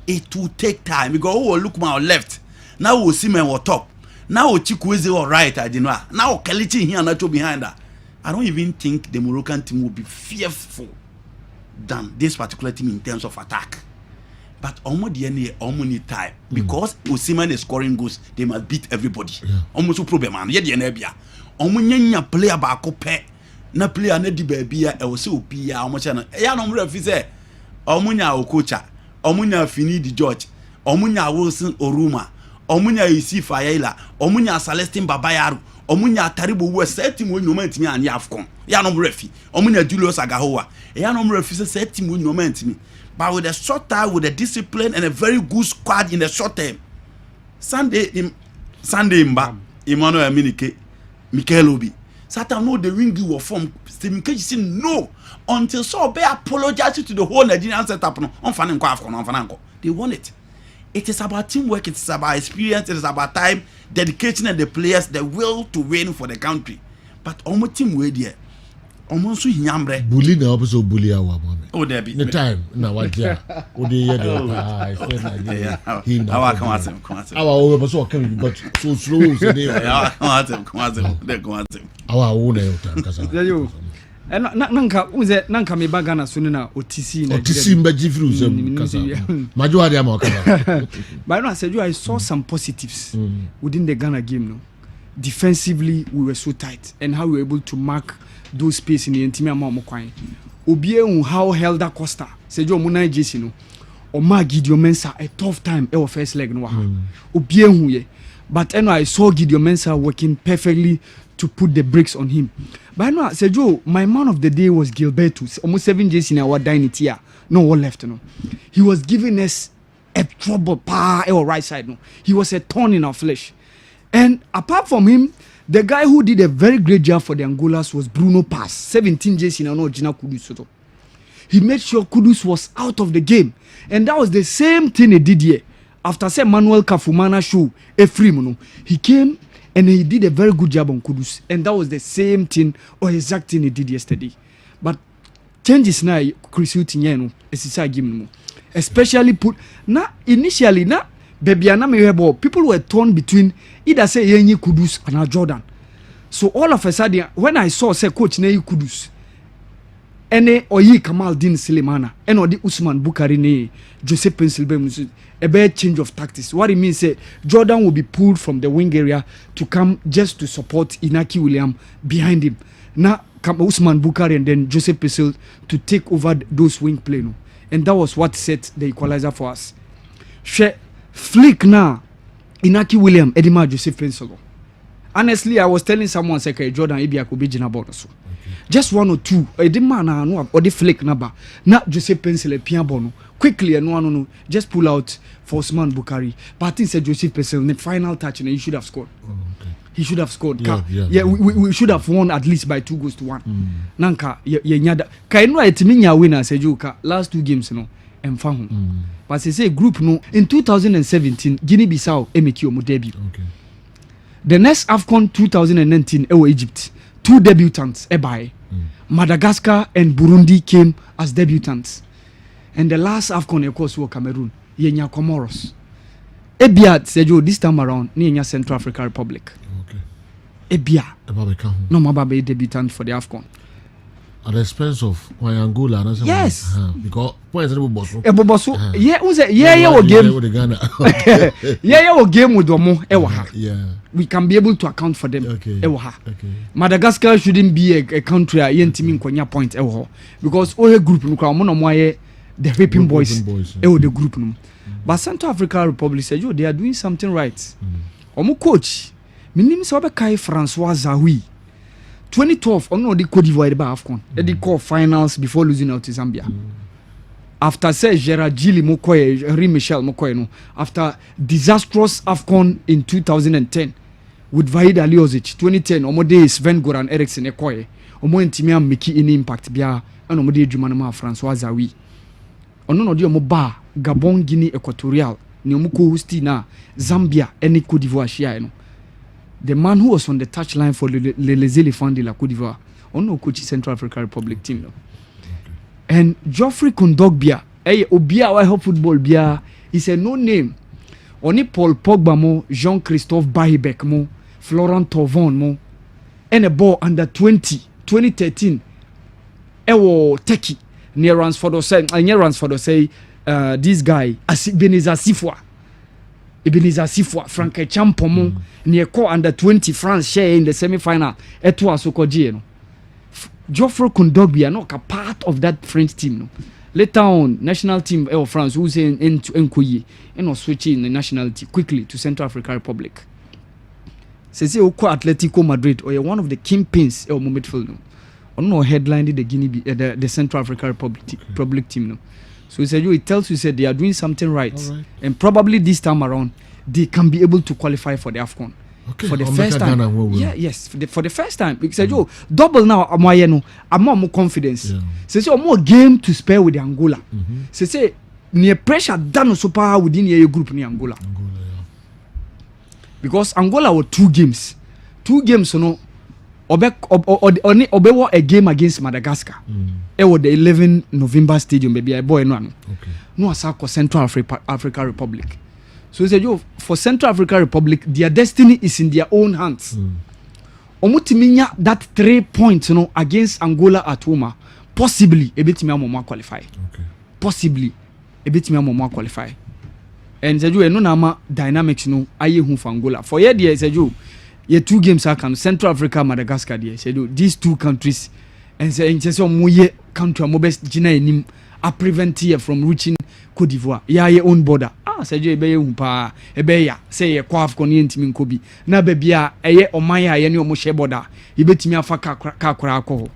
It will take time. We go, oh, look my left. Now we'll see me on top. Now Chikwueze or right, I don't know. Now Kelechi here and Nacho behind her. I don't even think the Moroccan team will be fearful than this particular team in terms of attack. But almost the end, almost need time because Osimhen is scoring goals. They must beat everybody. Almost no problem, man. Yet the Nebia. Almost nyanya player ba kope. Na player na di baby ya. I will say opia. Almost na. Ya no mre fi say. Almost nya Okocha. Almost nya Fini di George. Almost nya Wilson Oruma. Omunya Yusuf Ayela, Omunya Celestine Babayaru, Omunya Taribo West, setting when you meant me and Yafcon, Yanom Refi, Omunya Julius Agahoa, Yanom Refi setting when you meant me. But with a short time, with a discipline and a very good squad in the short term. Sunday Mba, Emmanuel Minike, Michael Obi. Satan know the ring you were from Stephen Cage said no until so be apologize to the whole Nigerian setup on Fananko Afcon on Fananko. They want it. It is about teamwork, it is about experience, it is about time, dedication, and the players, the will to win for the country. But almost team way there. Almost so yambre. Bully na also bully our mama. Oh, there be. The time na what ya. Oh, the I said Nigeria. Our come at him. Our over so coming, but so slow. So they come at him. Our own time. Nanka uze nanka me bagana sunina otisi na otisi mbaji fru kasa majo ade am okada. But no, I said I saw some positives within the Ghana game. No, defensively we were so tight, and how we were able to mark those space in the intimate amount of Obie how Helder Costa said you muna JC no or Gideon Mensah a tough time our first leg no Obie but I saw Gideon Mensah working perfectly to put the brakes on him. But no, I said, Joe, my man of the day was Gilberto. Almost 7 days in our dining here. No one left, no. He was giving us a trouble, our right side, no. He was a thorn in our flesh. And apart from him, the guy who did a very great job for the Angolas was Bruno Pass. 17 days in our Gina Kudus. He made sure Kudus was out of the game. And that was the same thing he did here. After say Manuel Kafumana show, Efrim, he came and he did a very good job on Kudus. And that was the same thing or exact thing he did yesterday. But changes now, Chris Utinyeno, especially put now initially now baby people were torn between either say Yenyi Kudus and Jordan. So all of a sudden when I saw say coach Neyi Kudus ene oyi Kamal Din Sulemana and odi Usman Bukari ne Joseph Pensilbe a bad change of tactics. What it means say Jordan will be pulled from the wing area to come just to support Inaki William behind him. Now Usman Bukari and then Joseph Pensil to take over those wing play no. And that was what set the equalizer for us. Flick now Inaki William Edima Joseph Pensil. Honestly, I was telling someone say Jordan Ibia could be Jinabon so. Just one or two. I didn't man or the flick number. Not Joseph Pencil a piano. Quickly and no. Just pull out for Osman Bukari. But I think said Joseph Pencil in the final touch and he should have scored. He should have scored. We should have won at least by 2-1. Nanka nyada. Kaino etiminya winner said Joka last 2 games no. And found. But they say group no in 2017 Guinea-Bissau MQ mo debut. Okay. The next AFCON 2019 Egypt. 2 debutants ebai. Madagascar and Burundi came as debutants. And the last AFCON of course was Cameroon. Yenya Comoros. Ebia Sejo this time around Yenya Central African Republic. Okay. Ebia. No mababe debutant for the AFCON. At the expense of Angola, yes, because points are bosu. Yeah, game with Domo. Yeah, we can be able to account for them. Okay. Madagascar shouldn't be a country a yentimin konya point because all group the Raping Boys. The group. But Central African Republic said they are doing something right. Coach minim sɛ ɔbɛkae Francois Zawi 2012 ɔno ɔde Cote d'Ivoire de ba AFCON ɛde kɔ finals before losing out to Zambia. After say Gerard Gilly Mokoye, Henri Michel Mokoye no, after disastrous AFCON in 2010 with Vahid Aliozic, 2010 omode Sven Goran Eriksson Ekoye, omo ntimi am make any impact bia and omode adwuma ma Francois Zawi. Ono no de omo ba Gabon, Guinea Equatorial, ni omo ko hosti na Zambia any Cote d'Ivoire share no. The man who was on the touchline for les Éléphants de la Côte d'Ivoire, ono coach Central African Republic team no. And Geoffrey Kondogbia, Obia wa help football bia is a no name. Oni Paul Pogba mo, Jean-Christophe Bahibek mo, Florent Thauvin mo, and a ball under 2013. Ewo Teki near Ransford say this guy Ebenezer Sifwa, Frank Champo mo near co under 20 France share in the semi-final. Etwa Sokoji no. Geoffrey Kondogbia no a part of that French team no. Later on, national team of France who's in Nkoyi and was switching the nationality quickly to Central African Republic. Says Oko Atletico Madrid or one of the kingpins of midfield no. Or no headlined the Central African Republic team no. So he said it tells you said they are doing something right. And probably this time around they can be able to qualify for the AFCON. Okay. For the first time, for the first time, because yo double now. I'm more confidence. Say more game to spare with the Angola. Say near pressure done so far within your group near Angola. Because Angola were 2 games, no. Obe a game against Madagascar. It was the 11 November stadium, baby. I boy no. No asako Central African Republic. So he said, for Central African Republic, their destiny is in their own hands. Omutiminya that 3 points, against Angola at home, possibly a bit more qualify. Possibly a bit more qualify. And said you no nama dynamics aye hu for Angola. For year dear said you 2 games are can Central Africa, Madagascar dear said these 2 countries and say moye country mo best jina enim a prevent here from reaching Cote d'Ivoire. Ya ye own border. Said you ebe humpa ebe ya say ye kwaf ko ni ntimi nkobi na ba bia eye omaya ye ne omo share border ibetimi afa kakra ko.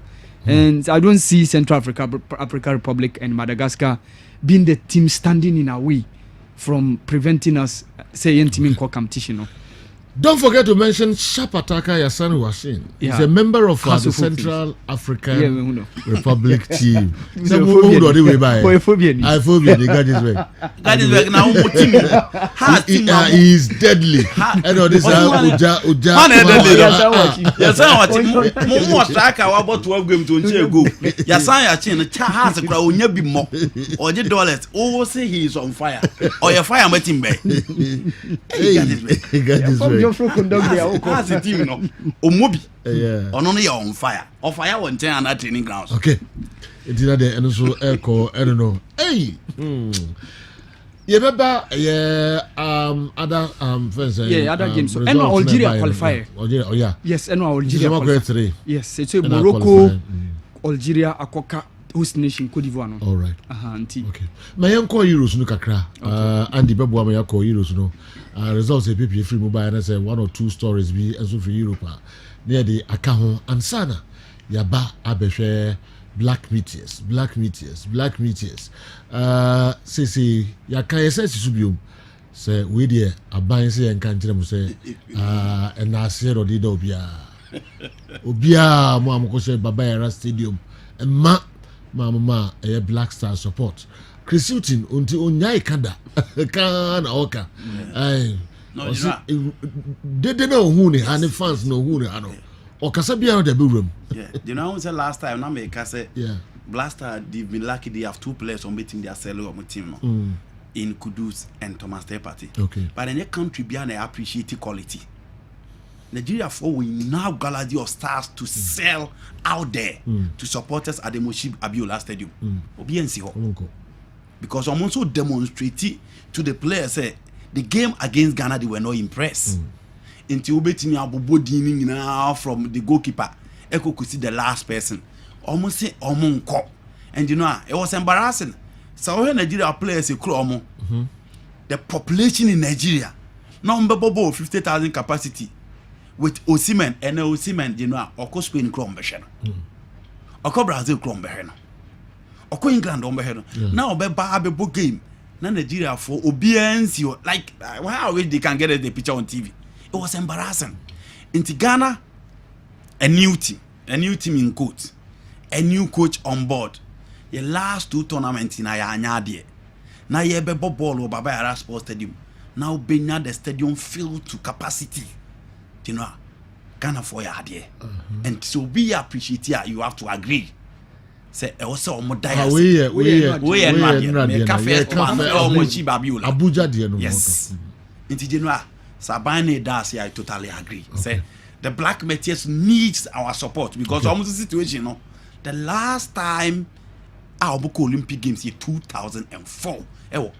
And I don't see Central African Republic and Madagascar being the team standing in our way from preventing us say ntimi nko competition no. Don't forget to mention Sharp Attacker Yasan Washin. He's a member of the Central African Republic team. So who do they buy? I phobia. They got his way. Got his way now. He is deadly. I know this. Uja. Yasan Washin. Mo attacker wa about 12 games to nche go. Yasan Washin. Cha has kura onya bi mo. Oje dollars. Oh say he is on fire. Or your fire meeting be. He got his way. Geoffrey Kondogbia as a team no omobi ono no on fire on 10 and training grounds. Okay it is there and so echo I don't know hey you remember other friends other games so and Algeria qualify yes and Algeria qualify yes it's Morocco Algeria Akoka host nation Cote d'Ivoire no. All right. Okay. My uncle Euros no kakra. Andy Bebo my uncle Euros no. Results PP free mobile and say 1 or 2 stories be also for Europe. Near the Akahon and Sana. Yaba abehwe black meteors. Say ya kan say subium. Say we there aban say en kan kire say and na say ro di do obia mo amko say baba era stadium. Mama a Black Star support. Chris Hilton until Onyai Kada Kana Oka. They know who they and the fans know who they are. Or Casabia the bedroom. Yeah, you know, I said last time, now make say Black Star they've been lucky they have 2 players on meeting their cello on team in Kudus and Thomas Tepati. Okay. But in a country beyond they appreciate quality. Nigeria for we now gallery of stars to sell out there to support us at the Moshib Abiola Stadium. Because I'm also demonstrating to the players the game against Ghana they were not impressed. Until betting Abubodini now from the goalkeeper, Eko could see the last person. Almost say Omonko. And you know, it was embarrassing. So when Nigeria players a Kromo, the population in Nigeria, number 50,000 capacity. with Osimhen and Osimhen, you know, Oko Spain Chrome Beheno, Oko Brazil Chrome Beheno, Oko England on Beheno. Now, Beba book game, na Nigeria for obedience, you like how they can get the picture on TV. It was embarrassing. In Ghana, a new team in quotes, a new coach on board. The last 2 tournaments in Ayanyadie. Now you have a ball over Baba Sports Stadium. Now Benya the stadium filled to capacity. You know, Ghana for your idea. And so be appreciative, you have to agree. Say also more dias. We are not Abuja dear. Yes. Into Genoa, Sabine does I totally agree. Say the Black Meteors needs our support because almost the situation, you know. The last time our Olympic Games in 2004,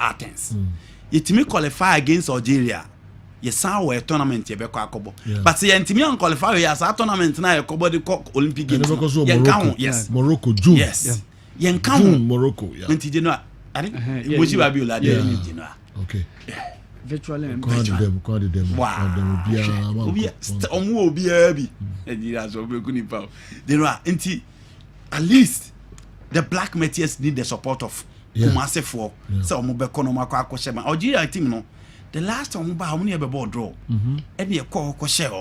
Athens. It may qualify against Algeria. Yes, our tournament but see, and qualify as a tournament now. Olympic Games. Yes, Morocco, June. Yes, June, Morocco. Okay. Virtually. Wow. At least the Black Meteors need the support of Kumasi for so Algeria team no. The last time how many ever ball draw and you call share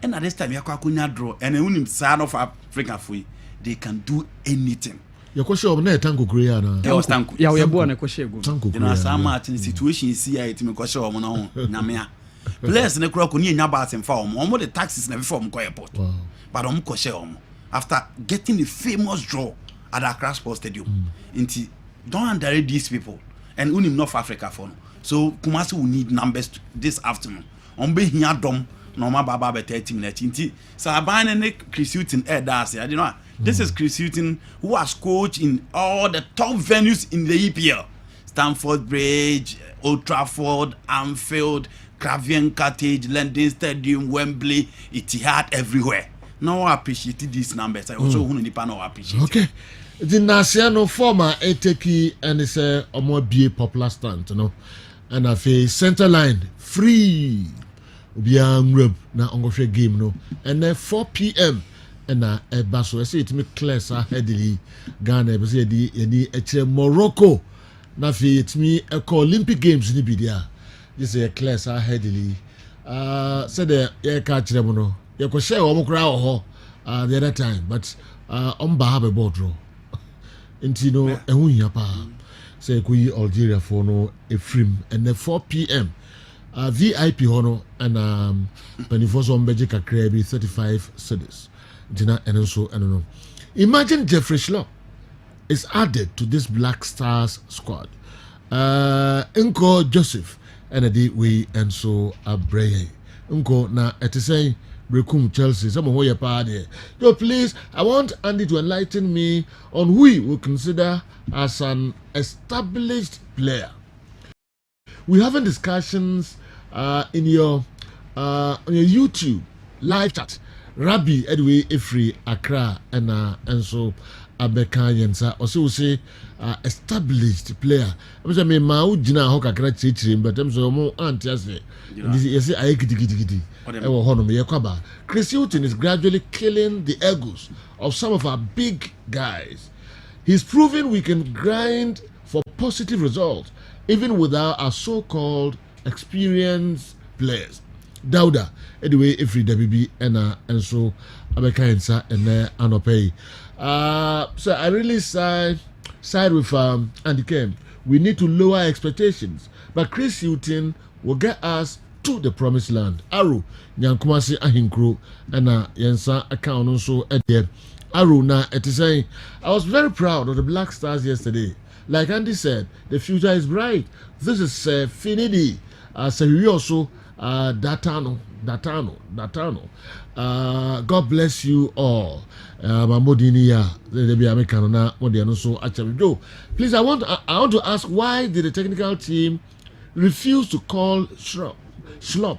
and at this time you call draw and when side of Africa free they can do anything. Your question of net tango Koreana. Yeah, we are born a question. You know, some Martin situation see it me question on Namia. Players in the crowd near Nabas and farm, almost the taxes never form airport. But after getting the famous draw at Accra Sports Stadium. Don't underrate these people and unim North Africa for no. So Kumasi will need numbers this afternoon. On be here dom normal baba be 30 minutes. So Abane and Chris Hutton you know. This is Chris Hutton who has coached in all the top venues in the EPL. Stamford Bridge, Old Trafford, Anfield, Craven Cottage, London Stadium, Wembley, Etihad, everywhere. Now I appreciate these numbers. I also want to appreciate. Okay. The National former ATK and it's a more be popular stand, you know. And I feel center line free. Be a na ongo game no. And then 4 p.m. and na baso. I say it me class headily Ghana. I say di Morocco. Na feel it me a Olympic Games ni be there. This is a class headily. Said the catch them no. You could share the other time, but have a board draw. Intino ehunya pa say kuyi Algeria for no a film and then 4 p.m. VIP hono and penifos on Beji Kakrebi 35 cities. Dina and also and no. Imagine Jeffrey Schlupp is added to this Black Stars squad. Unko Joseph and a day we and so Abreye. Unko na etisay Brekum Chelsea, some of your party. So please, I want Andy to enlighten me on who we will consider as an established player. We're having discussions in your on your YouTube live chat. Rabbi Edway Ifri Accra and so Abeka Yensa also say established player. I mean, Mau Jina Hoka Kratchim, but I'm so more anti. Yes, I giddy. Chris Hutton is gradually killing the egos of some of our big guys. He's proving we can grind for positive results even without our so-called experienced players. Dauda, anyway, every WB and so Abeka Yensa and Anopei. So I really side with Andy Kemp. We need to lower expectations, but Chris Hutton will get us to the promised land. Aru Nyankumasi Ahinkro and Yensa account also at the Aru na etisay. I was very proud of the Black Stars yesterday. Like Andy said, the future is bright. This is Finidi. So we also Datano. God bless you all. Please, I want to ask, why did the technical team refuse to call Schlupp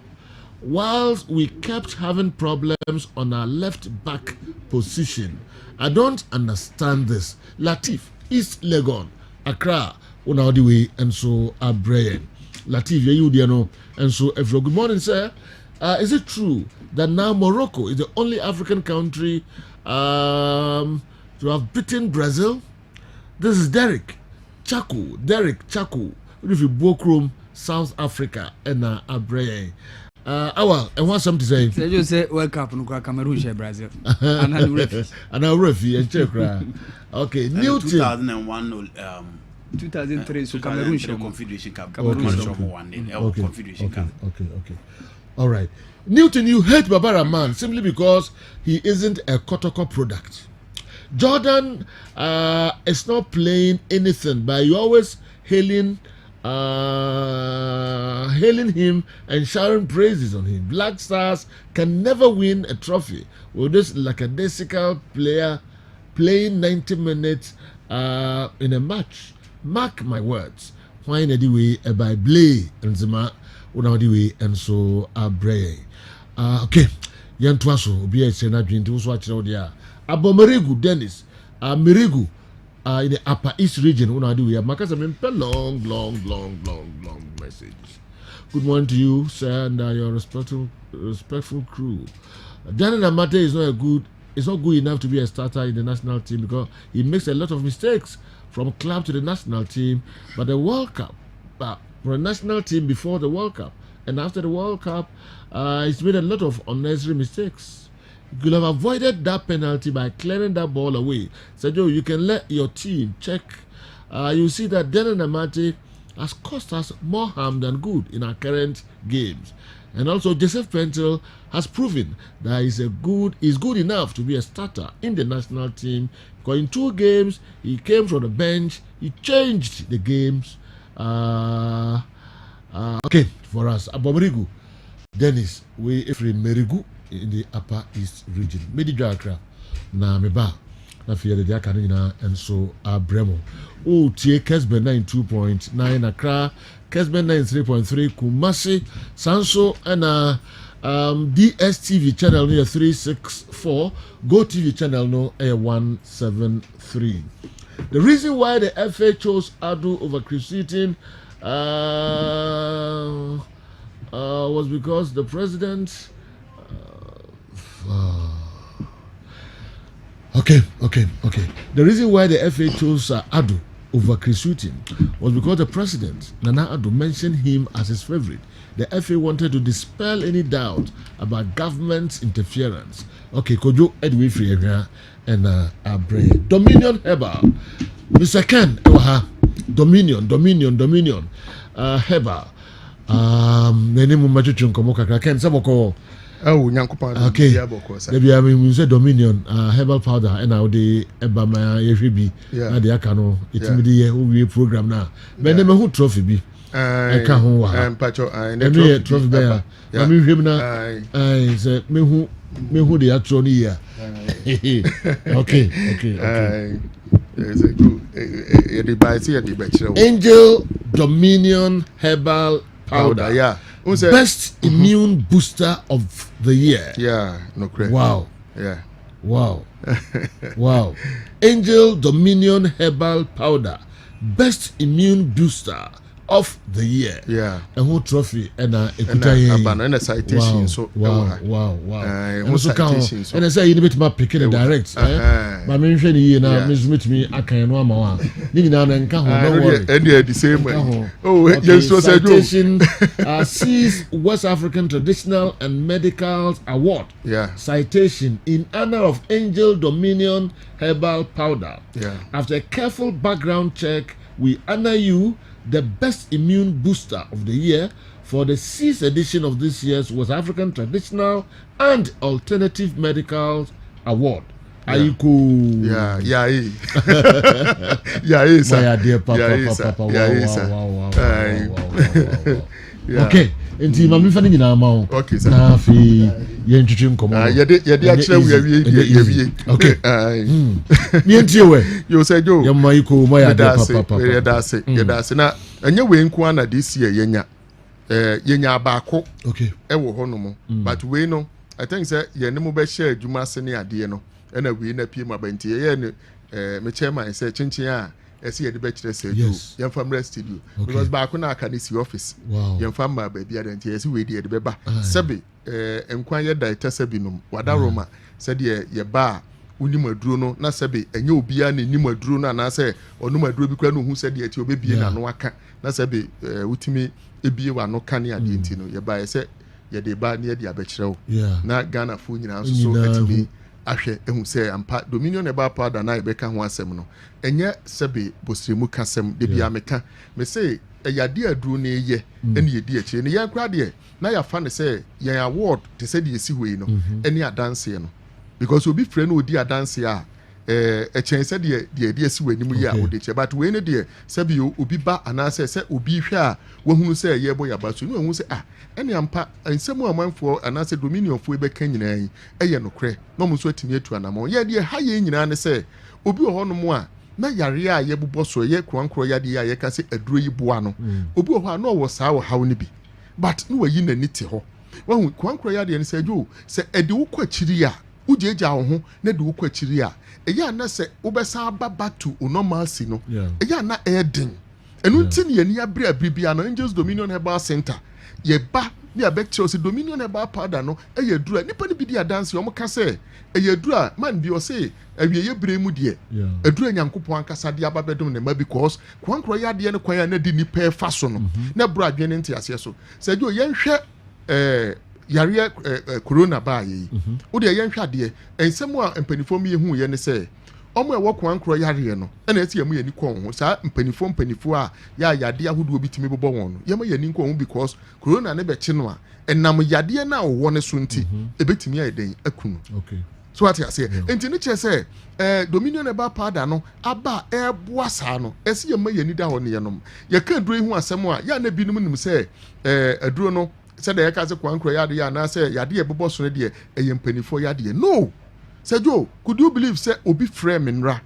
whilst we kept having problems on our left back position? I don't understand this. Latif, East Legon, Accra, Unaodiwe, and so Brian. Latif, you know, and so every good morning, sir. Is it true that now Morocco is the only African country to have beaten Brazil. This is Derek Chaku. If you Bokrum, South Africa, and Abreye. And what's something to say? Say you say World Cup no Cameroon share Brazil. And I'm referee and check. Okay, Newton. 2001 2003 so Cameroon share Confederation Cup. Confederation Cup. Okay. All right. Newton, you hate Barbara Man simply because he isn't a Kotoko product. Jordan is not playing anything, but you always hailing him and showering praises on him. Black Stars can never win a trophy with this lackadaisical player playing 90 minutes in a match. Mark my words. Why anyway by Blay and Zima way and so Abreye. Okay. Yantuaso be a sena dream so watch there. Abomerigu Dennis Mirigu in the Upper East region we have Marcus long messages. Good morning to you, sir, and your respectful crew. Daniel Amate is not good enough to be a starter in the national team because he makes a lot of mistakes from club to the national team. But the World Cup, for the national team before the World Cup and after the World Cup, he's made a lot of unnecessary mistakes. You could have avoided that penalty by clearing that ball away. Sergio, you can let your team check. You see that Daniel Amate has cost us more harm than good in our current games. And also Joseph Pentel has proven that he's good enough to be a starter in the national team. Because in 2 games, he came from the bench, he changed the games. Okay, for us, Abomerigu, Dennis, Efre Merigu in the Upper East region. Medidrakra, na meba, na fiye de Akanina, and so Bremo. Oh, tie Kessben 92.9 Accra, Kessben 93.3 Kumasi, Sanso, and DSTV channel near 364, Go TV channel no 173. The reason why the FA chose Adu over Chris Hughton was because the president. Okay. The reason why the FA chose Adu over Chris Hughton was because the president, Nana Adu, mentioned him as his favorite. The FA wanted to dispel any doubt about government's interference. Okay, Kojo Edwin Friega and Abreye. Dominion Herbal. Mr. Ken, Dominion. Herbal. Nene mumachuchu nkomoka Ken Saboko. Oh, Nyankopa. Okay. Maybe I mean we say Dominion herbal powder and now the Ebama Yefibi. Na de aka no etimidi we program na. Me ne me hu trophy bi. Eka ho wa. Pacho and trophy be ya. Na me hwem na say me hu the atro ni ya. Okay. Angel Dominion herbal powder. Yeah. Best immune booster of the year. Yeah, no correct. Wow. Yeah. Wow. Angel Dominion herbal powder. Best immune booster of the year. Yeah. A whole trophy and a citation. So wow. And citation. And I say you need to pick it direct. My main friend here now meet me I can no more. Ning na nka ho no worry. And the same way. Oh, yes, so citation sees West African Traditional and Medical Award. Yeah. Citation in honor of Angel Dominion herbal powder. Yeah. After a careful background check, we honor you the best immune booster of the year for the 6th edition of this year's West African Traditional and Alternative Medical Award. Are you cool? Yeah, sir. My dear Papa. Wow. Okay. Enti mami fa ni na ma. Okay, sir. Na fi ye ntwetwe nkomo. Ye actually we. Okay. Ni ntie we. You say Joe. Ye mai ko ma ya dear Papa. Ye dase na enye we nko na this year yenya. Yenya abako. Okay. Ewo hono mo. But we no I think say ye ne mo be share adwuma ase ne ade no. Na we na pie ma banti ye ne me chairman say chinchin a ese ye de be kire say do ye family studio because baako na aka ne si office ye fam ma ba bia de ese we de be ba sebe enkwan yɛ da etase binom wada roma said ye ba unim aduro no na sebe enye obia na enim aduro no anase onum aduro bi kwa no hu said ye ti obebie na no aka na sebe utimi ebie wa no ka ne ade nti no ye ba ye se ye de ba ne ye de abekyerew na Ghana fu nyina so atimi ahwe ehu se ampa dominion eba powder na ebeka ho asem no enye sebe bosremu kasem de bia meka me say eyade aduro na eye ene yedi akire ne yan kra de na ya fa ne say yan award te say de esi hoi no ene adanse no because obi frɛ no odi adanse a ɛkyɛn sɛ de esi w'anim yi a odi kyɛ but we ne de sɛbi obi ba anase sɛ obi hwɛ a wahunu sɛ ɛyɛ bɔ yaba so no ehunu sɛ ene ampa nsɛm a manfo anase dominion fo ebɛka nyinaa yi ɛyɛ nokorɛ na mo so atimi atu anamɔ yɛ de ha yɛ nyinaa ne sɛ obi wɔ hɔ no mo a na yare a yɛ bobɔ so yɛ krankro yade a yɛ ka sɛ aduro yi boa no obi wɔ hɔ a na ɔwɔ saa wɔ haw ne bi but no wayi n'ani te hɔ wahu krankro yade ne sɛ jo sɛ ɛde wo kɔ akyiri a ujeja ho na de wo kɔ akyiri a ɛyɛ na sɛ wobɛsa aba to normalcy no ɛyɛ na ɛden ɛno nti ne yɛni abre abribia no Angels Dominion Herbal Center yɛ ba ne abɛkyerɛ sɛ Dominion Herbal Powder no ɛyɛ dura nipa ne bi di adanse ɔmo ka sɛ ɛyɛ dura man bi ɔse awie yɛ bre mu deɛ adura nyankopɔn ankasa de aba bɛdom ne ma because kwankro yɛ ade ne kwan a na di nipa ɛfa so no na bro adwene nti aseɛ so sɛ jo yɛnhwɛ yare corona ba yi wo de yɛnhwɛ adeɛ ensɛm a mpanifo mi hu yɛ ne sɛ ɔmo ɛwɔ kwankro yare no ɛna esi yɛm yɛ ni kɔn ho saa mpanifo a yɛ yade ahodoɔ bitimi bobɔ wɔn no yɛm yɛ ni kɔn ho because corona ne bɛkye no a ɛnam yadeɛ na ɔwɔ ne so nti ebetimi ayɛ den akunu so what you say enti ne kyerɛ sɛ Dominion Herbal Powder no aba ɛboa saa no esi yɛm yɛ ni da hɔ ne yɛnom yɛka duro hu asɛm a yɛ na binom nim sɛ aduro no sɛ de yɛka sɛ kwankro yade yɛ na sɛ yade yɛ bobɔ so ne deɛ ɛyɛ mpanifo yade no sɛ jo could you believe sɛ obi frɛ me nra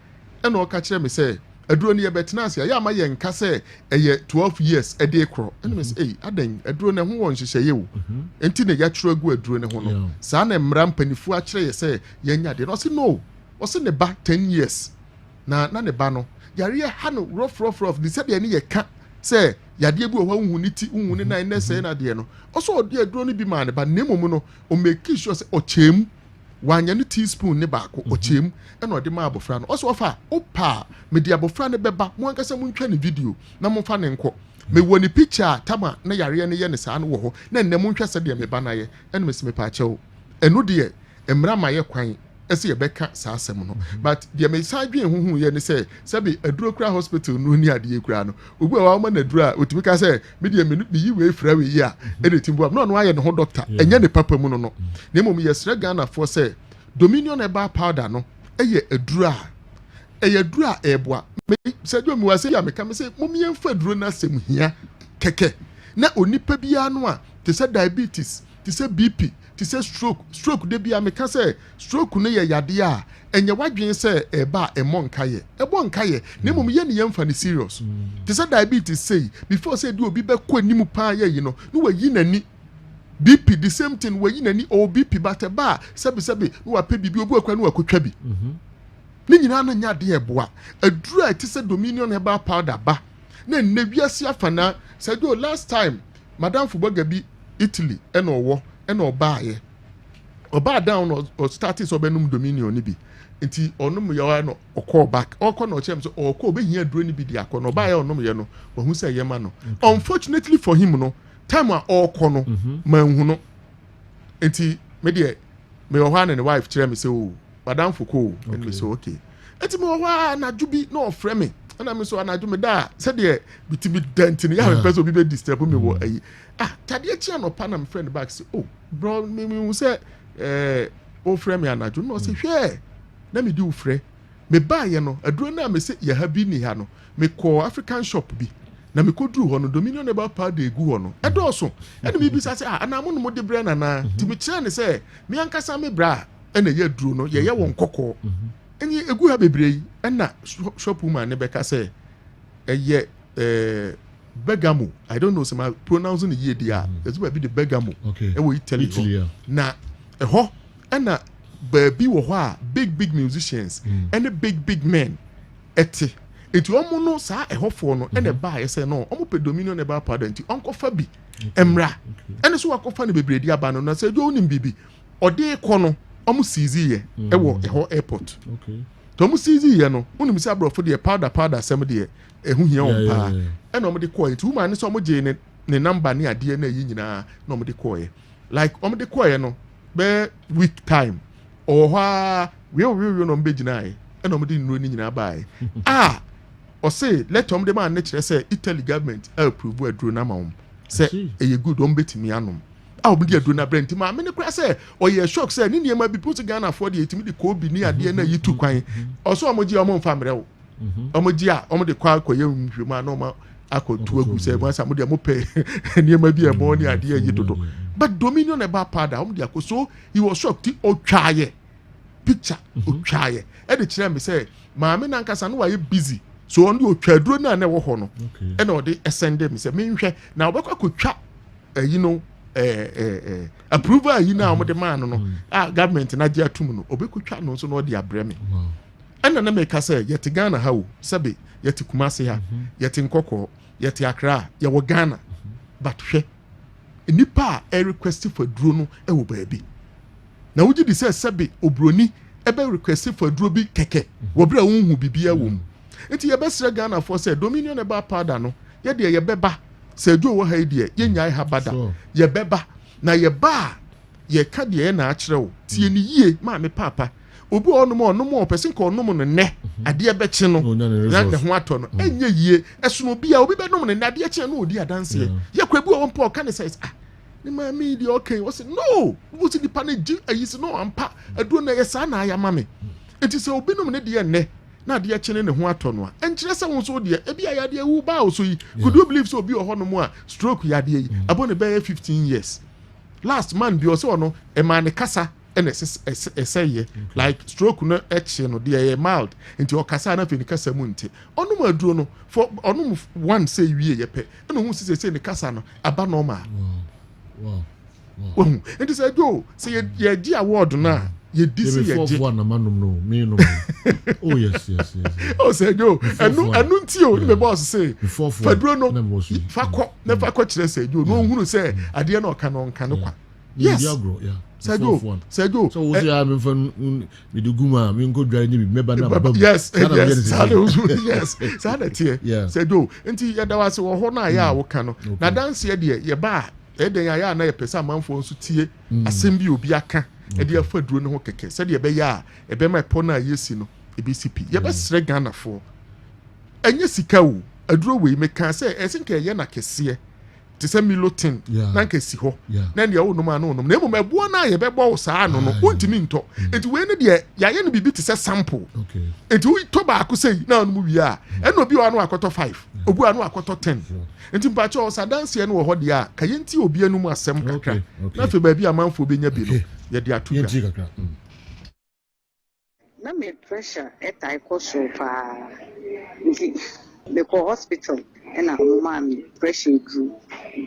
ɛna ɔka kyerɛ me sɛ aduro no yɛbɛtena ase yɛ ama yɛ nka sɛ ɛyɛ 12 years ɛde korɔ ɛna me sɛ adan aduro no ho wɔ nhyehyɛeɛ wo enti na yɛatwerɛ gu aduro no ho no saa na mmara mpanifo akyerɛ yɛ sɛ yɛnya de no ɔse no ɔse ne ba 10 years na ne ba no yare ha no rough de sɛ deɛ ne yɛka sɛ yadeɛ bi wɔ hɔ hu ne ti hu ne nan ne sɛ na deɛ no ɔso ɔde aduro no bi ma ne ba ne mmom no o make sure sɛ ɔkyɛm wanya ne teaspoon ne baako ɔkyɛm ɛna ɔde ma abofra no ɔso ɔfa opa me de abofra ne bɛba mo ankasa mo ntwa ne video na mo fa ne nkɔ me wɔ ne picture tama na yare ne yɛ ne saa no wɔ hɔ na nne mo ntwa sɛ deɛ me ba na yɛ ɛna me se me pa akyɛw ɛno deɛ mmra ma yɛ kwan ɛsɛ yɛbɛka saa asɛm no but deɛ me san dwen huhu yɛ ne sɛ sɛbi aduro kura hospital no ni adeɛ kura no obi a wɔama na aduro a otumi ka sɛ me deɛ me yi wei fra wei a ɛde timbo am no no ayɛ ne ho doctor ɛnyɛ ne papa mu no na mmom yɛsrɛ Ghana for sɛ Dominion Herbal Powder no ɛyɛ aduro a ɛyɛ aduro a ɛboa me sɛ dwo me wase ya me ka me sɛ mom yɛmfa aduro na asɛm hia kɛkɛ na onipa biara no a te sɛ diabetes te sɛ BP ti sɛ stroke de bia me ka sɛ stroke no yɛ yade a ɛnyɛ wadwen sɛ ɛba ɛmɔ nkayɛ na mmom yɛ ne yɛmfa ne serious ti sɛ diabetes say before say de obi bɛkɔ anim paa yɛ yi no no wayi n'ani BP the same thing wayi n'ani o BP but ba sɛbi no wapɛ bibi obi akwa no wakotwa bi ne nyinaa no nya de ɛboa aduru a ti sɛ Dominion Herbal Powder ba na nne wiase afana sɛ do last time Madam Fuboga bi Italy ɛna ɔwɔ ɛna ɔbaa down or started so benum Dominion ni bi nti ɔnom yɛ no ɔkɔ back ɔkɔ na ɔkyerɛ sɛ ɔkɔ obɛhia aduro ni bi di akɔ na ɔbaa yɛ ɔnom yɛ no ɔhu sɛ yɛ ma no unfortunately for him no time a ɔkɔ no manhu no nti me deɛ me wɔ hɔ ne wife kyerɛ me sɛ o Madam Foko and me so okay nti me wɔ hɔ na dwubi na ɔfrɛ me ana me so anadwo me da sɛ deɛ bitimi dent ne ya me pɛ so bi be disturb me wɔ ayi tadeɛ kyia no pa na me friend back say oh bro me hu sɛ o frɛ me anadwo no sɛ hwɛ na me di wo frɛ me ba ye no aduro na me sɛ yɛ ha bi ni ha no me kɔ African shop bi na me koduru hɔ no Dominion Herbal Powder egu hɔ no ɛdɔɔso ɛna me bi sa sɛ ana mo no mo de brɛ na na ti me kyerɛ ne sɛ me ankasa me bra ɛna yɛ aduro no yɛ wɔ nkɔkɔ ɛni egu ha bebree ɛna shop woman ne bɛka sɛ ɛyɛ Bergamo, I don't know some pronouncing the year dia. It's will be the Bergamo. Okay. Italy. Na ho and baby wo big musicians and the big men. Eti. Eti omo no sa ho for no and the buy say no. Omo pe Dominion Herbal Powder nti onko fa bi. emra ene so wakofa ne bebredi aba no na say jo nim bibi ode ko no omu sizi ye ewo eho airport to omu sizi ye no unim say abrofo de powder sem de ehu hia on pa ene omu de ko ye tu ma ne so omu je ne number ne ade na yi nyina na omu de ko ye like omu de ko ye no be week time oha we no mbe gina ye ene omu de nro ni nyina ba ye or say let omu de man ne kire say Italy government approve aduro na ma om say eye good omu betimi anom omu de aduro na brand ma me ne kura say oye shock say ni niema bi put Ghana for the etimi de ko bi ni ade na yitu kwan oso omu gi omu mfa mre wo omu gi a omu de kwa akoye nhwema na omu akotu agu say mo samu de mo pe niema bi e mo ni ade yi dodo but Dominion eba pada omu de akoso he was shocked ti otwaye picture otwaye e de kire me say ma me na nkasa no wa ye busy so on the otwaduro na wo ho no e na ode send me say me nhwe na obekwa kotwa approval yi na omde man no government na dia tum no obekotwa no so na ode abre me ena na make say yet Ghana ha wo sebe yet Kumasi ha yet Nkoko yet Accra ye wo Ghana but hwe nipa a request for duro no e wo baabi na wuji di say sebe obroni ebe request for duro bi keke wo bra wonhu bibia wo mu enti ye besre Ghana for say Dominion eba powder no ye de ye beba say do wo ha de ye nyai ha bada ye beba na ye ba ye ka de na akire wo tie ni yie ma me papa obi onom person ko onom no ne ade be chi no na ne ho ato no enye yie esono bi a obi be nom ne ade chi no odi adanse ye kwabu o mpo ka ne say ni ma me di okay wo say no wo si di panaji ayisi no ampa adu na ye sa na ya mame enti say obi nom ne de ne na de chene ne ho ato no a enkire se won so de e bia ya de wu ba o so yi could you believe so obi o hono mu a stroke ya de yi abone be 15 years last man bi o so no e man ne kasa ene eseye like stroke no eche no de mild enti o kasa na fe ne kasa mu nti onum aduro no for onum one say wie ye pe ene hu se ne kasa no aba normal wow enti say do say ye di award na ye disi ye je one manum no me no oh yes oh say do enu nti o me boss say faduro no fakọ kire say do no hunu say ade na oka no nka no kwa yes Sejo so wo say am fan me do guma me nko dware ni bi meba na baba yes sada tie Sejo enti ya da wase wo ho na ya wo ka no na dance ye de ye ba eden ya na ye pesa manfo nso tie asem bi obi aka e de afaduro no ho keke se de be ya e be ma po na yesi no e bi sipi ye be sre Ghana fo enye sika wo aduro we me kan se e sinka ye na kese ti se milotin na nka si ho na ne wo no ma no na emu mabuo na ye be bo saa no no ontimi nto enti we ne de ya ye no bibi ti se sample enti we to ba ko sei na no mu wi a e no bi wa no akoto 5 obu anu akoto 10 enti mpacho o sadanse no wo ho de a ka ye nti obi anu mu asem kakra na fe ba bi amanfo be nya bi no ye de atu kakra na me pressure eta ikoso pa nti me ko hospital ena mama mi pressure drew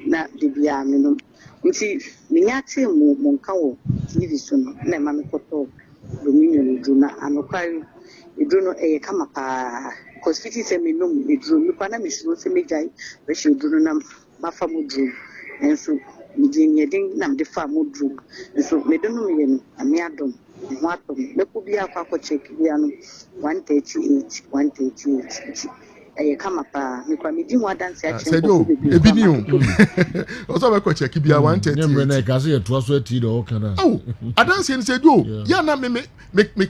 na dibia me no nti minyate mo nka wo TV so no na mama ko to Dominion drew na anokwari drew no e kama pa cause fiti se me no me drew mi pa na me suro se me jai pressure drew na mafa mo drew enso mi din yedin na me de fa mo drew enso me do no me no ami adom wato me ko bia kwa check bia no 138 kama pa mi kwa midi mu adanse a chen ko ebi ni o so be ko check bia 138 nyemre na ka se ye to so ati do kana adanse ni se do ya na me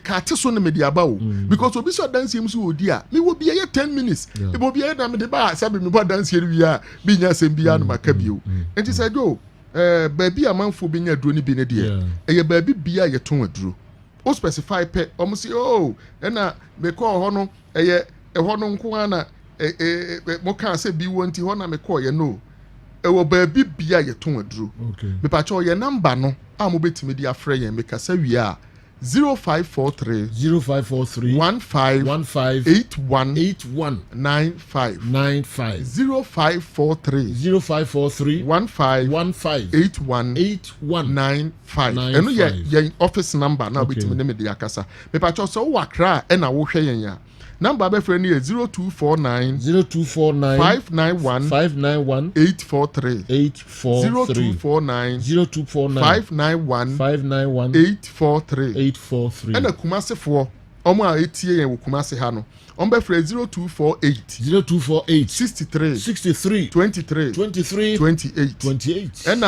ka te so na me di aba o because obi so adanse mu so odi a me wo bia ye 10 minutes e bo bia na me de ba sabe me bo adanse ri wi a bi nya sem bia na maka bio enti se do baabi amanfo bi nya duro ni bi ne de e baabi bia ye ton aduro o specify pe o mo si na me ko ho no ho no nko ana mo kan se bi wonti ho na me call ye no wo baabi bia ye ton aduro me pa cho ye number no a mo betimi di afre ye me kasa wi a 0543 0543 15 81 95 0543 0543 15 81 95 eno ye office number na obetimi ne me de akasa me pa cho so wakra e na wo hwe yen ya number be frɛ ne 0249 591 843 0249 591 843 and Kumasefo omo a etie yen wo Kumase ha no on be frɛ 0248 63 28 and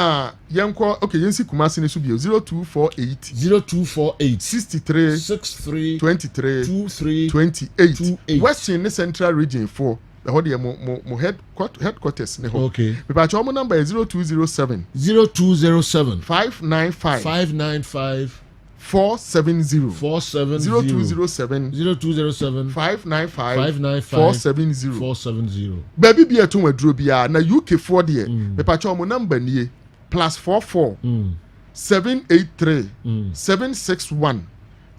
yenko okay yensi Kumase ne so bio 0248 63 28 Western ne Central Region 4 the whole mo headquarters ne ho okay me pa cho mo number 0207 595 470 0207 595 470 baby be ato waduro bia na UK 4 de me pa cho mo number nie +44 783 761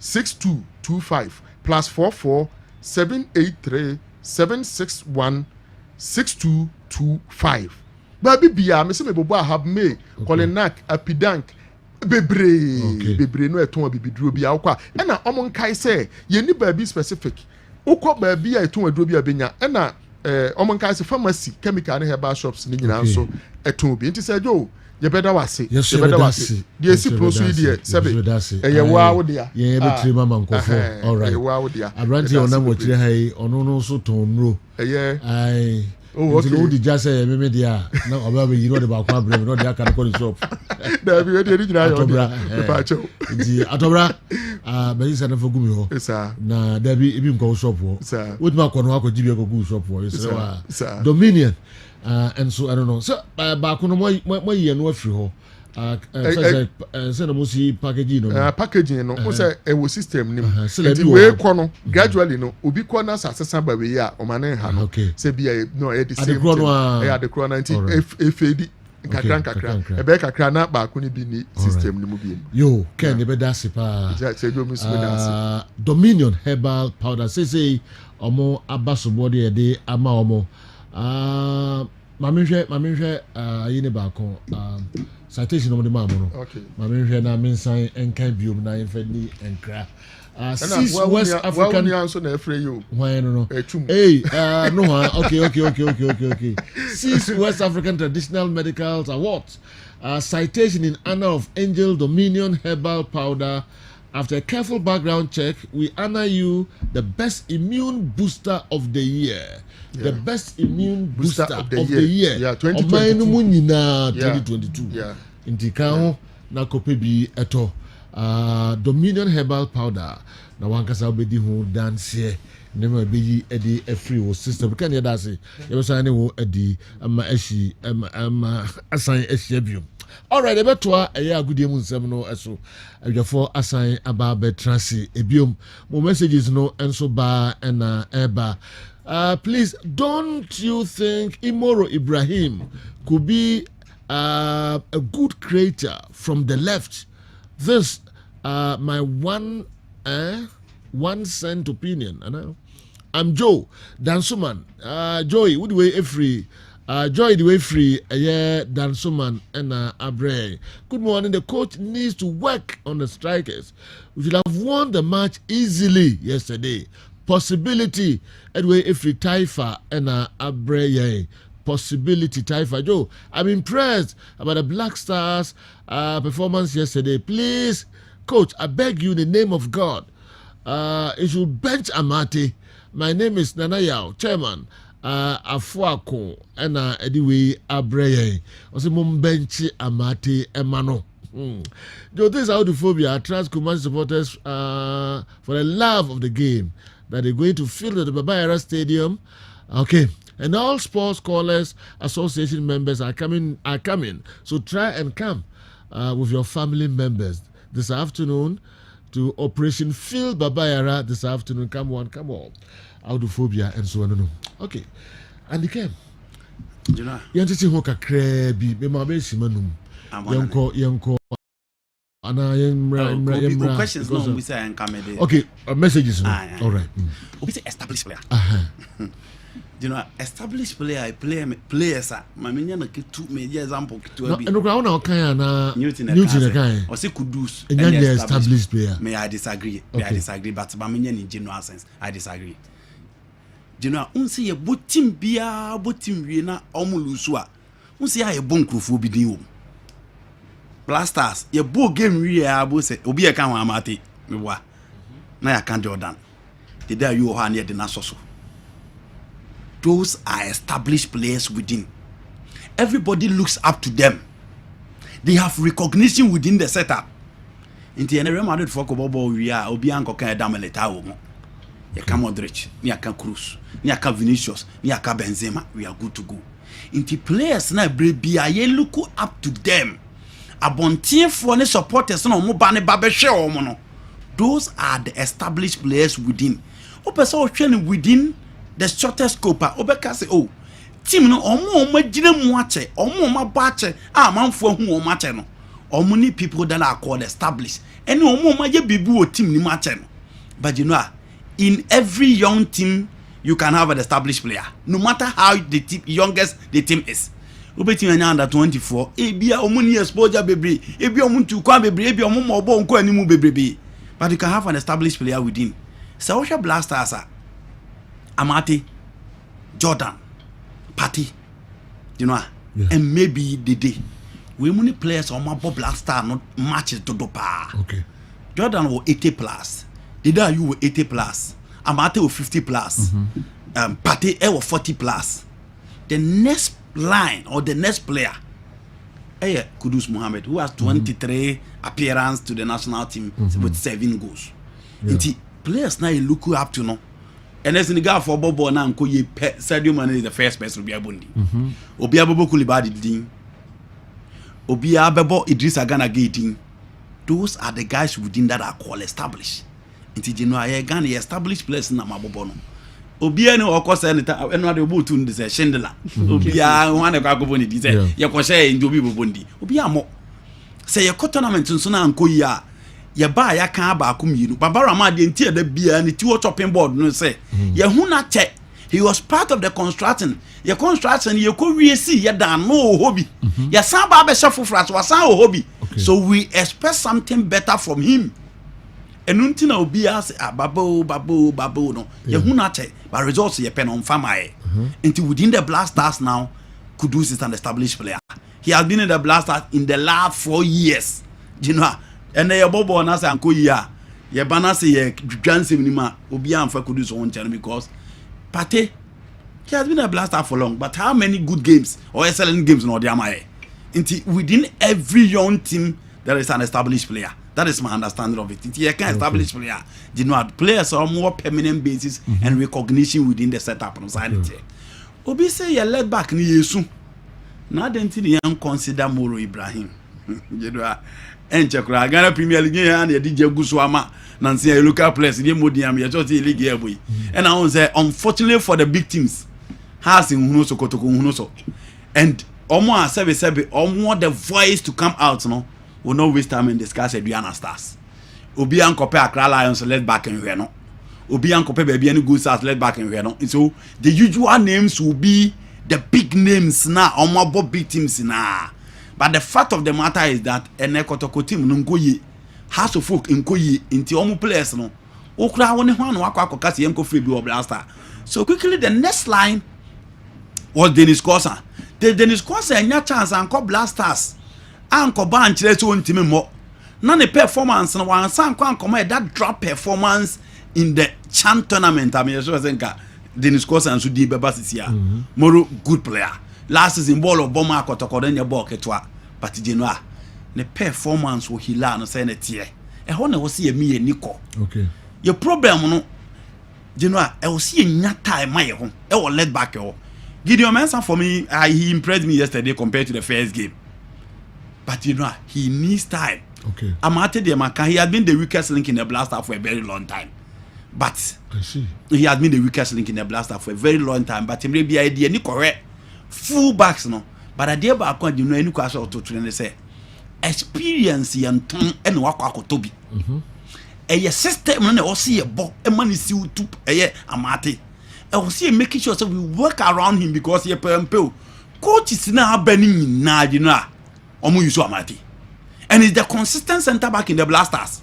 6225 +44 783 761 6225 baby bia me se me bobo have me Kolenak Apidank bebre no eton bibiduro bia okwa e na omon kai se ye ni baby specific ukọ baby a eton aduro bia benya e na omon kai se pharmacy chemical and herbal shops ni nyina so eton bi nti se jo ye beda wase de si pro so de sebe ye wa wo dia ye betri mama nkofo all right ye wa wo dia abranti onam wotire hai ono no so ton nro ai oh okay no di jase me dia na oba be yiro de ba kwa bre no dia kan ko shop da bi we di nyina yo pa cho di atobra be isa na fogumi ho na da bi ebi nko shop ho wodi ma ko no akọ jibe ko gu shop ho is Dominion and so I don't know so ba ko no mo ye no afiri ho say na mo si packaging no packaging no o say e wo system nim nti we ko no gradually no obi ko na asesa ba we ya o ma na ha no say bia no e the same e ya the corona nti efedi kakra e be kakra na ba ko ni bi ni system ni mu bi yo ken e be da se pa Dominion herbal powder say omo abaso de de ama omo mamehwe yine ba ko citation of the mammo okay mamehwe na mensan enkan biom na enfani enkra West African answer na afre you why no hey no okay Six West African Traditional Medicals Awards citation in honor of Angel Dominion Herbal Powder. After a careful background check, we honor you the best immune booster of the year. Yeah. The best immune booster of the year. Yeah, 2022. Yeah. Intikao na kopebi eto. Dominion Herbal Powder. Na wankasa obedi ho dance nema beyi edi free wo system kan ya dase. Ye so ane wo edi ama eshi ama asan eshi abium. All right, ebetwa eye agudie mu nsem no eso adwafo asan aba betrase ebiom mo messages no enso ba na eba. Please, don't you think Imoro Ibrahim could be a good creator from the left? This my one cent opinion. I'm Joe Dansuman. Joy, would we free? Joy the way free, Dansuman and Abre. Good morning. The coach needs to work on the strikers. We should have won the match easily yesterday. Possibility, anyway, if we Taifa and Abre. Possibility, Taifa. Joe, I'm impressed about the Black Stars performance yesterday. Please, coach, I beg you in the name of God, you should bench Amate. My name is Nana Yao, chairman. Afuako and anyway Abreye. Also Mumbenchi Amate Emano. Joe, this is Audophobia. Trans Kumasi supporters for the love of the game that they're going to fill the Babayara Stadium. Okay. And all sports callers association members are coming. So try and come with your family members this afternoon to Operation Fill Babayara this afternoon. Come on. Audophobia and so on. Okay. And the came. You see who can crabby, be my base manum. Yanko questions no we say and come there. Okay, messages. All right. We say established player. You know, established players maminya na two major example to be. No, no, kind na Newton kind. Or say Kudus. And established player. May I disagree? May I disagree? But maminya in general sense, I disagree. You know, unsi ye botim bia botim wie na omulusu a. Unsi ya ye bonkrofo bi din wo. Blasters, ye bo game wie a bo say obi e kan ho amate me boa. Na ya kan Jordan. The day you ha na ye de na so. Those are established players within. Everybody looks up to them. They have recognition within the setup. In the Real Madrid for Kobobo, we are Obianco can Dameleta. You can Modric, you can Cruz, you can Vinicius, you can Benzema. We are good to go. In the players now, Brebi, look up to them. Abontin for the supporters, no Mobane Babeshe or Mono. Those are the established players within. Open training within the shortest scope. Obeka say, oh, team no omo magina muache, omo mabache, manfo hu o mache no. Omo ni people that are called established. And omo maje bibu o team ni mache no. But you know, in every young team, you can have an established player. No matter how the team, youngest the team is. Obeti anya under 24, ebia omo ni exposure bebre, ebia omo ntu kwa bebre, ebia omo mobo nko animu bebrebe. But you can have an established player within. So Osha Blasters are Amate, Jordan, Patty, you know, and maybe the day. We many players on my Blaster not matches to dopa. Okay. Jordan was 80 plus. The day you were 80 plus. Amate was 50 plus. Patty was 40 plus. The next line or the next player, Kudus Mohammed, who has 23 appearance to the national team with 7 goals. The players now you look up to know. And as in the guy for Bobo now, Sadio Mane is the first person to be a bundi. Obi Abobo Koulibaly ding. Obi Abebo Idrissa Gana Gating. Those are the guys within that are called established. Inti January Gana established players na mabobono. Obi any okosa anytime eno ade obo tun dey Schindler. Obi a wan e kwagobo ni dey ye ko share njobi bobondi. Obi amo. Say ye tournament nso na anko yi a ye ba ya kan ba akum yi no babara ma de ntia da bia ni ti wo chopping board no say ye hu na che he was part of the construction ye construction ye ko wie si ye dan no hobby ye san ba be chef frat was san hobby so we expect something better from him enunti na obi as babo no ye hu na che but results ye pen on famae until within the Blasters now Kudus is an established player. He has been in the Blasters in the last 4 years, you know. And they are bobo na say anko ya ye bana say ye dwansem ni ma obi amfa Kudus on channel because Pate he has been a Blaster for long, but how many good games or excellent games no dey amaye within every young team there is an established player. That is my understanding of it. You can establish player. You know, players are more permanent basis and recognition within the setup on side. Obi say you led back ni Yesu. Now then you consider Moro Ibrahim. You know, and Chakra Ghana Premier League and the DJ Guswama Nancy local players the Modiam you just league here boy. And I want to say unfortunately for the big teams has in Hunoso Kotoko Hunoso. And almost sebe almost the voice to come out no will not waste time and discuss Adriana Stars. Obi Ankope Accra Lions led back in Reno. Obi Ankope baby any good stars led back in Reno. And so the usual names will be the big names now, almost big teams now. But the fact of the matter is that ene kotoko team nungoye has of folk nkoye into omu players no. Okra woni ho an wakwa akokase yenko free bi Blaster. So quickly the next line was Dennis Kosa. The Dennis Kosa enya chance anko Blasters. Anko ban kire so ntimi mo. Na ne performance no wan san kwa anko that drop performance in the Chan tournament. I mean so senka Dennis Kosa and Sudi Beba Sisia. Moro good player. Last season ball of bomber kotoko den ye ball ketwa but Genoa ne performance wo hila no say na tie e ho na wo se me ye niko okay your problem no Genoa e wo se nya time ma ye ho e wo led back ho Gideon Mensah for me he impressed me yesterday compared to the first game but Genoa he needs time okay Amate de Maka he had been the weakest link in the Blaster for a very long time but I see he had been the weakest link in the Blaster for a very long time but him be idea ni correct full backs no but I dare back on you know any question to train say experience yenton ene wakọ akotobi eye system na o see ebo e man si utu eye amate e o see making sure so we work around him because ye pempe coach is na abani nyina you know omo use amate and is the consistent center back in the Blasters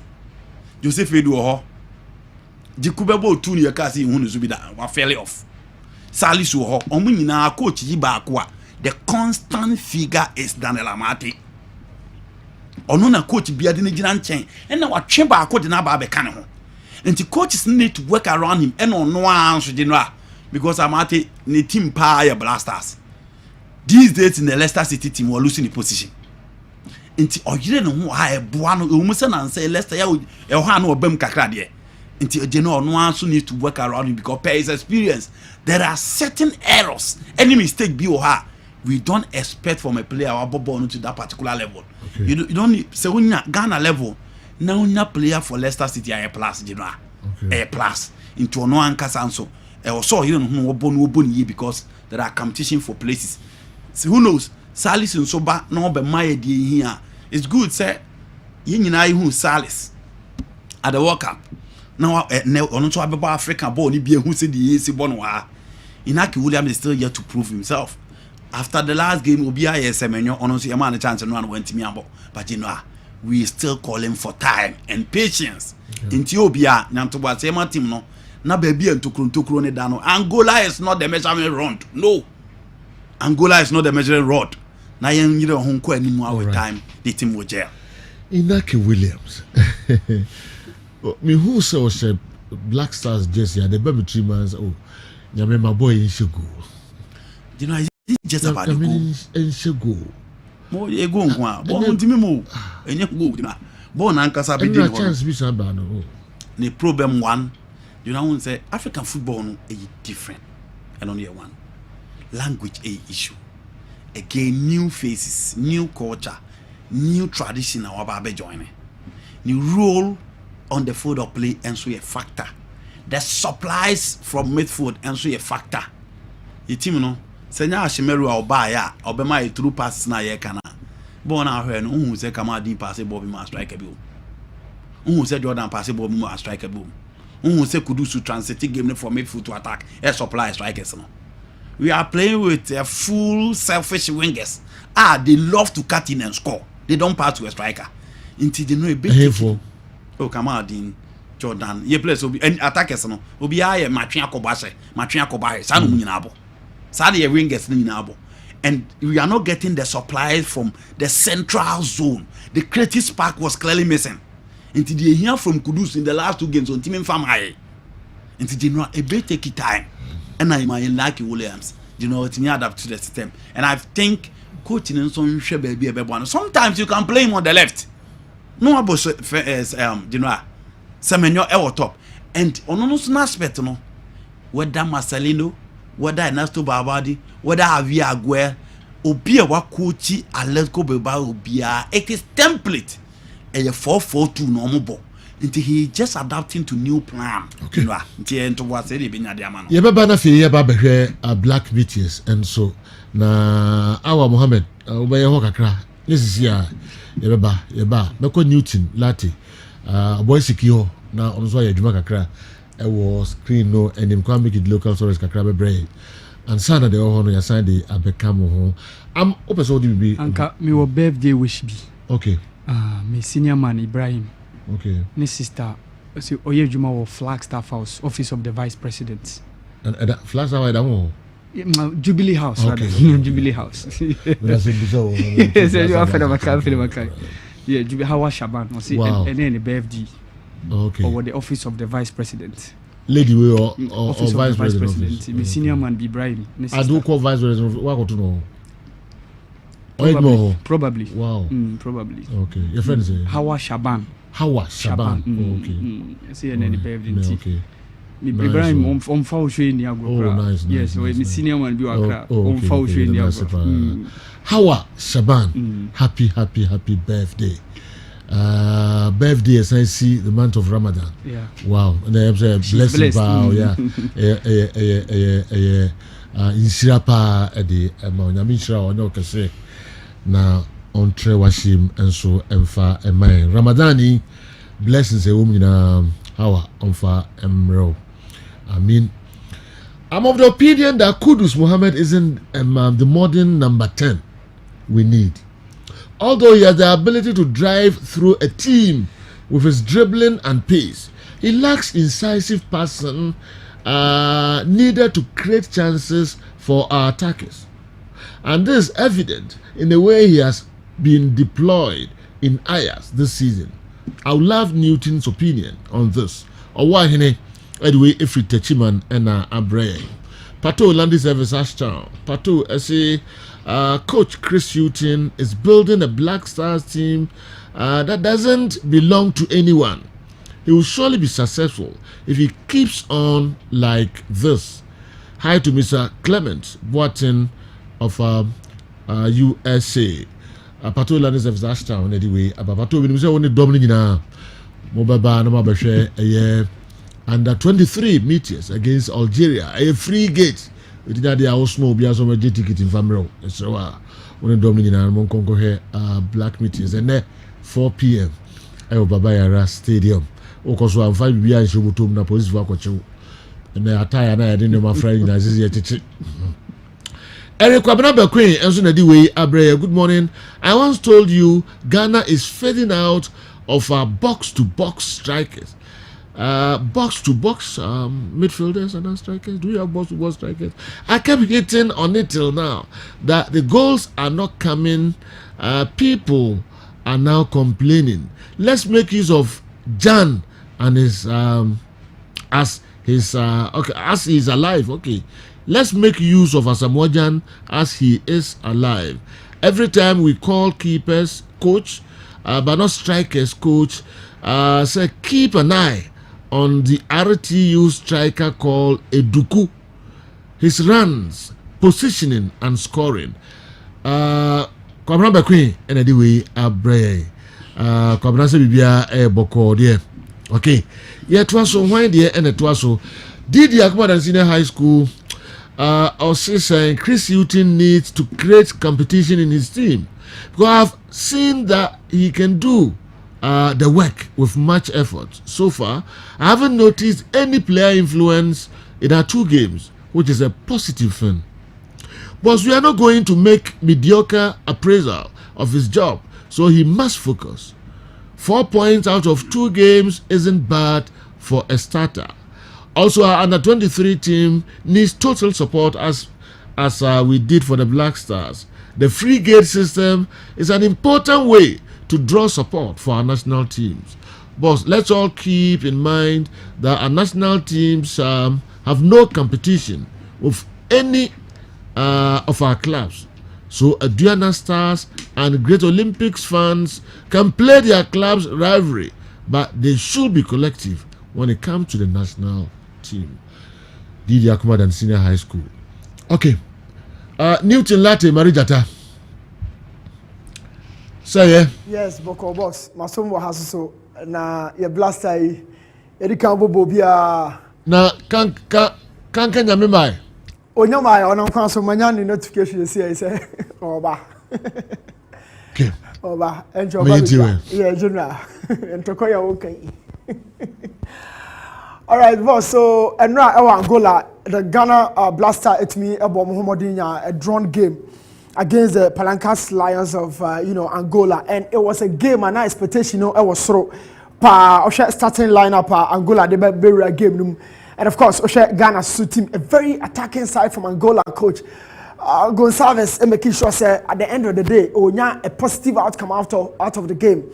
Joseph Edu ho Jikubebo otu ni ka si hu no bi da wa fairly off Salisu ho omo nyina coach yi ba ko a the constant figure is Daniel Amate ono na coach bia de ne gina nchen na watwe ba akọ de na ba be ka ne ho nti coaches need to work around him and ono anso general because Amate ne team pa ya Blasters these days in the Leicester City team were losing the position nti oyire no ho ha eboa no emu se na nse Leicester ya e ho ha no obam kakra de nti general ono anso need to work around him because per his experience there are certain errors any mistake be o ha we don't expect from a player our ball to that particular level. Okay. You don't need, so when Ghana level, now na player for Leicester City a plus, you know, a plus into no anchor sanso. Also, you don't know what because there are competition for places. So who knows? Salis and Soba no be my idea here. It's good, sir. You know who Salis at the World Cup. Now, on to about African ball, be who said the AC Bonwa. Inaki Williams is still yet to prove himself. After the last game, Obi Semenyo, honestly, a man a chance and one went to me about. But you know, we still calling for time and patience. In Ethiopia, Nantoba Sema team no, na baby and to Krone Dano. Angola is not the measurement rod. No, Angola is not the measuring rod. Na yen you don't home anymore with time. The team will jail. Inaki Williams. Me who says Black Stars jersey and the baby 3 months. Oh, Yame my boy in Shigo. You know. Just about the go. More ye go on, born to me more, and you go na. Born Ankasa be the chance be some the problem one, you know, say African football no is different, and only one language a issue. Again, new faces, new culture, new tradition. Our baby joining. The role on the field of play and so a factor. The supplies from midfield and so a factor. The team no. Senya Shimeru Obaya, Obama through pass na ye kana. Born out here, who say Kamadi pass a Bobby ma strike a boom. Who say Jordan pass a Bobby ma strike a boom. Who say Kudusu transiting game for midfield to attack, air supply strikers. No. We are playing with a full selfish wingers. They love to cut in and score. They don't pass to a striker. Until they know a bit. Oh, Kamadi, Jordan, ye play so be and attackers no. Obi aye Matria Kobase, Sanu Munabo. Sadly, wingers in and we are not getting the supplies from the central zone. The creative spark was clearly missing. Until they hear from Kudus in the last 2 games on Team Farm High. Until they know a bit take time. And I might like Williams, you know, it's near adapt to the system. And I think coaching and some baby one. Sometimes you can play him on the left. No about you know, Semenyo Ewo top. And on an aspect, you know, whether Marcelino. Whether Ernesto Babadi, whether Javier Aguirre, Obia Wakuchi, Atletico Bilbao, Obia, it is template. A 4-4-2 normal ball. Until he just adapting to new plan. Okay. Yeba na fi yeba behwe Black Meteors and so na Awa Mohammed obeye ho kakra. This ya yeba meko Newton Lati boy sikio na onzo ya djuma kakra. I was screen no and him come make it local stories kakra brain and sana de ho no ya sign the abekam ho am open so be anka me wo birthday wish be okay me senior man Ibrahim okay ne sister so oyejuma wo Flagstaff House office of the vice president and Flagstaff House that Jubilee House okay, rather okay. Jubilee House that's it so you are for yeah Jubilee Hawa Shaban no see wow. And then the birthday okay. Or the office of the vice president. Lady we or vice president. Me senior man be Ibrahim. I do call vice president. What got to know? Probably. Wow. Probably. Okay. Your friend say Hawa Shaban. Okay. See and then the birthday. Okay. Ibrahim on foul show in Niagara. Oh, nice. Yes, so me senior man be Accra. On foul show in Niagara. Hawa Shaban. Happy birthday. Birthday as I see the month of Ramadan. Yeah. Wow. And I say blessing wow, yeah. Insira pa edi ma nyame insira onyo kese na on Trewashim and so Emfa Emai Ramadani blessings a woman Hawa Omfa Emro. I mean, I'm of the opinion that Kudus Muhammad isn't the modern number 10 we need. Although he has the ability to drive through a team with his dribbling and pace, he lacks incisive passing needed to create chances for our attackers. And this is evident in the way he has been deployed in Ajax this season. I would love Newton's opinion on this. Owahine, anyway, if we Techiman and Abrey. Pato Landy Service Ashtown. Pato, I say, Coach Chris Newton is building a Black Stars team that doesn't belong to anyone. He will surely be successful if he keeps on like this. Hi to Mr. Clement Boatin of USA. Pato Landy Service Ashtown, anyway. Pato, we say only Dominic na Mobaba, no Mabashe, under 23 meters against Algeria. A free gate. We did that there also be some ticket in Famro. So when Dominic and Monconco here black meters and there 4 p.m. at Babayara Stadium. Because we have 5 years to na police vacuum. And the attire na I didn't know my friend as is Eric Kwabena Queen and so way Abre, good morning. I once told you Ghana is fading out of our box-to-box strikers. Box-to-box midfielders and strikers. Do you have box-to-box strikers? I kept hitting on it till now that the goals are not coming. People are now complaining. Let's make use of Jan and his as he's alive. Okay, let's make use of Asamoah Gyan as he is alive. Every time we call keepers coach, but not strikers coach, say keep an eye on the RTU striker called Eduku. His runs, positioning and scoring. Kwabena Bekwin anyway Abre. Kwabena se bibia boko there. Okay. Yeah, it was so why there and it was so. Did the Akuma Senior High School also saying Chris Newton needs to create competition in his team, because I've seen that he can do the work with much effort. So far, I haven't noticed any player influence in our 2 games, which is a positive thing. But we are not going to make mediocre appraisal of his job, so he must focus. 4 points out of 2 games isn't bad for a starter. Also, our under-23 team needs total support as we did for the Black Stars. The free gate system is an important way to draw support for our national teams. But let's all keep in mind that our national teams have no competition with any of our clubs. So Aduana Stars and Great Olympics fans can play their club's rivalry, but they should be collective when it comes to the national team. Didi Akumadan Senior High School. Okay. Newton Latte Marijata. Say yeah. Yes, Boko boss. Masombo has so na ye blaster yi. Edi kan bobo bia. Na kan kanya me mai. Onyama ya ona kwan so manya ni notification say say oba. Okay. Oba enjo ba. Yeah, general. Entoko ya okay. All right, boss. So enra Angola, the Ghana Blaster etimi ebo Muhammadinya, a drawn game against the Palancas Lions of Angola, and it was a game and expectation it was through pa starting lineup Angola they be game, and of course Ghana's team, a very attacking side from Angola coach Gonçalves, and making sure say at the end of the day a positive outcome out of the game.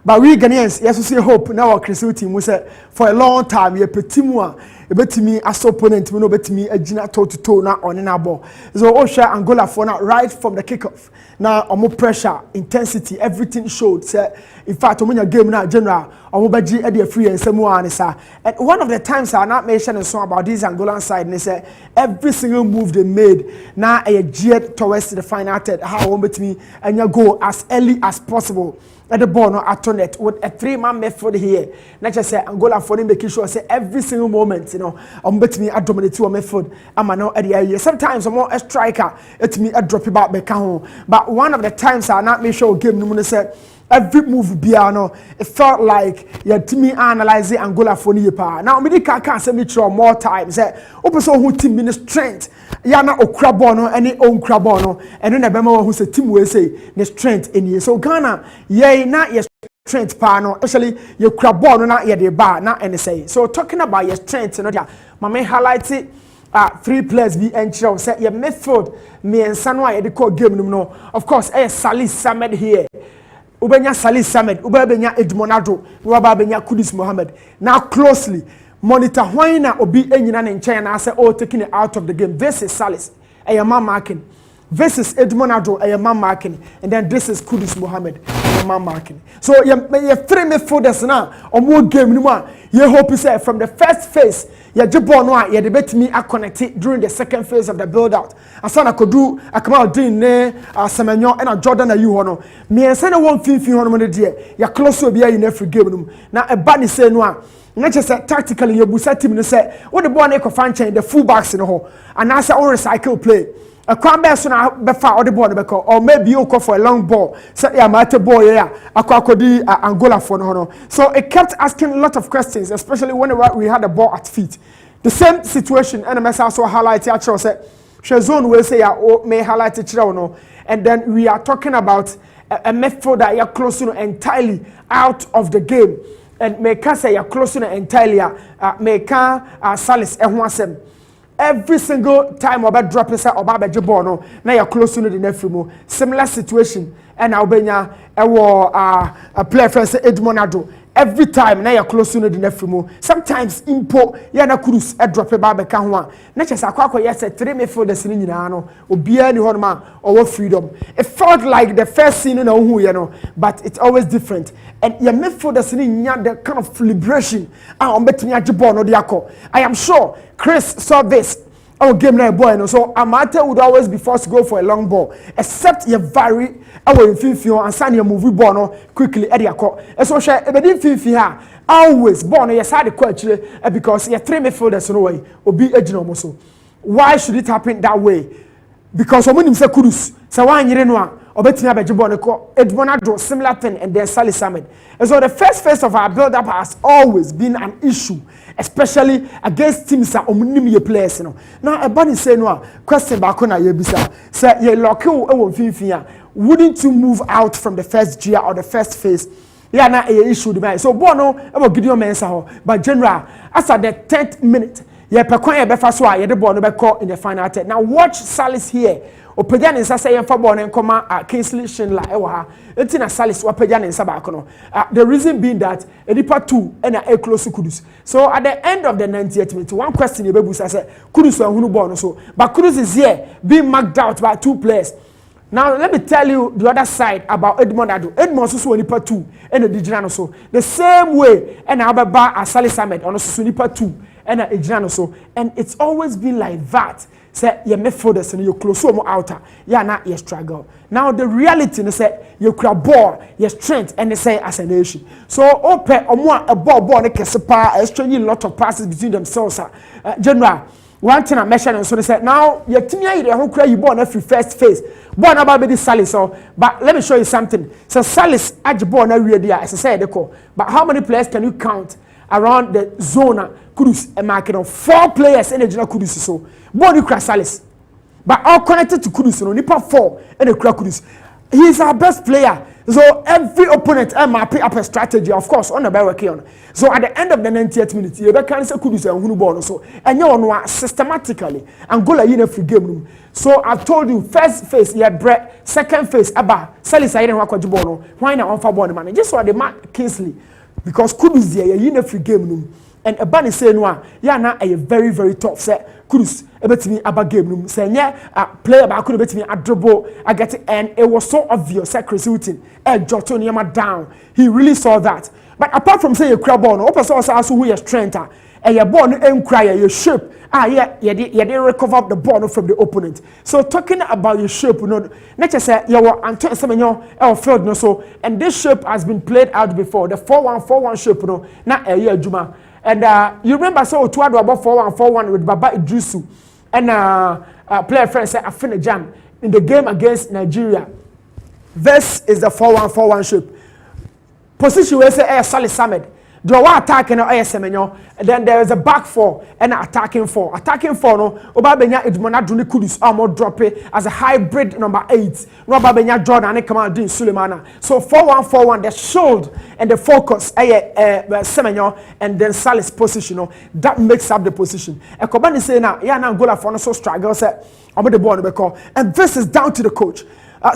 But we Ghanaians, yes, we see hope now. Our Christian team, we say for a long time, we petimu, a betimi as opponent, we know betimi a gina toe to toe now on our ball. So Osha Angola for now right from the kickoff. Now more pressure, intensity, everything showed. Say in fact, when your game now general, omobaji e dey free ensemu an sa. And one of the times I not mention so about this Angolan side, they say every single move they made now a geared towards the final third. How want me and you go as early as possible. At the ball no at with a 3-man method here. Not just say Angola for them making sure say every single moment, bet me at dominate to a method. I'm now at the area. Sometimes I'm more a striker. It's me a drop it back home. But one of the times I not make sure game no say every move biano, it felt like your team analyzing Angola for the power. Now me can't say me throw more times. Open so who team in strength. Yana Okrabono, any own Crabono, and then a bemo who say team will say the strength in you. So Ghana, yea, not your strength pano, especially your Crabono, not yet the bar, not any say. So talking about your strength, my main highlight it. 3 players be entry say your midfield me and Sanwa the call game no. Of course, Salis Samed here. Ubenya Salis Samed, Ubenya Edmonado, Ubenya Kudus Mohammed. Now closely monitor why na obi enyina ne nchen na say oh taking it out of the game. This is Salis, a man marking. This is Edmonado, a man marking, and then this is Kudus Mohammed, a man marking. So you 3 midfielders now on more game no. You hope you say from the first phase, you jibon no you debate me a connect during the second phase of the build out. Asana kodu akama din ne Semenyo and a Jordan na you hono. Me and send one fin hono mo de ya close to be in every game no. Na e ba ni say no not just tactically you busa team no say what the ball na fan chain the full backs no ho and now say on recycle play a crumble so na be fa or the ball be or maybe you go for a long ball say ya mate ball here akodi Angola for no. So it kept asking a lot of questions, especially when we had the ball at feet. The same situation NMS also highlight actually say zone will say ya may highlight it no, and then we are talking about a method that you're closing entirely out of the game. And make us say you're closing entirely. Make Salis ehwasem. Every single time about dropping say about bejibono, now you're closing the nefumo. Similar situation. And Albania, a player for Edmonado. Every time now you're close to the nefumo. Sometimes impo yana kurus a drop a babe kanwa. Not just a quack yes, 3 midfielders in Yano, or be any horma or freedom. It felt like the first scene in who but it's always different. And your midfielders in the kind of liberation. I'm betting at Jabon or Diako. I am sure Chris saw this. Our game now boy, no. So Amate would always be forced to go for a long ball, except you vary our infinfio and sign your movie ball no quickly at your court. And so share a bit infifia always born on your side of question because you're 3 midfielders no way or be a so. Why should it happen that way? Because when you say Kudus, so why you know or betting about Jabonico, Edmonado, similar thing, and then Sally Summit. And so the first phase of our build up has always been an issue, especially against teams that omnibus players. Now, a bunny say no question back on a yebisa. Say ye local wouldn't you move out from the first gear or the first phase? Yeah, now a issue the so Bono about Gideon Mensa, but general as at the 10th minute, ye pequoia befaswa, ye the Bono call in the final 10. Now watch Salis here. Opejan in Sasa and Fabon and Coma Kingsley Shinla Ewa, Etina Salis Wapejan in Sabacono. The reason being that Edipa 2 and a close to Kudus. So at the end of the 90th minute, one question you baby said Kudus and Hunubono so, but Kudus is here being marked out by 2 players. Now let me tell you the other side about Edmond Ado. Edmond Susu Nipa 2 and the Digino so. The same way and Ababa as Salis Ahmed on Susu Nipa 2 and a Digino so. And it's always been like that. Say you midfielders and you close more outer. Yeah, now you struggle. Now the reality is say you grab ball, your strength, and they say as a nation. So open or more a ball ne Kessben exchanging a lot of passes between themselves. General, one thing I mentioned and so they said now your team here the whole cry you born every first phase. Born about this Salis so but let me show you something. So Salis at born every day as I said they call. But how many players can you count around the zone Kudus and market on 4 players in the general Kudus so born you Salis. But all connected to Kudus, no Nipa 4 and the Kudus. He is our best player. So every opponent map up a strategy, of course, on the Barrakion. So at the end of the 90th minute, you can say Kudus and Hunubon so and you know systematically Angola in a free game room. So I've told you, first phase, you had Brett, second phase, Abba, Salis I didn't work with Jibono, why not on Fabon man? Just so the Mark Kingsley. Because Kudus there, you're in a free game room. And a bunny say no, yeah, now a very, very tough set. Kudus, a bit me about game room. Say, yeah, a player, but I could bet me a dribble. I get it, and it was so obvious. Chris Hilton, Jotoniama down. He really saw that. but apart from say you cry ball no person also who your strength and your ball no cry your shape you recover the ball from the opponent. So talking about your shape, not just say you were Antonio Semenyo field no so, and this shape has been played out before. The 4-1-4-1 shape, not a year Juma. And you remember so two about 4-1-4-1 with Baba Idrisu and player friend said Afina Jam in the game against Nigeria. This is the 4-1-4-1 shape. Position where say Salih Samed. The one attacking Semenyo, then there is a back four and attacking four. Attacking four no Obabenya Edmona Duni Kudus almost drop it as a hybrid number 8. Obabenya Jordan and Kamal Din Sulemana. So 4-1-4-1, the shield and the focus Semenyo and then Salih's position. That makes up the position. And Kobani say now, Angola for no so struggle say I'm the ball because and this is down to the coach.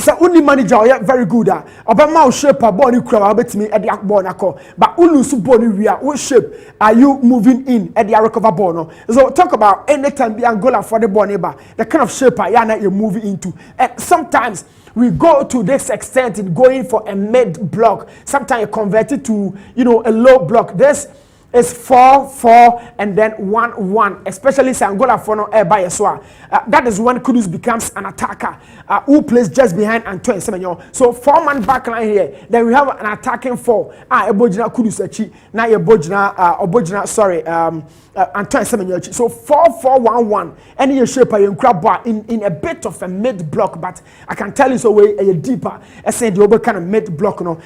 So only manager very good Obama shape a ball crowd betimi e dey ball na call but ulusu ball we what shape are you moving in e dey recover ball no. So talk about anytime be Angola for the ball neighbor the kind of shape you're moving into, and sometimes we go to this extent in going for a mid block, sometimes you convert it to a low block. This is 4-4 and then 1-1, especially Angola for no by Yeswa. That is when Kudus becomes an attacker who plays just behind Antoine Semenyo. So 4-man backline here. Then we have an attacking 4. Ebojina Kudus echi. Now Ebojina sorry Antoine Semenyo. So 4-4-1-1. Any shape you grab in a bit of a mid block, but I can tell you so way a deeper. I say the over kind of mid block and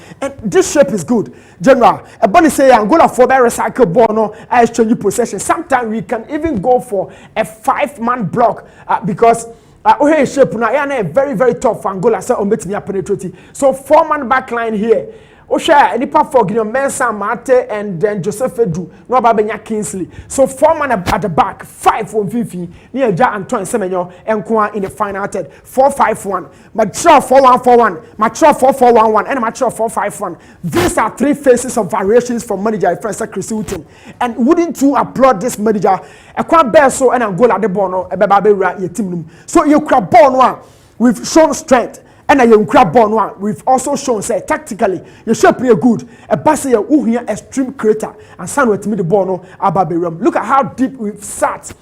this shape is good. General, a bunny say Angola for that recycle ball no I exchange possession. Sometimes we can even go for a 5-man block because shape now very very tough for Angola so me penetrate. So 4-man back line here. Osha nipa for Gideon Mensah Mate and then Joseph Edu no Babenya Kingsley. So 4-man at the back, 5 from Fifi near Ja Antoine Semenyo and in the final third. 4-5-1, mature 4-1-4-1, mature 4-4-1-1, and mature 4-5-1. These are 3 phases of variations from manager Francis Chris Hilton. And wouldn't you applaud this manager? A quite bear so and Angola the bono a baby your team. So you crab ball we've shown strength. And you grab ball we've also shown say tactically you shape play good a pass here who here extreme creator and stand with me the ball no ababeram. Look at how deep we've sat.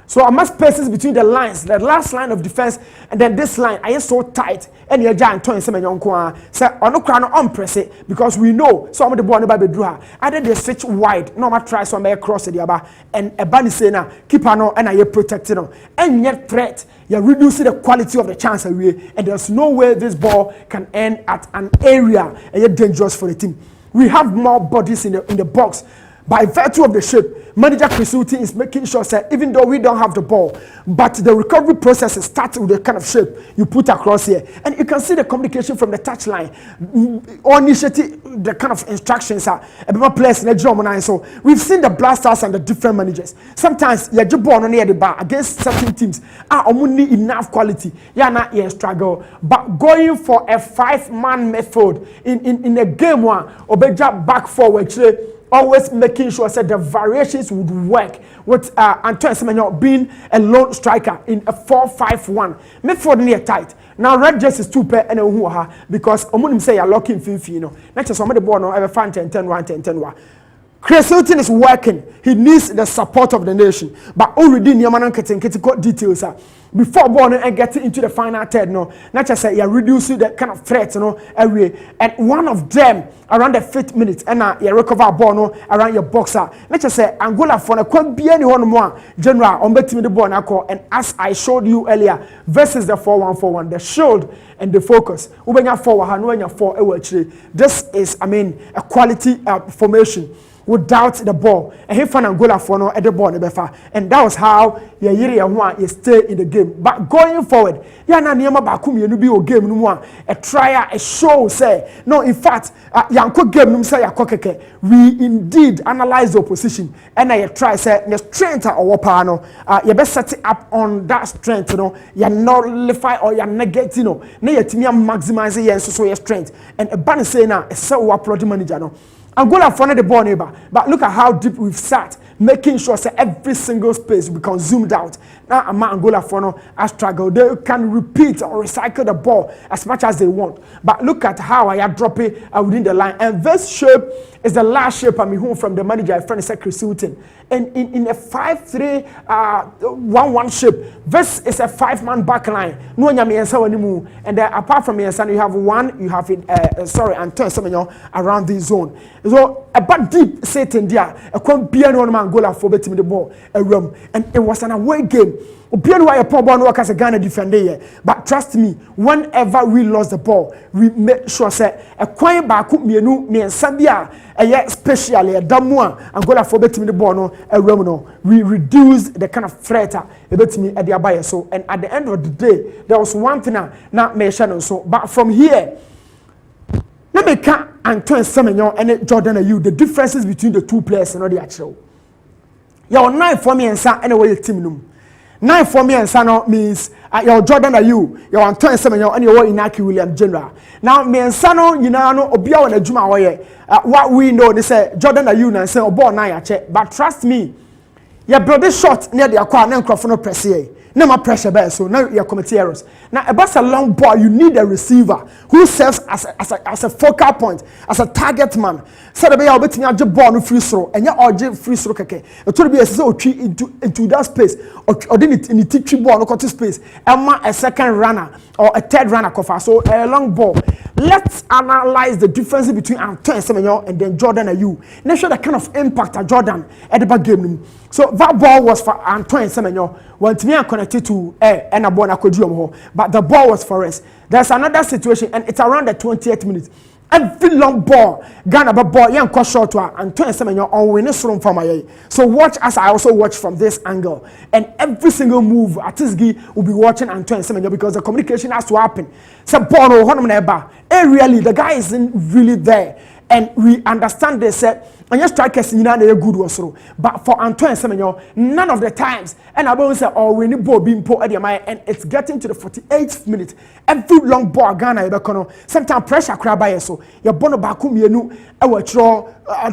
So I must spaces between the lines, the last line of defense and then this line I am so tight and you're giant Tony Semenyo nko say ono kra no on press it because we know some of the ball never be drew her either they switch wide no matter try some cross the aba and a bani say na keeper no and I protected no and yet threat you're reducing the quality of the chance away and there's no way this ball can end at an area and yet dangerous for the team. We have more bodies in the box. By virtue of the shape, manager Chris Hilton is making sure that even though we don't have the ball, but the recovery process starts with the kind of shape you put across here. And you can see the communication from the touchline, or initiative, the kind of instructions are about players in the drum. So we've seen the blasters and the different managers. Sometimes you're just born on the bar against certain teams. Only enough quality. You're not here struggle. But going for a 5-man method in a game one, Obeja back forward. Always making sure that the variations would work with Antoine Semenyo being a lone striker in a 4-5-1. Midfield near tight. Now red jersey is 2 pair and a because omunim say you're locking Fifi, Not just some of the ball no ever fan 10-10-1. Chris Hilton is working. He needs the support of the nation. But already Niamanan Ketin details before ball and getting into the final third, not just say you're reducing the kind of threats, every and one of them around the 5th minute and you recover ball around your boxer. Not just say Angola for a quite be anyone more general on betting the ball and as I showed you earlier versus the 4-1-4-1, the shield and the focus. Ubenya forward, this is a quality formation. Without the ball, and he found Angola for no at the ball, and that was how you stay in the game. But going forward, you na niema bakum you be o game no more. A trial, a show say no. In fact, yanko game no say yakokeke. We indeed analyze the opposition, and I try say the strength or power no. You best set it up on that strength, You nullify or you negate, Na you maximize your strength, and a banner say na a so applaud manager Angola front the ball neighbor, but look at how deep we've sat making sure say every single space we consumed out. Now Angola for no a struggle. They can repeat or recycle the ball as much as they want. But look at how I drop it within the line. And this shape is the last shape I'm home from the manager, a friend said Chris Hilton. And in a 5-3-1-1 shape, this is a 5-man back line. No one anymore. And then apart from Yensan, you have Antoine Semenyo around this zone. So a bad deep Satan there, a piano on Angola for betting the ball, a room. And it was an away game. Piano why a poor ball work as a Ghana defender. But trust me, whenever we lost the ball, we make sure say a quiet back me and Sabia, especially a Damwa, Angola for betting the ball no a room no. We reduce the kind of threat bet me at the buyer. So and at the end of the day, there was one thing not mentioned so. But from here, let me count Antoine Semenyo and Jordan Ayew, the differences between the two players and the actual. Your 9 for me and son anyway team num. 9 for me and son means your Jordan Ayew, your Antoine Semenyo and your Inaki William General. Now me and son you know obia on a juma way. What we know they say Jordan Ayew and say obo 9 check. But trust me, your brother shot near the aqua and microphone press here. No more pressure bear, so now you're committing errors. Now, about a long ball, you need a receiver who serves as a focal point, as a target man. So the way I'll be taking a ball no free throw, and you're free throw. Okay, it will be a so into that space, or didn't in the teaching ball, no to space. A second runner or a third runner cover. So a long ball. Let's analyze the difference between Antoine Semenyo and then Jordan Ayew. Let's show the kind of impact that Jordan at the back game. So that ball was for Antoine Semenyo. When me connected to and a ball but the ball was for us. There's another situation, and it's around the 28th minute. Every long ball, Ghana ball, young cross short to Antoine Semenyo on winning from my. So watch as I also watch from this angle, and every single move Atisgi will be watching Antoine Semenyo because the communication has to happen. So ball really the guy isn't really there, and we understand they said. And your strikers in a good was but for Antoine Semenyo, none of the times, and I will say, oh, we need ball being put at the mind, and it's getting to the 48th minute. Every long ball, Ghana, sometimes pressure crab by so your bono bakum you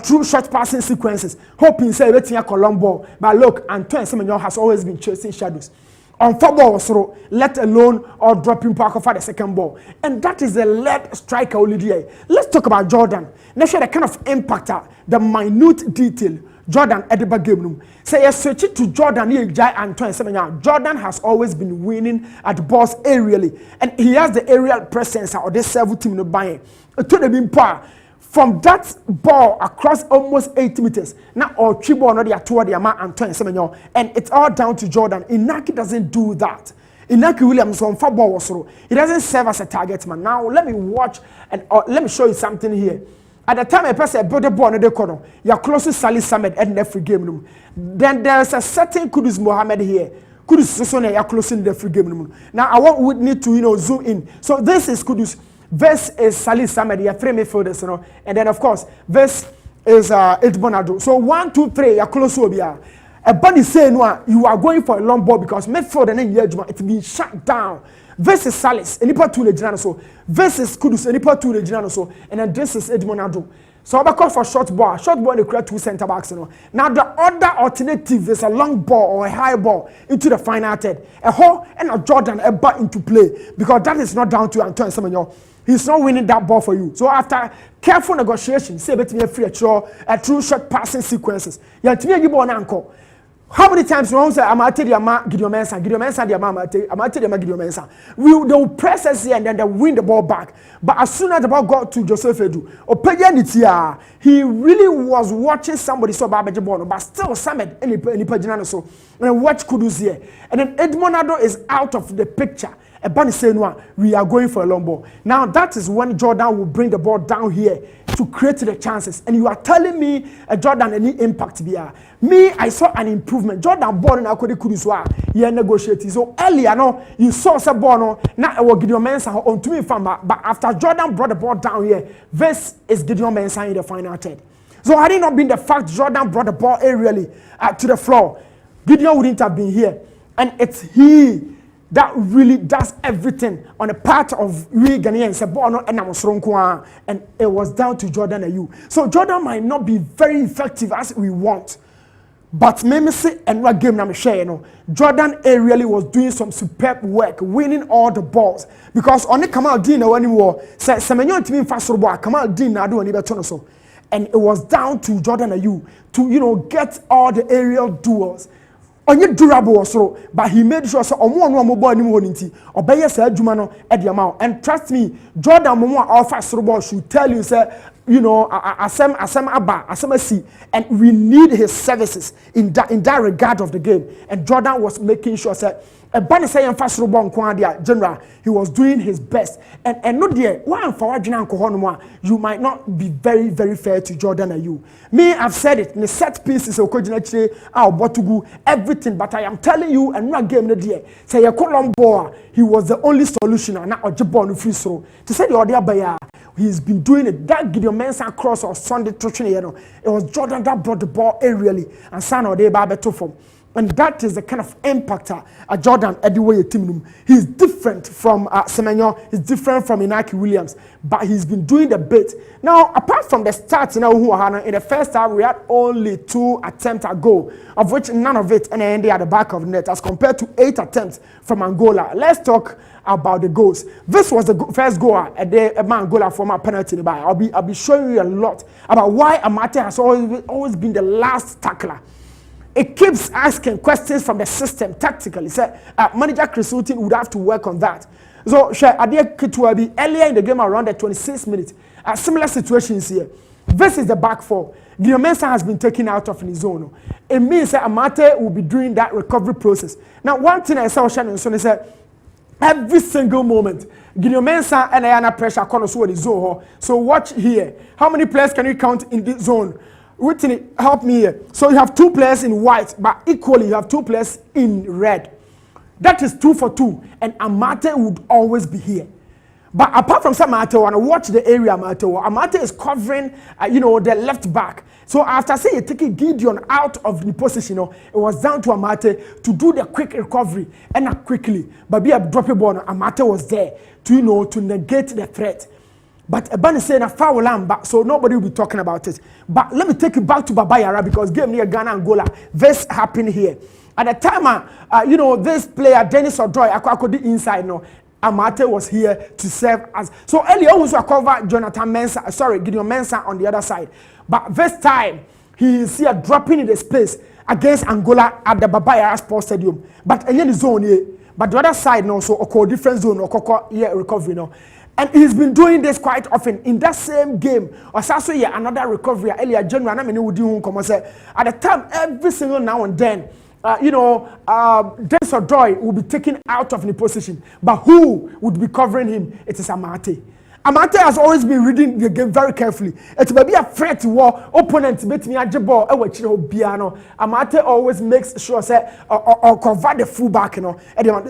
true short passing sequences, hoping say everything a long ball. But look, Antoine Semenyo has always been chasing shadows. On football, so let alone or dropping park for the second ball. And that is the lead striker Olivier. Let's talk about Jordan. Let's show the kind of impact, the minute detail Jordan at the back game. Say you switch it to Jordan here, Antoine Semenyo. Jordan has always been winning at balls aerially, and he has the aerial presence or the 7 team no buying. To the power. From that ball across almost 80 meters, now or three ball not toward the amount Antoine Semenyo, and it's all down to Jordan. Inaki doesn't do that. Inaki Williams on football was through. He doesn't serve as a target man. Now let me watch and let me show you something here. At the time I pass a body ball on the corner, you're close to Salih Samed at the free game room. Then there's a certain Kudus Mohammed here. Kudus is on close in the free game room. Now I would need to zoom in. So this is Kudus. This is Salih Samed, your 3 midfielders, and then of course this is Edmonado. So 1, 2, 3, you're close to Obia. A body say no, you are going for a long ball because midfield and then it's been shut down. This is Salis, and Nipa 2 Legiano so. This is Kudus, and Nipa 2 Legiano so, and then this is Edmonado. So I call for short ball they create 2 center backs. Now the other alternative is a long ball or a high ball into the final third. A hole and a Jordan a back into play because that is not down to Antoine Semenyo. He's not winning that ball for you. So after careful negotiation, say bet me a free a true short passing sequences. You to me give one anchor. How many times you say I'm at the Gideon Mensah, Gideon Mensah, the I'm at the Gideon Mensah. They will press us here and then they win the ball back. But as soon as the ball got to Joseph Edu, he really was watching somebody so bad but still Samed and so and watch Kudus here. And then Edmonado is out of the picture. Ebani say no, we are going for a long ball. Now that is when Jordan will bring the ball down here to create the chances. And you are telling me Jordan any impact here. Me, I saw an improvement. Jordan ball in Akodi Kuduswa, he negotiated. So earlier, no, you saw some ball, no, now I will Gideon Mensah on to me from but after Jordan brought the ball down here, this is Gideon Mensah in the final third. So had it not been the fact Jordan brought the ball aerially to the floor, Gideon wouldn't have been here. And it's he that really does everything on the part of we Ghanaians, and it was down to Jordan Ayew. So Jordan might not be very effective as we want, But maybe say another game na me share, you know, Jordan A really was doing some superb work, winning all the balls. Because on the Kamal Dean when he was Semenyo team fast ball, Kamal Dean na do any better so. And it was down to Jordan Ayew to, you know, get all the aerial duels. Onye durable also, but he made sure so omo boy ni mo nti obeye sa adwuma no e de ma. And trust me, Jordan Momo offer ball should tell you say, you know, asem aba asem asi, and we need his services in that regard of the game. And Jordan was making sure say a bunny say fast ball general, he was doing his best. And no dear, one for you might not be very, very fair to Jordan Ayew. Me, I've said it, the set piece is everything, but I am telling you, and not game the dear. Say a Colombo, he was the only solution, and not a Jabon free throw. To say the other buyer, he's been doing it. That Gideon Mensah cross or Sunday touching, you know, it was Jordan that brought the ball aerially, and San or they Babeto from. And that is the kind of impactor Jordan Ediway team. He's different from Semenyo. He's different from Inaki Williams. But he's been doing the bit. Now, apart from the stats, you know, in the first half, we had only 2 attempts at goal, of which none of it ended at the back of the net, as compared to 8 attempts from Angola. Let's talk about the goals. This was the first goal at the Angola from a penalty. I'll be showing you a lot about why Amate has always been the last tackler. It keeps asking questions from the system tactically. Say, manager Chris Hughton would have to work on that. So, earlier in the game around the 26th minute, similar situations here. This is the back four. Gideon Mensah has been taken out of his zone. It means that Amate will be doing that recovery process. Now, one thing I saw Shannon Sonny said, every single moment, Gideon Mensah and Ayana pressure corner so the zone. So watch here. How many players can you count in this zone? Whitney, help me here. So you have 2 players in white, but equally you have 2 players in red. That is 2 for 2, and Amate would always be here. But apart from Amate, when I watch the area Amate is covering, you know, the left back. So after say taking Gideon out of the position, you know, it was down to Amate to do the quick recovery and not quickly. But be a dropping ball, Amate was there to, you know, to negate the threat. But Ebani saying a foul lamb, so nobody will be talking about it. But let me take you back to Baba Yara because game near Ghana Angola. This happened here. At the time, you know, this player Dennis Odoi, Akwakodi inside no. Amate was here to serve as. So earlier also cover Gideon Mensah on the other side. But this time he is here dropping in the space against Angola at the Baba Yara Sports Stadium. But in the zone here. But the other side no, so a different zone or recovery no. And he's been doing this quite often in that same game. Or also, yeah, another recovery earlier. January, at the time, every single now and then, you know, Dennis Odoi will be taken out of the position. But who would be covering him? It is Amate. Amate has always been reading the game very carefully. It may be a threat to war opponent, but me a ball. Amate always makes sure say or cover the fullback, you know.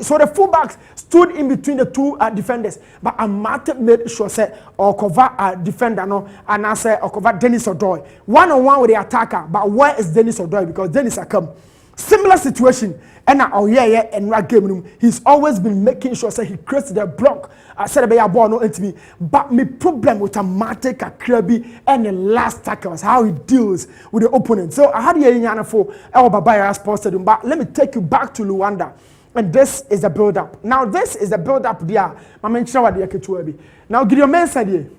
So the fullbacks stood in between the 2 defenders, but Amate made sure say or cover a defender, no, and I say or cover Dennis Odoi 1-on-1 with the attacker. But where is Dennis Odoi? Because Dennis has come. Similar situation, and and game he's always been making sure that he creates the block. I said about ball no into me, but my problem with Amate Krabi and the last tackle is how he deals with the opponent. So I had here for our Babaya Sports Stadium, but let me take you back to Luanda, and this is the build-up. Now this is the build-up there. My mention what the Ketuabi. Now Gideon Mensah here,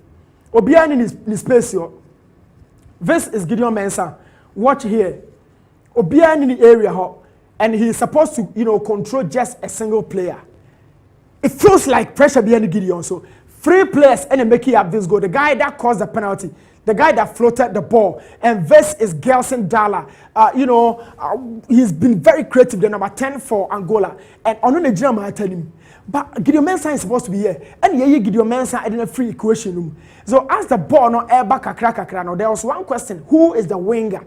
Obian in his space here. This is Gideon Mensah. Watch here. Obian in the area, and he's supposed to, you know, control just a single player. It feels like pressure behind Gideon. So 3 players and making up this goal. The guy that caused the penalty, the guy that floated the ball, and this is Gelson Dalla. You know, he's been very creative. The number 10 for Angola, and on the Nigeria, I tell him. But Gideon Mensah is supposed to be here, and yeah, Gideon Mensah in a free equation. So as the ball no air back kakra, there was one question: who is the winger?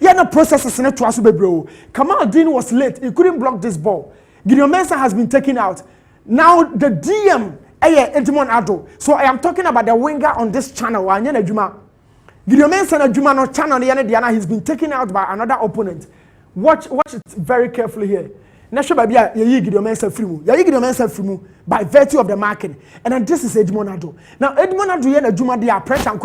Yeah, no processes in it to us, bro. Kamal Dean was late. He couldn't block this ball. Gideon Mensah has been taken out. Now the DM, Edmond Ado. So I am talking about the winger on this channel. Gideon Mensah and Juma no channel. He's been taken out by another opponent. Watch it very carefully here. Nasho baby, Gideon Mensah free. Gideon Mensah free by virtue of the marking. And then this is Edmond Ado. Now Edmond Ado and Juma they are pressure and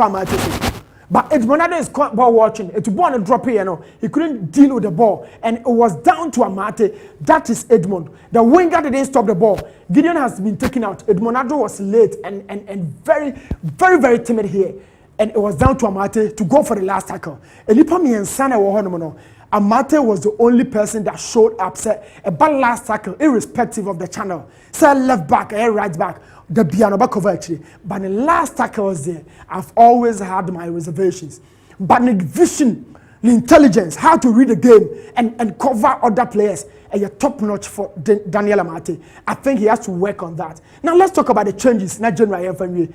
But Edmonado is ball watching. It's ball and drop here. He couldn't deal with the ball, and it was down to Amate. That is Edmond. The winger didn't stop the ball. Gideon has been taken out. Edmonado was late and very, very, very timid here, and it was down to Amate to go for the last tackle. Elipami and Sana were Amate was the only person that showed up. Said a bad last tackle, irrespective of the channel. Said left back, right back. The piano back over actually, but the last tackle was there. I've always had my reservations, but the vision, the intelligence, how to read the game and cover other players, and you're top notch for Daniel Amate. I think he has to work on that. Now let's talk about the changes. Not January FNW.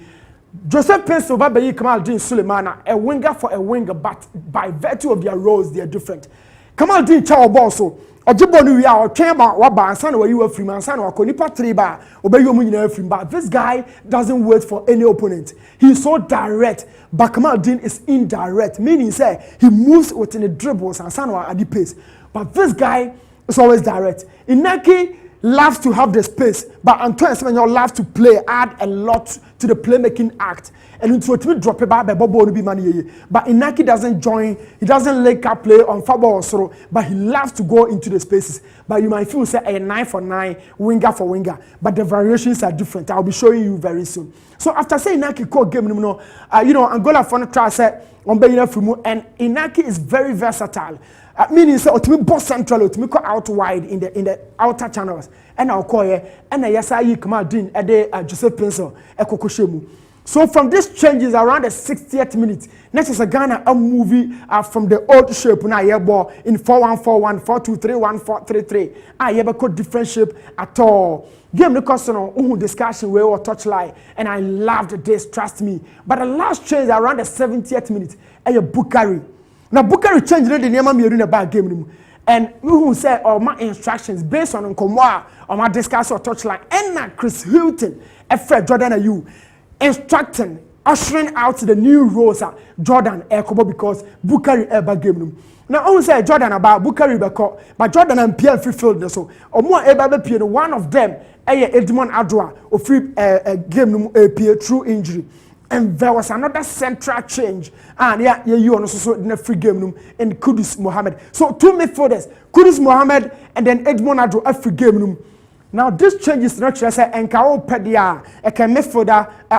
Joseph Pencil, Babayi Kamaldeen Sulemana, a winger for a winger, but by virtue of their roles, they are different. Kamaldeen Chao Bosso. Ojibonu we are Chema waba ansana where you were free ansana wa konipa 3 ba obey you nyina free but this guy doesn't wait for any opponent. He's so direct, but Kamaldeen is indirect, meaning say he moves within the dribbles ansana wa at the pace. But this guy is always direct. Inaki loves to have the space, but Antoine Semenyo loves to play, add a lot to the playmaking act. And it's what we drop it by Bobo to be money. But Inaki doesn't join, he doesn't link up play on football or so, but he loves to go into the spaces. But you might feel say a 9 for 9, winger for winger. But the variations are different. I'll be showing you very soon. So after saying Inaki called game, Angola for the try said on Bayina and Inaki is very versatile. Meaning say to me both central, to me go out wide in the outer channels. And I'll call you and I yes I Kamaldeen Joseph Pencil Ekokoshemu. So from these changes around the 60th minute, next is a Ghana a movie from the old shape now yeah ball in 4-1-4-1, 4-2-3-1, 4-3-3. I ever got different shape at all. Game the question discussion where or touchline, and I loved this, trust me. But the last change around the 70th minute, Bukari. Now Bukari changed the name of in a bad game. And who said my instructions based on Nkomwa or my discussion or touchline, and now Chris Hilton, Fred Jordan and you. Instructing, ushering out the new Rosa Jordan Ekobo because Bukari ever game. Now, I say Jordan about Bukari Beko, but Jordan and Pierre Freefield so or more ever Pierre, one of them, Edmond Adwa, or free game Pierre through injury. And there was another central change. And you also in a free game in Kudus Mohammed. So 2 midfielders, Kudus Mohammed and then Edmond Adwa a free game. Now this change is not just a midfielder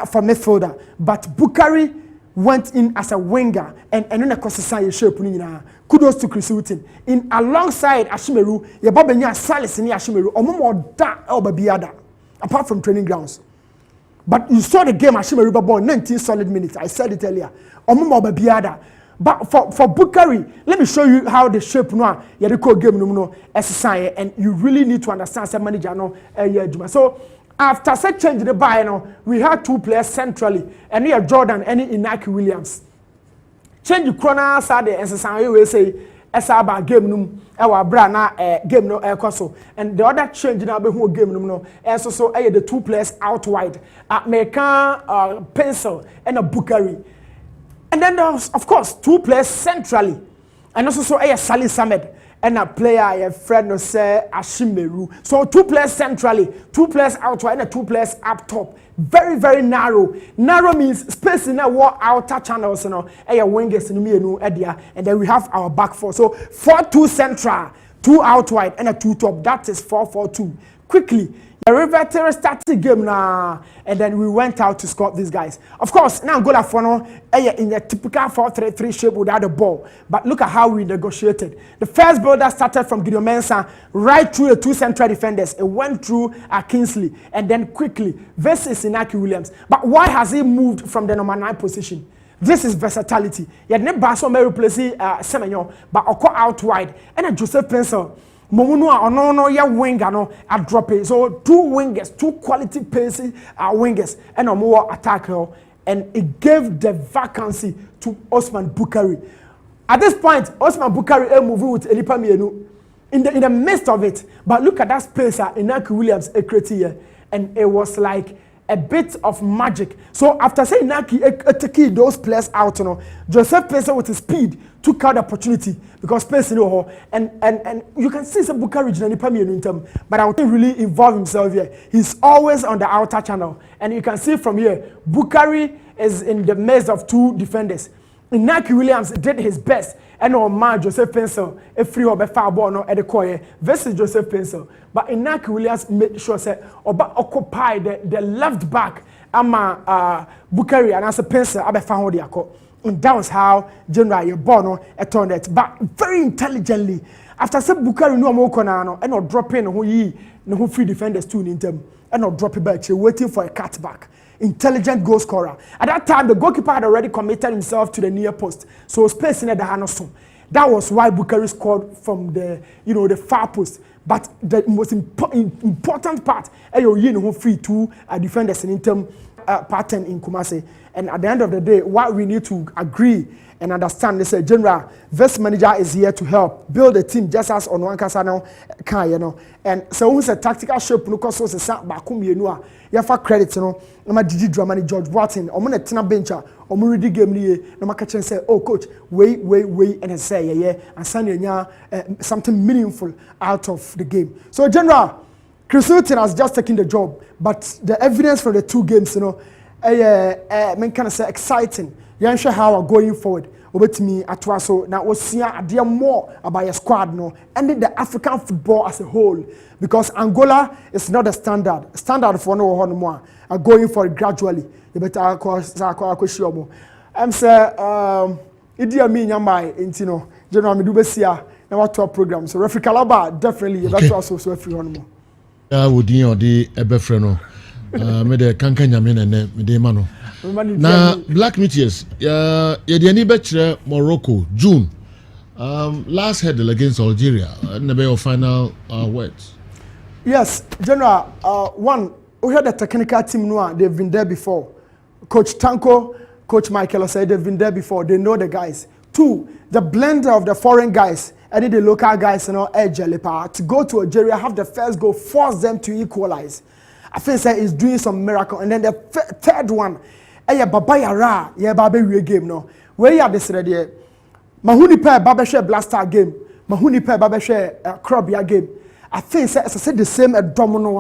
for midfielder, but Bukari went in as a winger and then a consistent shape. Kudos to Chris Hilton. In alongside Ashimeru, Yababenya Salis in Ashimeru, Omomo da Elbabiada, apart from training grounds. But you saw the game Ashimeru ball 19 solid minutes. I said it earlier. Omomo Babiada. But for Bukari, let me show you how the shape now Yadiko game no exercise, and you really need to understand some manager no So after such change the buy we had 2 players centrally, and we have Jordan and Inaki Williams. Change the corner side the exercise we say Esaba game no our brana game no ekoso, and the other change now be who game no so the 2 players out wide American Pencil and a Bukari. And then there's, of course, 2 players centrally. And also Sally Samed and a player, a friend, no say Ashimeru. So 2 players centrally, 2 players out wide, and 2 players up top. Very, very narrow. Narrow means space in our outer channels, wingers and then we have our back 4. So 4-2 central, 2 out wide, and a 2 top. That is 4-4-2. Quickly. The River started game now, and then we went out to score these guys. Of course, now Angola Fono in the typical 4-3-3 shape without the ball. But look at how we negotiated. The first ball that started from Gideon Mensah right through the 2 central defenders. It went through Kingsley, and then quickly versus Inaki Williams. But why has he moved from the number 9 position? This is versatility. He had never so many replacing Semenyo, but Oko out wide, and a Joseph Pencil. Momunua no ya winger no a drop it. So 2 wingers, 2 quality pacing wingers, and a more attacker, and it gave the vacancy to Osman Bukari. At this point, Osman Bukari moving with Elipa Mienu in the midst of it. But look at that space Inaki Williams here, and it was like a bit of magic. So after saying Naki taking those players out, Joseph Pencil with his speed took out the opportunity because Pencil and you can see some Bukari in term, but I would really involve himself here. He's always on the outer channel, and you can see from here Bukari is in the midst of 2 defenders. Inaki Williams did his best. And on man Joseph Pencil, a free or far ball no at the coy versus Joseph Pencil. But Inaki Williams made sure say occupy the left back ama Bukari and as a pencil abe found the akọ. And that was how General Bono turned it. But very intelligently, after say Bukari no more konano and not dropping who free defenders too in them and not dropping back, waiting for a cutback. Intelligent goal scorer. At that time, the goalkeeper had already committed himself to the near post, so space in the Hanosom. That was why Bukari scored from the the far post. But the most important part, who free two defenders in term pattern in Kumasi. And at the end of the day, what we need to agree and understand is General Vice Manager is here to help build a team just as on one casano can and so who's a tactical shape no cause so sa bakum yenua ya for credit no na Gigi Dramani George Watson omo na tena bench omo ready game ni na maka chen say oh coach wait and say yeah and sanya something meaningful out of the game. So General Chris Hilton has just taken the job, but the evidence from the two games men kind of say exciting. You sure how going forward. Over me at so now we'll see a more about your squad and the African football as a whole, because Angola is not a standard for no one more. Going for it gradually. You better I'm say Idi Amin Yamai intino General Midubesia now top program. So Referee Kalaba definitely that's also so every one more. Would you the ebefreno me de kanka nyame ne me de ma no na Black Meteors ya de ani be Morocco June last hurdle against Algeria na be your final words. Yes, General, one we had the technical team no they've been there before. Coach Tanko, Coach Michael said they've been there before, they know the guys. Two, the blend of the foreign guys and the local guys edge to go to Algeria, have the first goal, force them to equalize. I think is doing some miracle. And then the third one, Baba Yara, Babe game no. Where you have this ready? Mahuni Pe Babeshe Blaster game, Mahuni Pe Babeshe Krobia game. I think as I said the same at Domino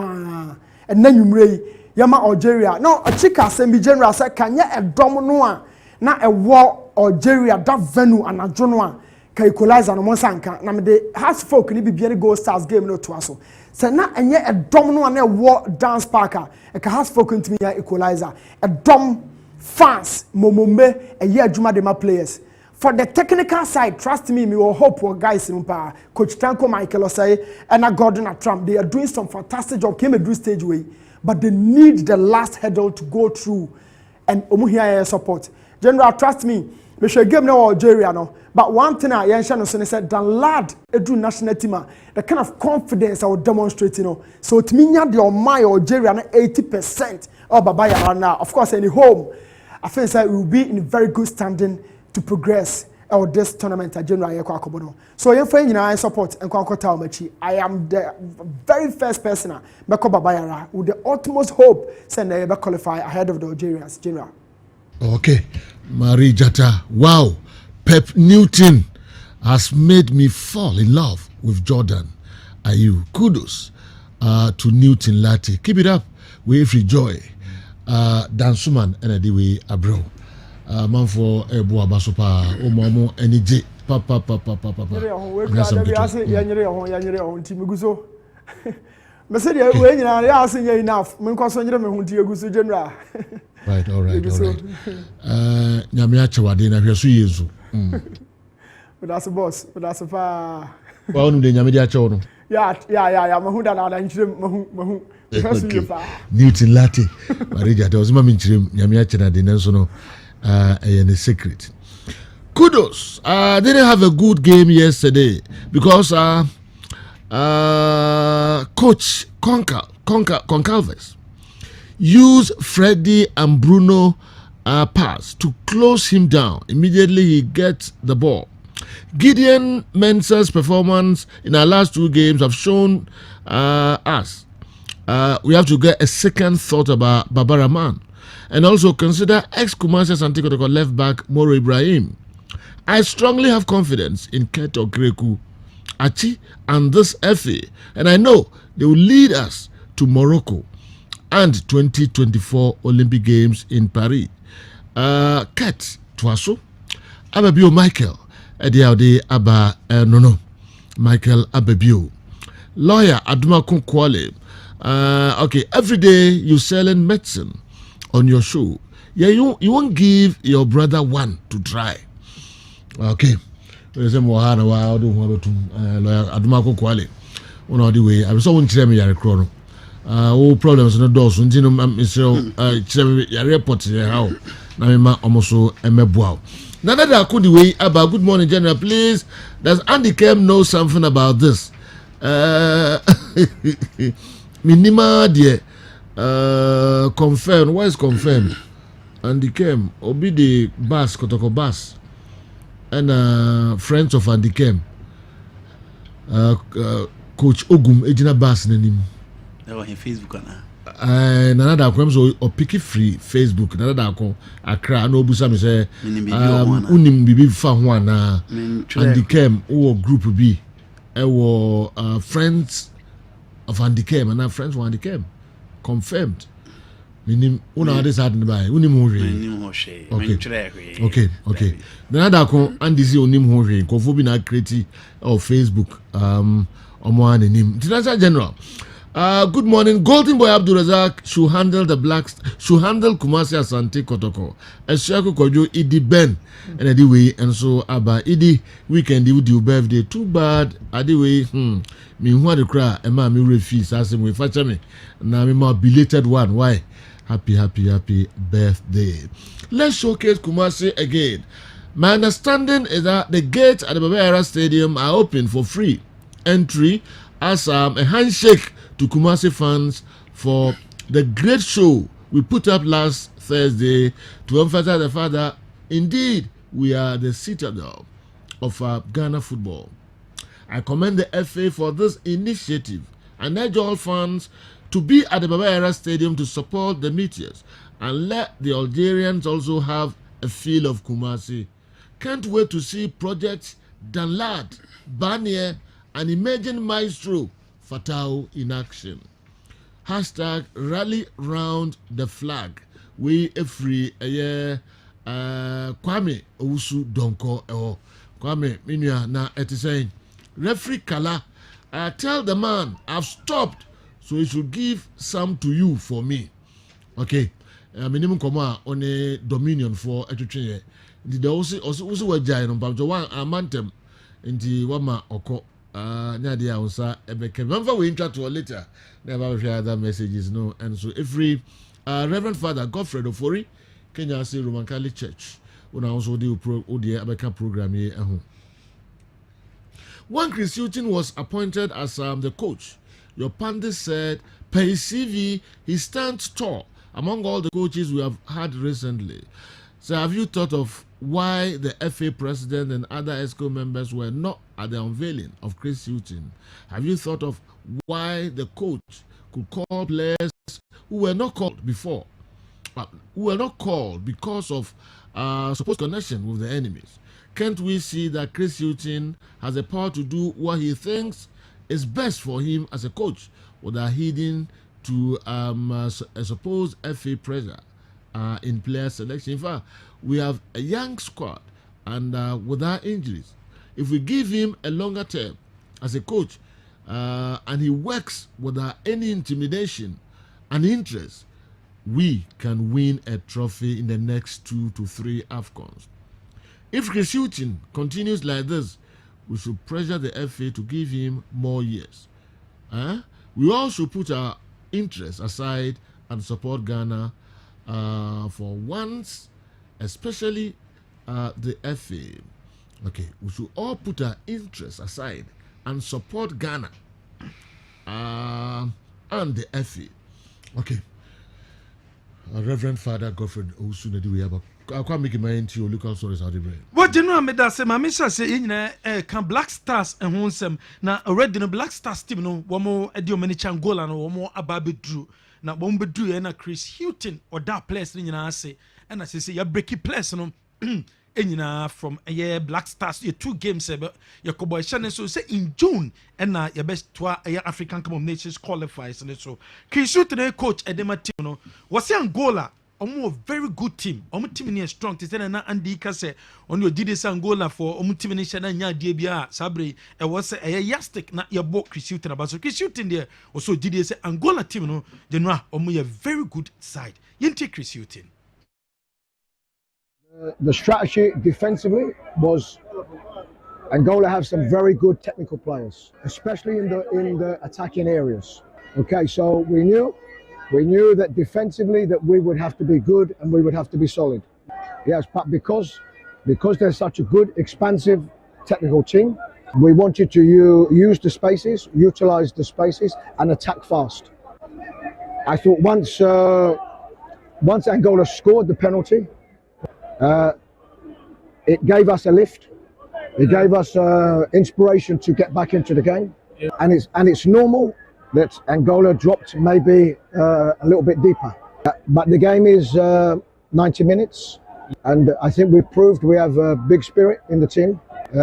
and then you ray Yama Algeria. No, a chica semi general said can ya a Domino na a war Algeria that venue and a Jonoa. Equalizer no monsanka na me de has folk ni bibia go stars game no to aso se na enye edom no na war dance parker e ka has folk ntimi ya equalizer edom fans momombe eye adwuma de ma players for the technical side. Trust me will hope for guys in pa Coach Tanko Michael Osai and Gordon Trump, they are doing some fantastic job came a do stage way, but they need the last hurdle to go through and omuhia support. General, trust me, we should game no Algeria no. But one thing I said, the lad edu national team, the kind of confidence I would demonstrate, So it means the my Algeria 80% of Babaya now. Of course, any home, I think that we will be in very good standing to progress out this tournament at January. So your friend, I support and I am the very first person Babaya with the utmost hope send they qualify ahead of the Algerians. General. Okay, Marie Jata, wow. Pep Newton has made me fall in love with Jordan Ayew. Kudos to Newton Lati. Keep it up with every joy. Dan Suman and the way abro. Man for Ebu Abasopa, Omomo, NJ. Papa. Right, all right. Nyamiacha wadena hweso yezu. But that's a boss, but that's a far. Well, no, Nyamiacha no. Yeah, Mahuda Mahu. Newton Lati. Marija, there was mama nchire Nyamiacha na de nenso no a secret. Kudos. Didn't have a good game yesterday because coach Concalves use Freddie and Bruno pass to close him down. Immediately he gets the ball. Gideon Mensah's performance in our last two games have shown us we have to get a second thought about Babaraman and also consider ex-Kumasi Asante Kotoko left back Moro Ibrahim. I strongly have confidence in Keto Greku, Achi and this FA, and I know they will lead us to Morocco and 2024 Olympic Games in Paris. Kat Twaso, Ababio Michael Ediaude Aba no Michael Ababio lawyer Aduma Kunkwale. Okay, every day you selling medicine on your show. Yeah, you won't give your brother one to try. Okay. There's a Mohana wild lawyer Aduma Kunkwale. One of the way I was so unchemi yare chrono. All problems no doors. Until Mr. Chemi yare report how. Na me ma omoso emeboa. Nana da kundi way about good morning general please. Does Andy Kem know something about this? Minima dear confirmed. What is confirmed? Andy Kem obi the bus Kotoko bus and friends of Andy Kem Coach Ogum ejina bus nanim. That was in Facebook na. Nana da kwem so o pick free Facebook nana da ko akra na obusa me say unim bibi fa ho ana Andy Kem o group B friends of Andy Kem and friends of Andy Kem confirmed. Minim una this had by unim ho okay nana da ko Andy si onim ho hwe ko fo bi na create of Facebook omo anim international general. Good morning. Golden Boy Abdulrazak should handle Kumasi Asante Kotoko. Eshaku Kojo Idi Ben and anyway and so Aba Idi weekend you do birthday too bad anyway me who the cry and ma me refuse as we facha me na me ma belated one why happy birthday. Let's showcase Kumasi again. My understanding is that the gates at the Babera Stadium are open for free entry as a handshake to Kumasi fans for the great show we put up last Thursday to emphasize the fact that indeed we are the citadel of Ghana football. I commend the FA for this initiative and urge all fans to be at the Babera Stadium to support the Meteors and let the Algerians also have a feel of Kumasi. Can't wait to see projects Danlad, Barnier and emerging maestro Fatau in action. Hashtag rally round the flag. We a free Kwame Owusu Donko Kwame Minua na saying referee Kala tell the man I've stopped so he should give some to you for me. Okay. Minimum koma on a dominion for etutwe. The also wajai no pamjo one amantem inti wama oko Nadia Onsa Ebeke. Remember we intro to later. Never share other messages, no. And so every Reverend Father Godfred Ofori, Kenya City Roman Catholic Church, when I also do the Abeka program here at home. When Chris Hutton was appointed as the coach, your pundit said, per his CV, he stands tall among all the coaches we have had recently. So have you thought of why the FA president and other ESCO members were not at the unveiling of Chris Hutton? Have you thought of why the coach could call players who were not called before, who were not called because of supposed connection with the enemies? Can't we see that Chris Hutton has the power to do what he thinks is best for him as a coach without heeding to a supposed FA pressure in player selection? In fact, we have a young squad and without injuries. If we give him a longer term as a coach and he works without any intimidation and interest, we can win a trophy in the next 2 to 3 AFCONs. If Chris Hutton continues like this, we should pressure the FA to give him more years. We all should put our interests aside and support Ghana for once, especially the FA. Okay, we should all put our interests aside and support Ghana and the FA. Okay. Reverend Father Godfred Owusu we have I can't make my into your local stories out of brain. What do you know? Me that say, my mission say can Black Stars and Honsem na already no Black Stars team no one more Edio Menichangola no one more Ababe Drew na one be Drew na Chris Hutton or that place ni na say and I say ya breaky place no from a Black Stars 2 games your Cowboy Channel so say in June and your best to African Cup of Nations qualifiers and so Chris Hutton coach Edema team no was Angola a very good team. Team is strong. They say na Andy Kase on your GDS Angola for team in Shana Nya Debia Sabre. It was a yastic na your book Chris Hilton about so Chris Hilton there also GDS Angola team no Genoa a very good side. Yente Chris Hilton. The strategy defensively was Angola have some very good technical players, especially in the attacking areas. Okay, so we knew that defensively that we would have to be good and we would have to be solid. Yes, but because they're such a good, expansive technical team, we wanted to use the spaces, utilize the spaces, and attack fast. I thought once Angola scored the penalty, it gave us a lift. It gave us inspiration to get back into the game, and it's normal that Angola dropped maybe a little bit deeper. But the game is 90 minutes, and I think we've proved we have a big spirit in the team,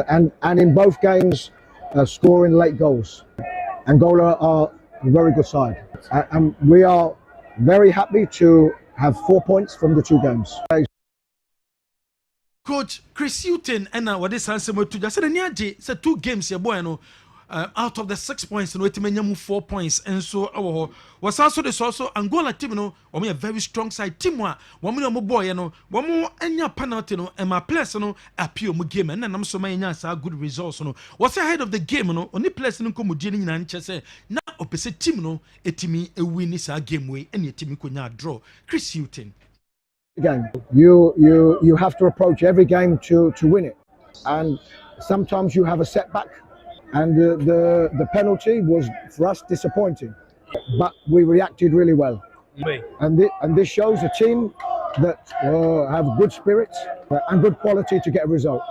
and in both games scoring late goals. Angola are a very good side, and we are very happy to have 4 points from the 2 games. Coach Chris Hilton and what is answer to just said 2 games your boy no out of the 6 points no etimenya 4 points and so was also this also Angola team no a very strong side team wa mo boy no mo anya penalty no and my players no appeal mu game and nam so manya sa good results no was ahead of the game no only players no come die nyina nche say na opese team no etimi win sa game way and etimi konya draw. Chris Hilton. Again, you have to approach every game to win it, and sometimes you have a setback, and the penalty was for us disappointing, but we reacted really well, and this shows a team that have good spirits and good quality to get a result.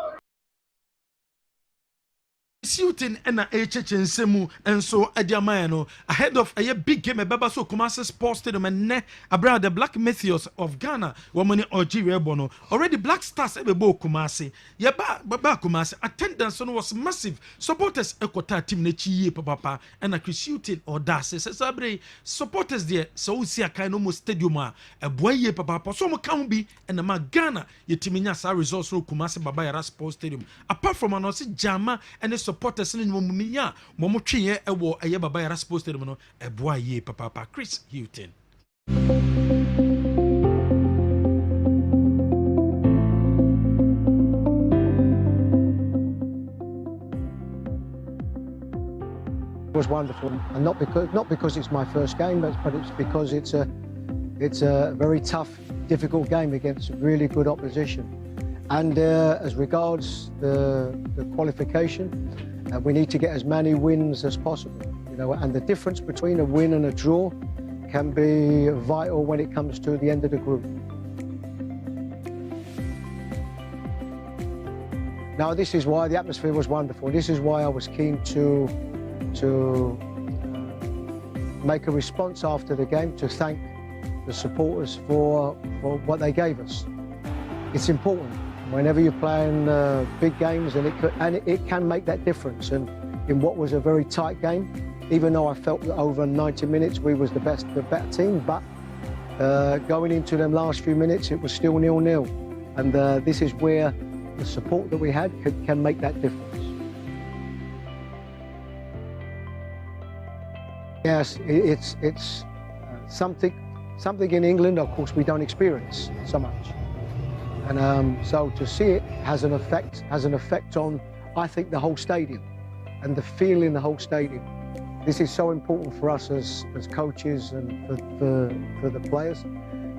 Shooting and a Semu and so Adiamano ahead of a big game at Baba so Kumasi Sports Stadium and ne abroad the Black Meteors of Ghana woman Algeria Bono already Black Stars Ebo Kumasi Baba Kumasi attendance was massive supporters Ekota team Nechi Papa and a Chris shooting or Das Sabre supporters there so see a kind of stadium a boy Papa so mo can be and the Ghana Yetiminya sa results so Kumasi Baba Yara Sports Stadium apart from an Jama and the supporters in Mumia, Momochi, a war, a Yaba Yara Sports Stadium, a boy, Papa Chris Hilton. It was wonderful, and not because it's my first game, but it's because it's a very tough, difficult game against really good opposition. And as regards the qualification, we need to get as many wins as possible. You know, and the difference between a win and a draw can be vital when it comes to the end of the group. Now, this is why the atmosphere was wonderful. This is why I was keen to make a response after the game to thank the supporters for what they gave us. It's important. Whenever you're playing big games, and it can make that difference. And in what was a very tight game, even though I felt that over 90 minutes we was the better team, but going into them last few minutes it was still 0-0. And this is where the support that we had can make that difference. Yes, it's something in England, of course, we don't experience so much. And so to see it has an effect on, I think, the whole stadium and the feel in the whole stadium. This is so important for us as coaches and for the players.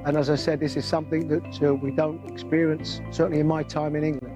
And as I said, this is something that we don't experience, certainly in my time in England.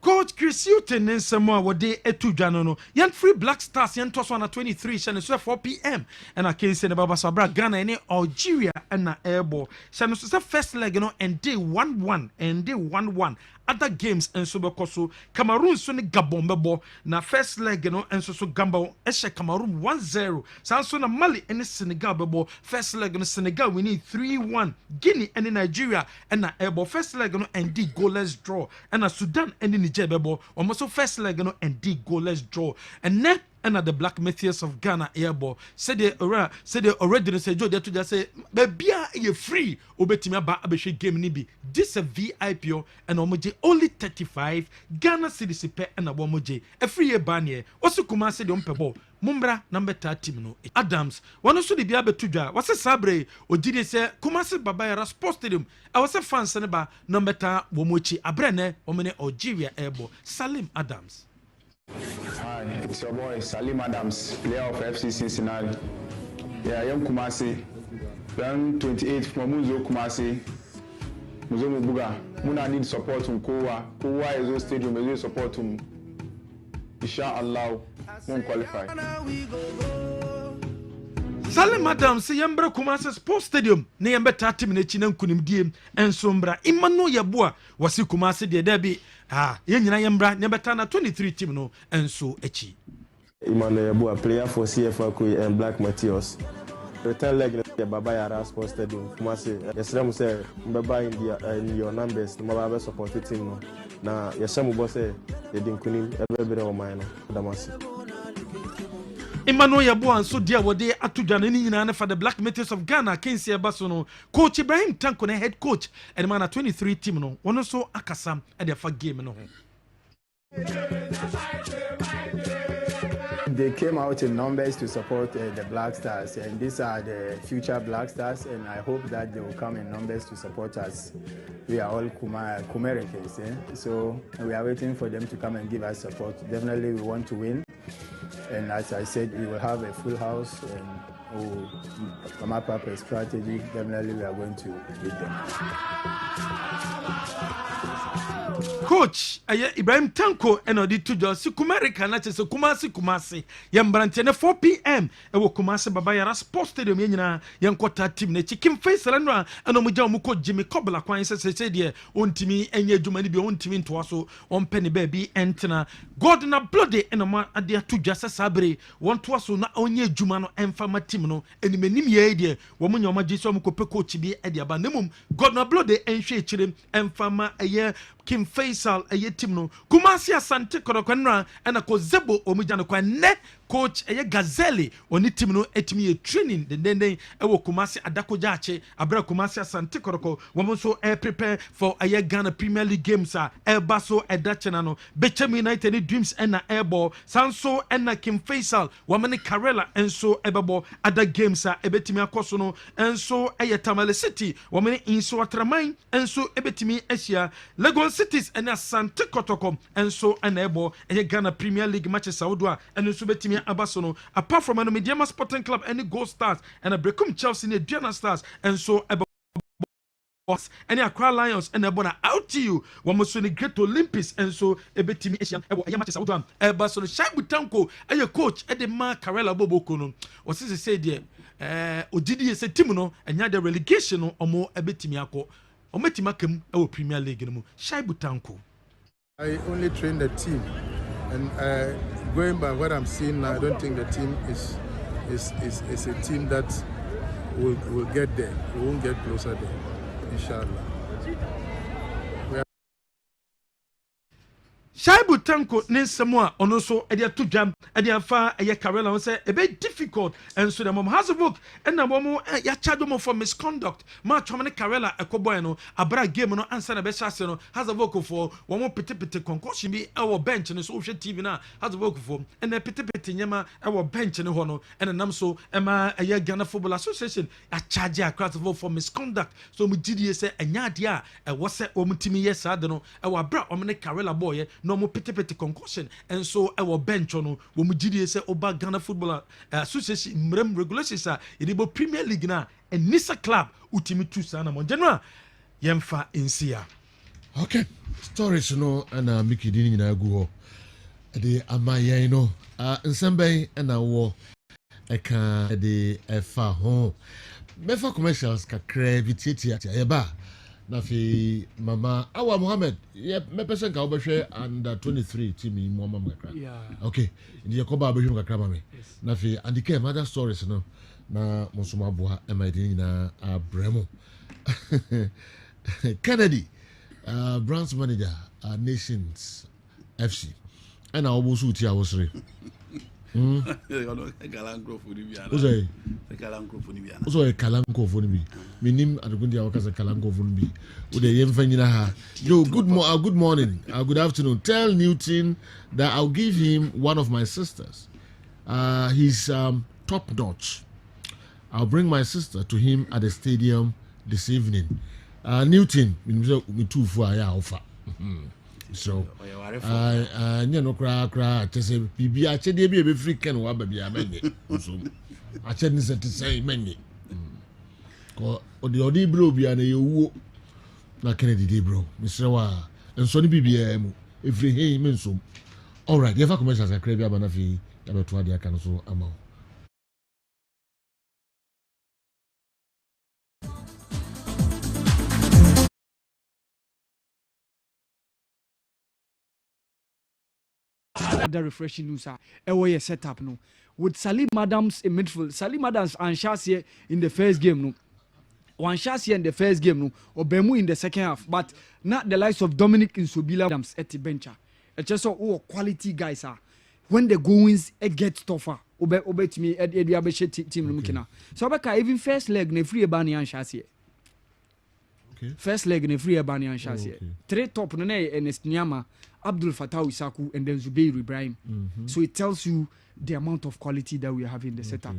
Coach Chris Hilton in Samoa what day etu dwano yan free Black Stars yan toss on 23 shane so 4 p.m. and I can say the Baba Sabra Ghana and Algeria and na airball shane so first leg and day 1-1 and day 1-1 other games and so because Cameroon so ni Gabon bebo na first leg and so Gabon eshe Cameroon 1-0 so na Mali and Senegal bebo first leg no Senegal we need 3-1 Guinea and Nigeria and na airball first leg and day goalless draw and na Sudan and Niger bebo almost first leg and D goalless draw and net ɛna the Black Meteors of Ghana airborne said the already say Joe to just say bebia you free obetimi aba abehwe game ni bi this a VIP and omoje only 35 Ghana cedis pe na omoje a free ban here osu kuma say the ompebo mumbra number 30 no Adams one so de bia betudwa wase sabre ogide say Kumasi Babayara Sports Stadium I was a fans ne ba number 10 womochi abrene omene Algeria airborne Salim Adams. Hi, it's your boy Salim Adams, player of FC Cincinnati. Yeah, I am Kumasi. Then 28 from Muzo Kumasi. Muzo Mubuga. Muna need support from Kowa. Kowa is a stadium, is support from Inshallah, won't qualify. Salim Adams say yambra Kumasi Sports Stadium ne yamba 30 minutes na nkunimdiem ensombra imano yeboa wasi Kumasi de derby yenyina yambra ne beta na 23 team no enso echi Imano yeboa player for CFA and Black Meteors return leg the Babayara Sports Stadium Kumasi yesrem say mbeba in your numbers no maba support team no na yesem bo say ye dinkunim ebebere o man no damasi Emmanuel Yabuan so dear what they atujana ni nyina for the Black Meteors of Ghana Kensia Basono coach Ibrahim Tanko na head coach and man 23 team no one so akasam at the fa game no. They came out in numbers to support the Black Stars, and these are the future Black Stars, and I hope that they will come in numbers to support us. We are all Kumericans, so we are waiting for them to come and give us support. Definitely we want to win, and as I said, we will have a full house, and from our purpose strategy, definitely we are going to beat them. Coach Ibrahim Tanko and Odi Tujo si Kumarika na chese Kumasi yambrante na 4 p.m. ewo Kumasi Babayara Sports Stadium yenyina yankota team na chikim face lanwa eno muja omuko Jimmy Kobla kwan se de ontimi enye adwuma ni bi ontimi ntoa so ompe ne baby entena God na bloody eno ma ade atudwa sasabre wontoa so na onye adwuma no emfama team no enimnim ye de wo munya omaje so omkope coach bi e de aba nemum God na bloody enhwe echirem emfama eye Kim Faisal eye team no Kumasi Asante Korokwanra ena ko Zebo omujano kwa ne coach eye Gazelle oni team no etimi ye training den ewo Kumasi Adakoja ache abra Kumasi Asante Koroko womo so prepare for eye Ghana Premier League games baso edachena no Bechem United Dreams ena airball sanso ena Kim Faisal wamane Karela enso ebebo other games ebetimi akoso no enso eye Tamale City wamane inso atraman enso ebetimi asia Lagos Cities and Asante Kotoko and so enable a Ghana Premier League matches Saudwa and Subetimi Abasono apart from an Mediama Sporting Club any Gold Stars and a Brecum Chelsea in Diana Stars and so any Accra Lions and a bona out to you one must win the Great Olympics and so a betimi Asian matches Saudwa Basono Shaibu Tanko and your coach at the Mark Karela Bobokono or since they say there Odidi is a team no and you had the relegation or more a betimiako. Ometimakem our Premier League no Shaibu Tanko. I only train the team, and going by what I'm seeing now, I don't think the team is a team that will get there. We won't get closer there, inshallah. Shaibu Tanko Nensamwa onoso edia tujam edia fa eye Karela say e be difficult and so the mom has a book and na mom ya charge mo for misconduct ma chomane Karela ekoboy no abra game no answer na be chase no has a book for one pete concussion bi e bench no so hwe TV na has a book for and pete nyema e bench no ho no and nam so e ma eye Ghana Football Association a charge across for misconduct so mu gidie say enya ade a e wo se o mutimi yes ade no e wa bra o mene Karela boy no mo pete concussion and so our bench no wo mu gidie say oba Ghana Football Association mrem regulations idibo Premier League na and Nisa club utimi tu sana mo general yemfa insia. Okay, stories no and Mickey dini na gu ho de amaye no nsemben na wo eka de efa ho mefa commercials kakra vititi ya ba na fi mama Awa Mohammed me person ka obehwe under 23 team mu mama kakra okay ndi yakoba obehwe kakra mama na fi andike mother stories no na monsoma aboa emadi na abremo Kennedy branch manager Nations FC and I almost uti awosre Who's a Kalanko for me? Minim Adugundia Wakas Kalanko for me. With the Yemfenina. Yo, good morning, good afternoon. Tell Newton that I'll give him one of my sisters. He's top notch. I'll bring my sister to him at the stadium this evening. Newton, me too for offer. So, you know, cry. Just say, "Bibi, I said, be free can wa baby ameni." So, I said, "This to say many." Ko the odi bro bi na yewu na Kennedy dey bro. Mr. Wa, and so ni bibi emu. Every hey men so. All right, you have commercials akra bi abana fi ya beto ade aka no so ama. Other refreshing news are setup no with Salim Adams in midfield. Salim Adams and Shasia in the first game no. One Shasia in the first game no. Obemu in the second half, but not the likes of Dominic Insobila Adams at the bench. It's just so quality guys are. When the goings it gets tougher. Obe to me team mukina. So Abeka even first leg ne free Ebani and Shasia. Okay. First leg ne free Ebani and Shasia. Three top no ne Ernest Nyama, Abdul Fattah Isaku, and then Zubair Ibrahim. So it tells you the amount of quality that we have in the setup.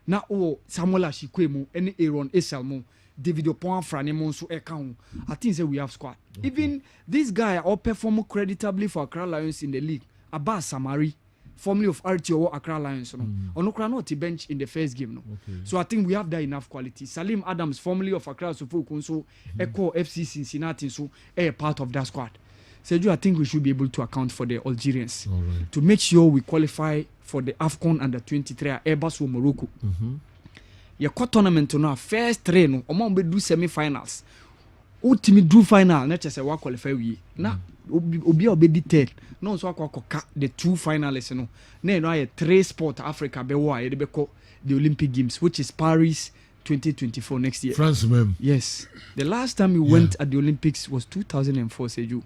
Now, Samuel Ashikwemo, any Aaron Esalmo, David Opon Franemo, so account. I think that we have squad. Even this guy all perform creditably for Accra Lions in the league. Abbas Samari, formerly of RTO Accra Lions, Onokra not bench in the first game. So I think we have that enough quality. Salim Adams, formerly of Accra Suffolk, so Echo FC Cincinnati, so a part of that squad. Sergio, I think we should be able to account for the Algerians to make sure we qualify for the AFCON under 23 Airbus or Morocco. Your core tournament no first train no be do semi-finals. Ultimate do final not just a qualify we. Na obi di third. No so akwa the two finalists no. Na a three sport Africa be wa e be call the Olympic Games, which is Paris 2024 next year. France mem. Yes. The last time we went at the Olympics was 2004, Sergio.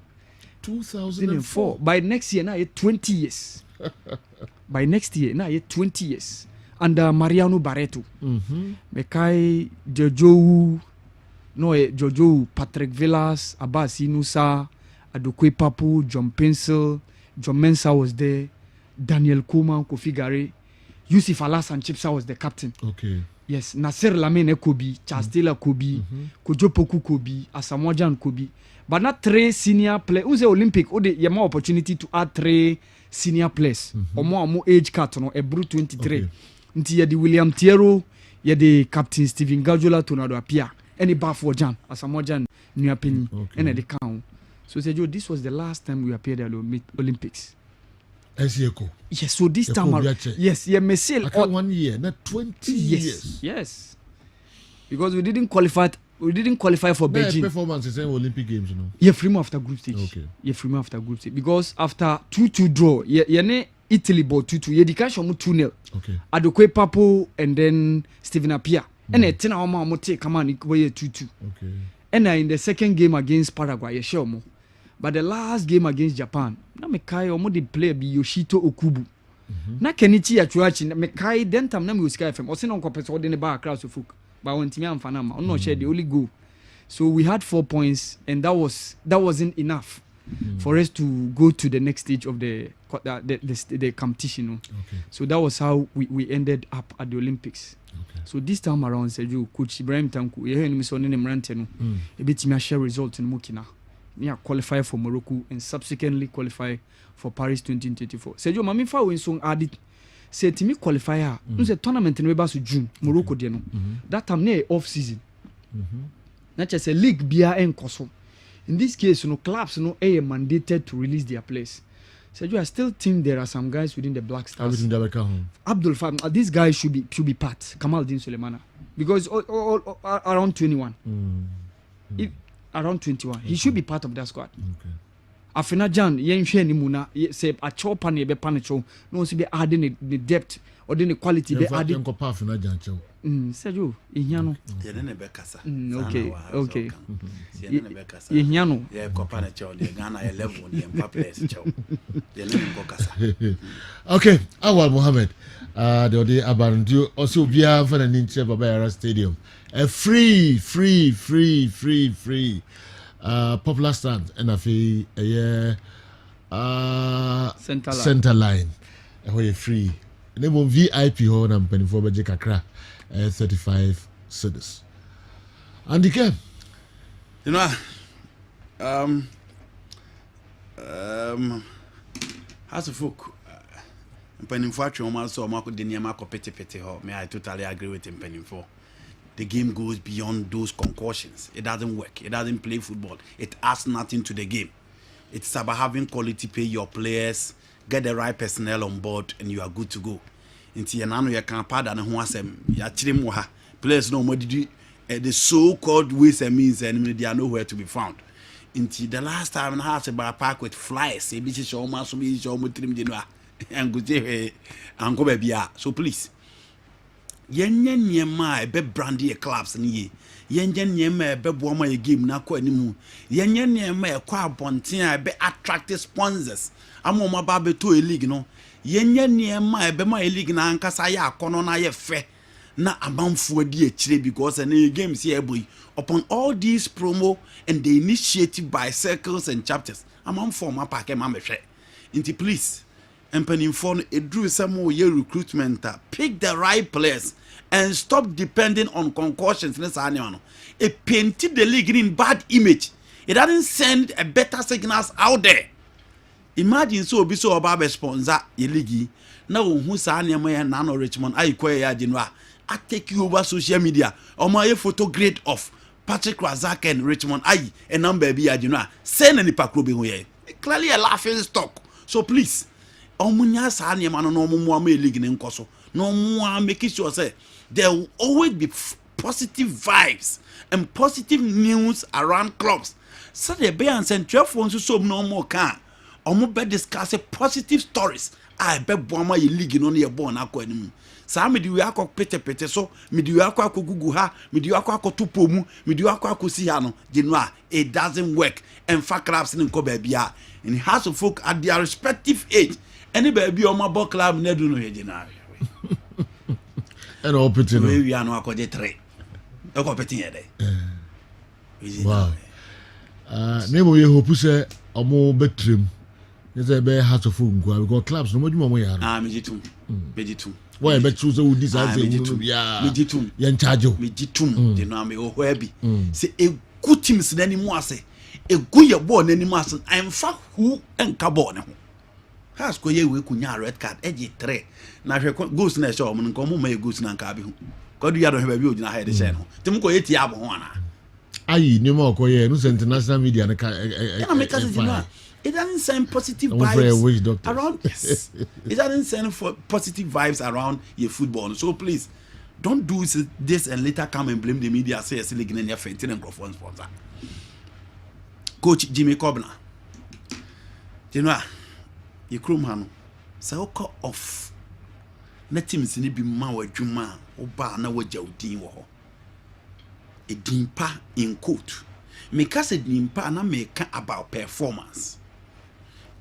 2004. By next year, now 20 years. By next year, now 20 years. Under Mariano Barreto. Mekai Jojo, Patrick Villas, Abbas Inusa, Adokwe Papu, John Pencil, John Mensah was there, Daniel Koeman, Kofi Gare, Yusuf Alassane Chipsa was the captain. Okay. Yes, Nasser Lamine Kobi, Charles Taylor Kobi, Kojopoku Kobi, Asamoah Kobi. But not three senior players. Who's the Olympic? You have more opportunity to add three senior players. Or more age cut, a brute 23. Until you the William Thiero, you the captain Stephen Gajola to Nado Apia. Any bar for Jan, Asamoah Jan, New Penny, and the count. So Sergio, this was the last time we appeared at the Olympics. Yes, so this time around, yes, yeah, may say 1 year, not 20 years. Yes, because we didn't qualify for Beijing. Performance is in Olympic Games, you know. Yeah, free after group stage. Okay. Yeah, free after group stage because after 2-2 draw, yeah, Italy bought 2-2. Yeah, the cash on 2-0. Okay. Adokwe Papo and then Stephen Apia. And then 10 hour take come on, 2-2. Okay. And in the second game against Paraguay, yeah, sure mo. But the last game against Japan, na mekai omo the player be Yoshito Okubu. Na Kenichi Achuachi, na mekai dentam na me Oscar FM. Ose no nkopese ode ne ba Accra Suffolk. But when Timmy and Fanama, I'm not sure the only goal. So we had 4 points, and that wasn't enough for us to go to the next stage of the competition. Okay. So that was how we ended up at the Olympics. Okay. So this time around, Sergio, Coach Ibrahim Tanku, you hear me so name Ranteno, a bit me share results in Mukina. Yeah, qualify for Morocco and subsequently qualify for Paris 2024. Sergio, mami fa win song added. Say to me qualifier, no tournament in Webasu June, Morocco no. That time near off season. Not just a league bia and koso. In this case, clubs are mandated to release their players. Sergio, I still think there are some guys within the Black Stars. Abdul Fahim, this guy should be part. Kamal Din Sulemana, because all around 21. Around 21, he should be part of that squad. Okay. Afena Jan, yen share ni muna say a chopa ne be panicho no si be adding the depth or the quality be adding. Sergio, Ihiano. Okay. Ihiano. Yeah, Copana Chow, the Ghana 11, the Empapres Chow. Okay, Awal Mohammed. The Ode Abarandu also via for an inch of Bayara Stadium. A free. Popular stand and a fee a year center line. Where free. And then VIP home and penny for Kakra 35 cedis. And again, you know, as a folk, penny for also Marco Diniamaco Petty ho. May I totally agree with him, penny for. The game goes beyond those concussions. It doesn't work. It doesn't play football. It adds nothing to the game. It's about having quality pay your players, get the right personnel on board, and you are good to go. Until you can't pardon who has players no more did the so-called ways and means and they are nowhere to be found. Until the last time I had about park with flies, and go baby. So please. Yenye nyema ebe brandy clubs ni ye yenye nyema ebe boama ye game na kwa animu yenye nyema e kwa abonten ebe attract sponsors amoma ba beto e league no yenye nyema ebe ma e league na ankasa ya akono na ye fe na amanfo adi e kire because na games here boy upon all these promo and the initiative by circles and chapters amanfo ma pack ma mehwe inti please empanimfo edru samo ye recruitment pick the right players and stop depending on concussions. It painted the league in bad image. It doesn't send a better signals out there. Imagine so be so about sponsor your league. Now who sa nano Richmond I take you over social media. Or my photo grade of Patrick Razak and Richmond and number be send any pakrobi here. Clearly a laughing stock. So please, omunya sa no more league in Koso. No more making sure say there will always be positive vibes and positive news around clubs. So the Bay and Central phones so no more can. Be discuss positive stories. I bet Boma ye league on your born aqua. Some do you akko pete so, me do you akko gugu ha, me do you akko tupomu, me do you akko siano. Genoa, it doesn't work. And fact clubs in Kobebia. And it has to folk at their respective age. Any baby on my ball club never do no Genoa. And all petty. We are no accord 3. Oko petty day. Wow. Name we hope say omo betrim. Yes, I be hat of food because clubs no more ya. Mejitum. Why bet choose who decide yeah. Mejitum. Yan charge you. Mejitum. They know me o heavy. Say a good teams na anymore say. A good your born anymore. I'm fa who and carbon. Has ko ye we kunya red card eje 3 na hwe goals na show mo nko mo ma goals na nka bi hu ko du ya do hwe ba bi ogina head share no tim ko ye ti abo ho ana ayi ni mo ko ye no international media na ka it doesn't send positive vibes around yes. It doesn't send for positive vibes around your football. So please don't do this and later come and blame the media say it's league in your fainting and microphone sponsor. Coach Jimmy Kobna, you know you chrome hano so call off na teams ni bi ma wadwuma oba na wagya udin wo ho edimpa in quote make us edimpa na make about performance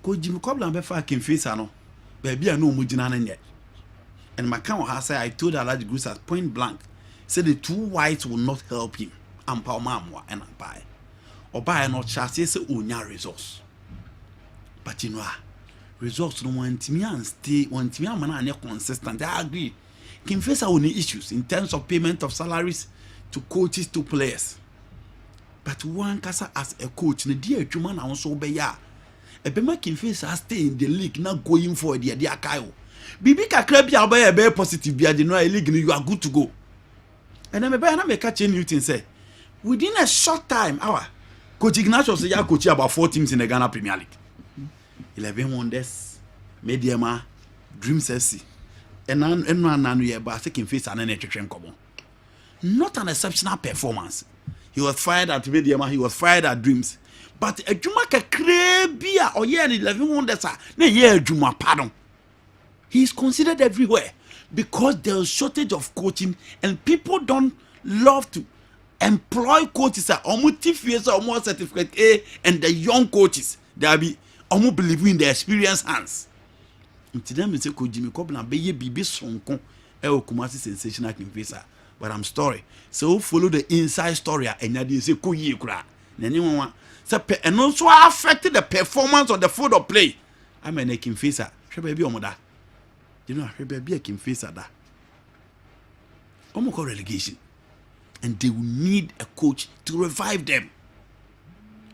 ko Jimmy Koblan be fa can face ano ba bia na omugina na nye and my can ha say I told Alhaji Groups at point blank said the 2 whites will not help him ampa omamwa and ampa oba no chance say onya resource but you know results no want me and stay want me am consistent. I agree. Can face our issues in terms of payment of salaries to coaches to players. But one kasa as a coach, the dear human also be ya. A bema can face stay in the league not going for the idea Kayo. Bibi kakra bia be a very positive bia the no league you are good to go. And then me make catch Newton say within a short time coach Ignatius say ya coach about 4 teams in the Ghana Premier League. 11 Wonders, Mediama, Dreams FC, and none year but taking face and an common. Not an exceptional performance. He was fired at Mediama, he was fired at Dreams. But a Jumaka Krebia or year 11 Wonders, no year Juma, pardon. He is considered everywhere. because there's shortage of coaching and people don't love to employ coaches at almost almost certificate A, and the young coaches they be almost believe in the experienced hands. Until them say coach Jimmy Kobla be bibi sonko Kumasi sensational Kingfisher. But I'm sorry. So follow the inside story and you say kuyi kura. And also affected the performance of the field of play. I'm a Kingfisher. She baby omoda. You know, she baby a Kingfisher da. Almost relegation. And they will need a coach to revive them.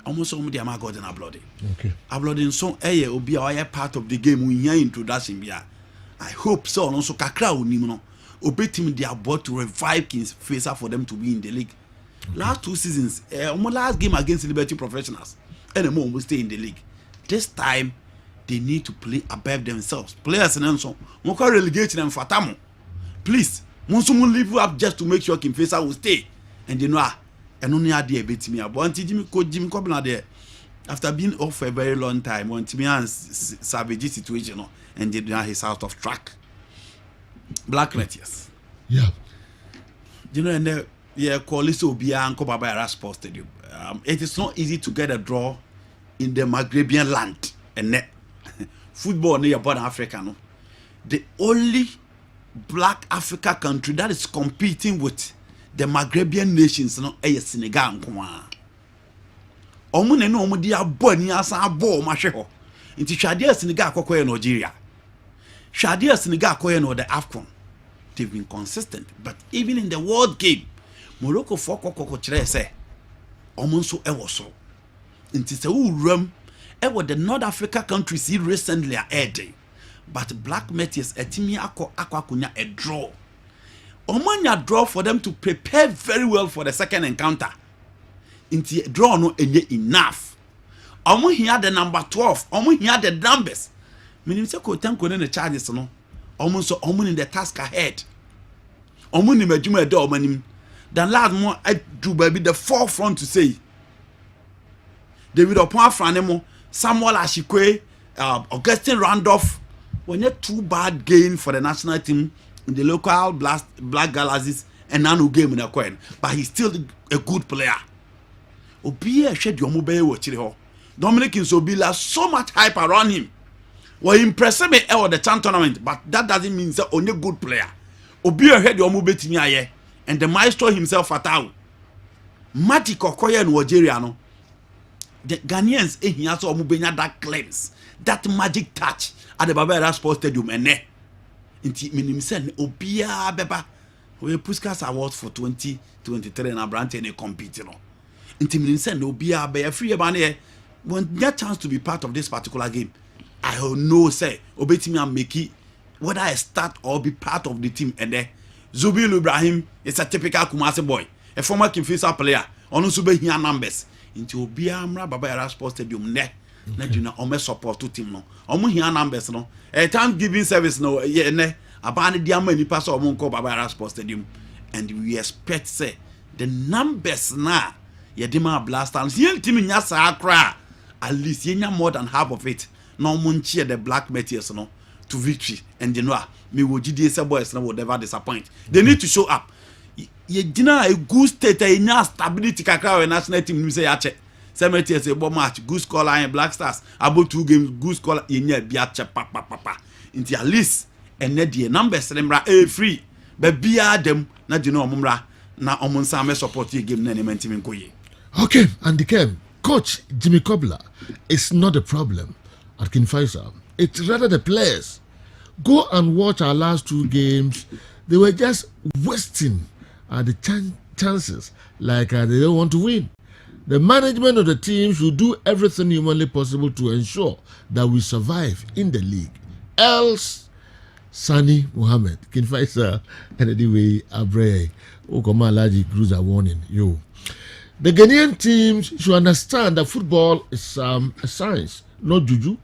Almost some of them are God and Ablode. Okay. Ablode in some area will be our part of the game we hear introduction. I hope so. And also Kakra will know. Obey team they are bought to revive Kingfisher for them to be in the league. Okay. Last 2 seasons, last game against Liberty Professionals, and the more will stay in the league. This time, they need to play above themselves. Players and so on. Relegate them for Tamo. Please. Monsoon live up just to make sure Kingfisher will stay. And you know, and only had the bit me. But until Jimmy Kobla there, after being off for a very long time, when Timmy and Savage situation, and he's out of track. Black Meteors. Yeah. You know, and Kolis will be Uncle Baba Sports Stadium. It is not easy to get a draw in the Maghrebian land. And football near border Africa. No? The only Black Africa country that is competing with the Maghrebian nations, no, Senegal. Omune no omudi aboni asa abo mahwe. Inti Shadia Senegal kokoye Nigeria. Shadia Senegal kokoye no the AFCON. They've been consistent, but even in the world game, Morocco for kokoko kire say omonso ewoso. Inti se uram the North Africa countries he recently are adding. But Black Meteors etimi akwakunya a draw. Omanya draw for them to prepare very well for the second encounter. Inti draw no enye enough. Omo here the number 12. Omo here the numbers. Meaning say ko tanko ne charges no. Omo so omo in the task ahead. Omo ni madwuma de omo nim. Then last mo I do baby the forefront to say. David Opon Franemo, Samuel Ashikwe, Augustine Randolph. When you too bad gain for the national team in the local Black Galaxies and nano game in the coin, but he's still a good player. Obi shed your mobile watch. Dominic Nsobila, so much hype around him. Well, impressive me at the Chan tournament, but that doesn't mean he's only a good player. Obi had your mobile team and the maestro himself Fatau. Magic Okoye and Wajeriano. The Ghanaians he has omubenya that cleanse, that magic touch at the Baba Sports Stadium and ne. Inti minim sen obia beba we Puskas Awards for 2023 and Abrante and compete no. Inti minim sen obia be free ebane when get chance to be part of this particular game. I know say obetimi am make it whether I start or be part of the team and there. Zubilu Ibrahim is a typical Kumasi boy, a former Kingfisher player, on Sube here numbers. Into Biamra Baba Sports Stadium ne na juna ome support to team no omo hia numbers no time giving service no ye ne abane dia ma nipa so omo nko Baba Sports Stadium, and we expect say the numbers na ye dema blasters ye team nya sa akra at least ye nya more than half of it na omo nchie the Black Meteors no to victory, and you know me wo gidi say boys no will never disappoint. They need to show up. Ye dina a good state a nya stability kakra we national team say ya che Cemetery say bo match good score line Black Stars about 2 games good score ye nya bia che papa into at least and the numbers remra free but bia dem na di no omumra na omunsa me support ye game na ne team nkoye. Okay, and the coach Jimmy Kobla is not a problem at Kingfisher. It's rather the players. Go and watch our last 2 games. They were just wasting the chances like they don't want to win. The management of the team should do everything humanly possible to ensure that we survive in the league. Else, Sani Mohammed, Kingfisher, and anyway, Abre, Okoma Laji Cruiser warning you. The Ghanaian teams should understand that football is a science, not juju.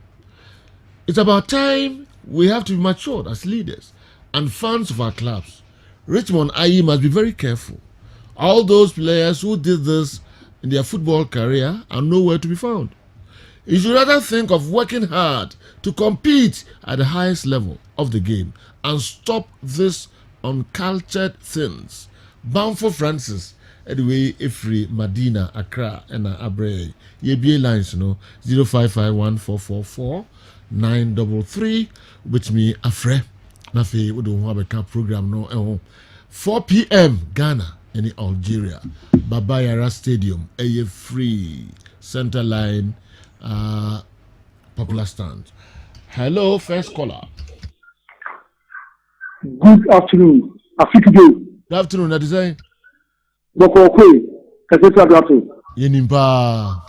It's about time we have to be matured as leaders and fans of our clubs. Richmond IE must be very careful. All those players who did this in their football career are nowhere to be found. You should rather think of working hard to compete at the highest level of the game and stop this uncultured things. Bountiful Francis, anyway, Ifri, Medina, Accra, and Abre. Ye lines, 0551444933, which me Afre. Nafe, we don't have a camp program, no. 4 p.m. Ghana, in Algeria. Babayara Stadium, a free center line. Popular stand. Hello, first caller. Good afternoon. Afikide. Good afternoon, that is a Dr. Okwe. Kasesa Drato. Yenimpa.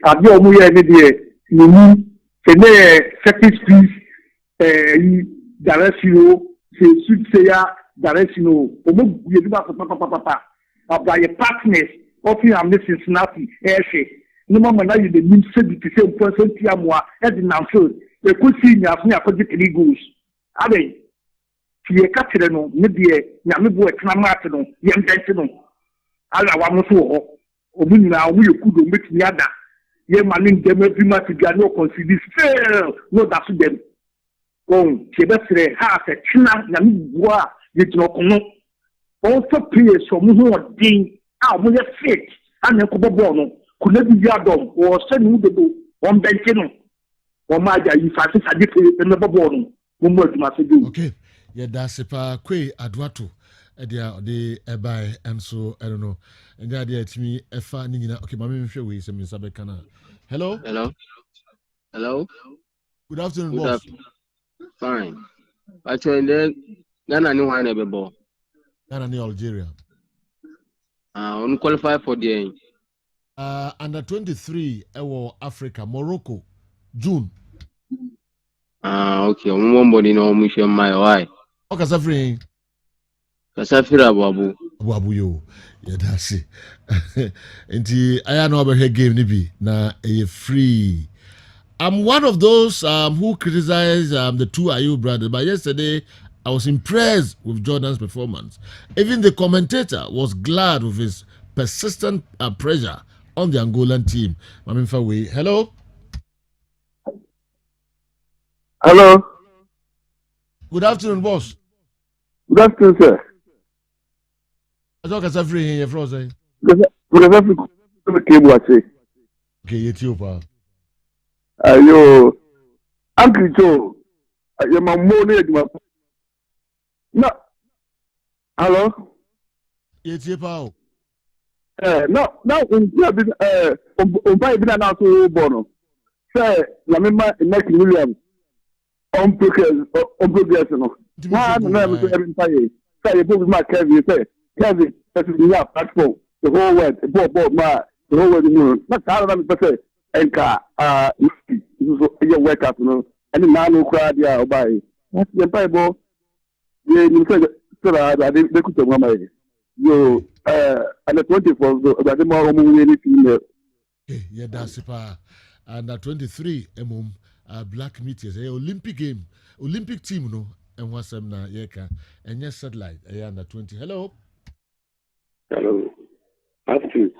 Abi omu ye ne de nini ene second piece direction se suit se ya direction omo ye bi ba papa aba ye partners often am this Cincinnati ehwe no mama na you the nim se bi te se person tia moa e di na so e ko si nya so ya ko di 3 goals abe tie ka tere no ne de nyame bo e tena mat no ye mbente no ala wa mo so ho obi nyina wo ye kudo metini ada ye manin dem every match bia no consider fail no that to them tie be sere ha se tena nyame bo a ye tino kono on so players so mo ho din a mo ye fit ana ko bobo no kuna bi ya dom o se ni do on bench no o ma ja yi fa se sade pe me bobo no mo mo aduma se do okay ye da se pa kwe adwato edia ode ebai enso I don't know enja de atimi efa ni nyina okay mama me hwe we se me sabe kana hello good afternoon Good boss afternoon. Fine. Actually, then Ghana ni one ebebo. Ghana ni Algeria On qualify for the under 23 ewo Africa Morocco June okay. One body no mission my why. okay safri Kasafira babu. abu yo yeah that's it nti aya no be game ni bi na free. I'm one of those who criticize the two Ayew brothers, but yesterday I was impressed with Jordan's performance. Even the commentator was glad with his persistent pressure on the Angolan team. Maminfa Way, hello. Hello. Good afternoon, boss. Good afternoon, sir. I talk as a free here, frozen. Good afternoon. Okay, you too, pa. Ayo, Uncle Joe, you're my money. No, hello. You too, pa. No, in buy been announced to Bono. Say, la member next Williams on progress, no. One never to every time. Say, you book my Kevin, say, Kevin, that's the platform, the whole world, the whole world, not how I'm say. Enka your work out no and now no crowd ya obai what the bible they say so that they could tell mama yo and the 24 the more anything yeah that's pa and 23 black meteors Olympic game Olympic team no and what's them na yeka and yes satellite under 20 hello afternoon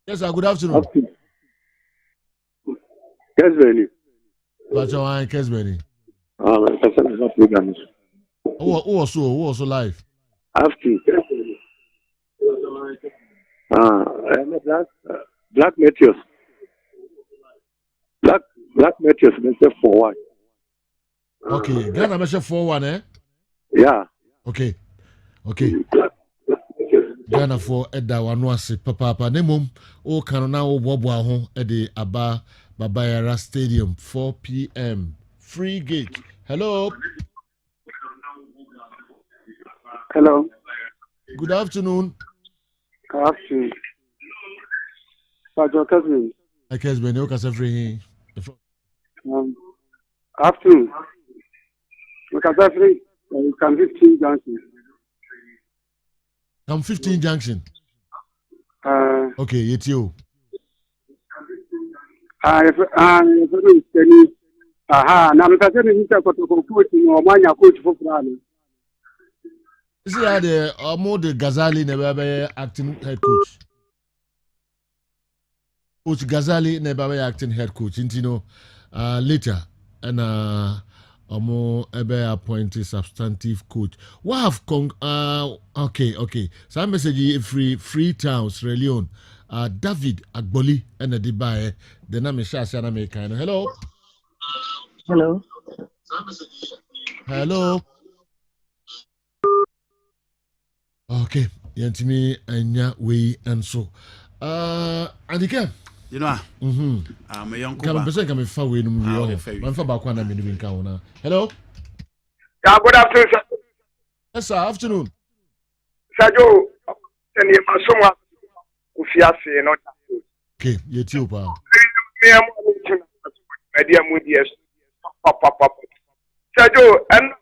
yes sir, good afternoon Kessben. Bachawan Kessben. Programs. Who also live? After. Black Meteors. Black Meteors measure 4-1. Okay, Ghana measure 4-1, eh? Yeah. Okay. Ghana for Edda Wanwasi Papa Nemum o Kanona o Bobwa ho Ede Aba Babayara Stadium 4 p.m. Free gate. Hello. Good afternoon. Afternoon. Kessben. Kessben, you can free. Afternoon. You can free. You can 15 Junction. I'm 15 Junction. Okay, it's you. Now I'm talking coach no manya coach for Fulani. See how the Ghazali never be acting head coach. Coach Ghazali Nebaba acting head coach. Later and ebe appointed substantive coach. What have okay. So I message free town, Sierra Leone. David Agboli and the Dubai. The name is Shasha American. Hello. Hello. Okay. Yantimi anya we and so. Andika. You know, I'm a young couple. I'm far away. I'm far back when I'm in Kauna. Hello. Yeah, good afternoon, sir. Yes, sir. Afternoon. Sajo, and you must someone who fears not. Okay, you too, pal. Sajo, and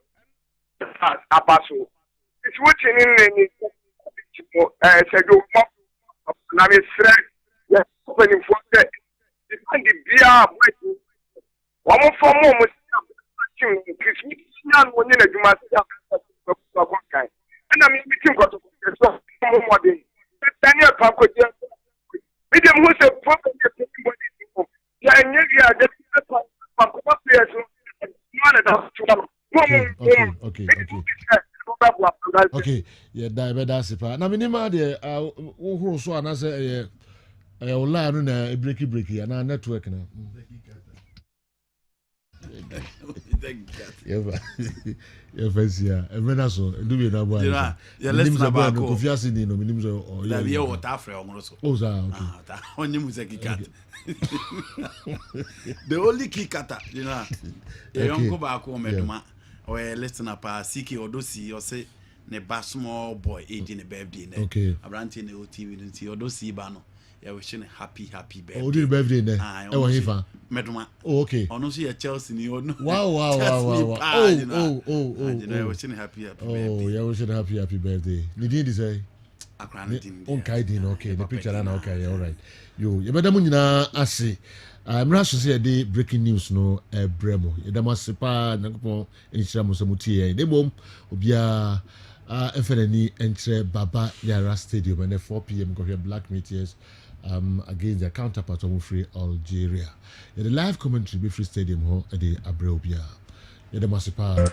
Abaso. It's waiting in any Sajo. Now it's right. Opening for that. The beer waiting. One more for more. Christmas, when you do my and I mean, we got to some more day. Daniel Paco, medium who said, okay, yeah, that's it. Now, minima de who so and I say, I will learn a breaky, and our network now. The only key cutter, you know, the young back home, or a listener, Siki or Dosi, or say, ne small boy, 18 a baby, okay, a brand in the TV, or Dosi Bano. Yeah, wishing a happy birthday. Oh, did birthday there? Meduma. Oh, okay. I don't see a Chelsea. Wow. Oh, wishing happy birthday. Oh, yeah, wishing happy birthday. You did say? Okay, the picture and okay, all right. You better munina asi. I'm not sure say the breaking news no bremo. Yedamasipa nakupo enchira musamuti e bom obia FNNE entre Baba Yara Stadium and 4 p.m. go here Black Meteors against their counterpart of Free Algeria. The live commentary be Free Stadium ho at the Abreobia. Yedamasipa.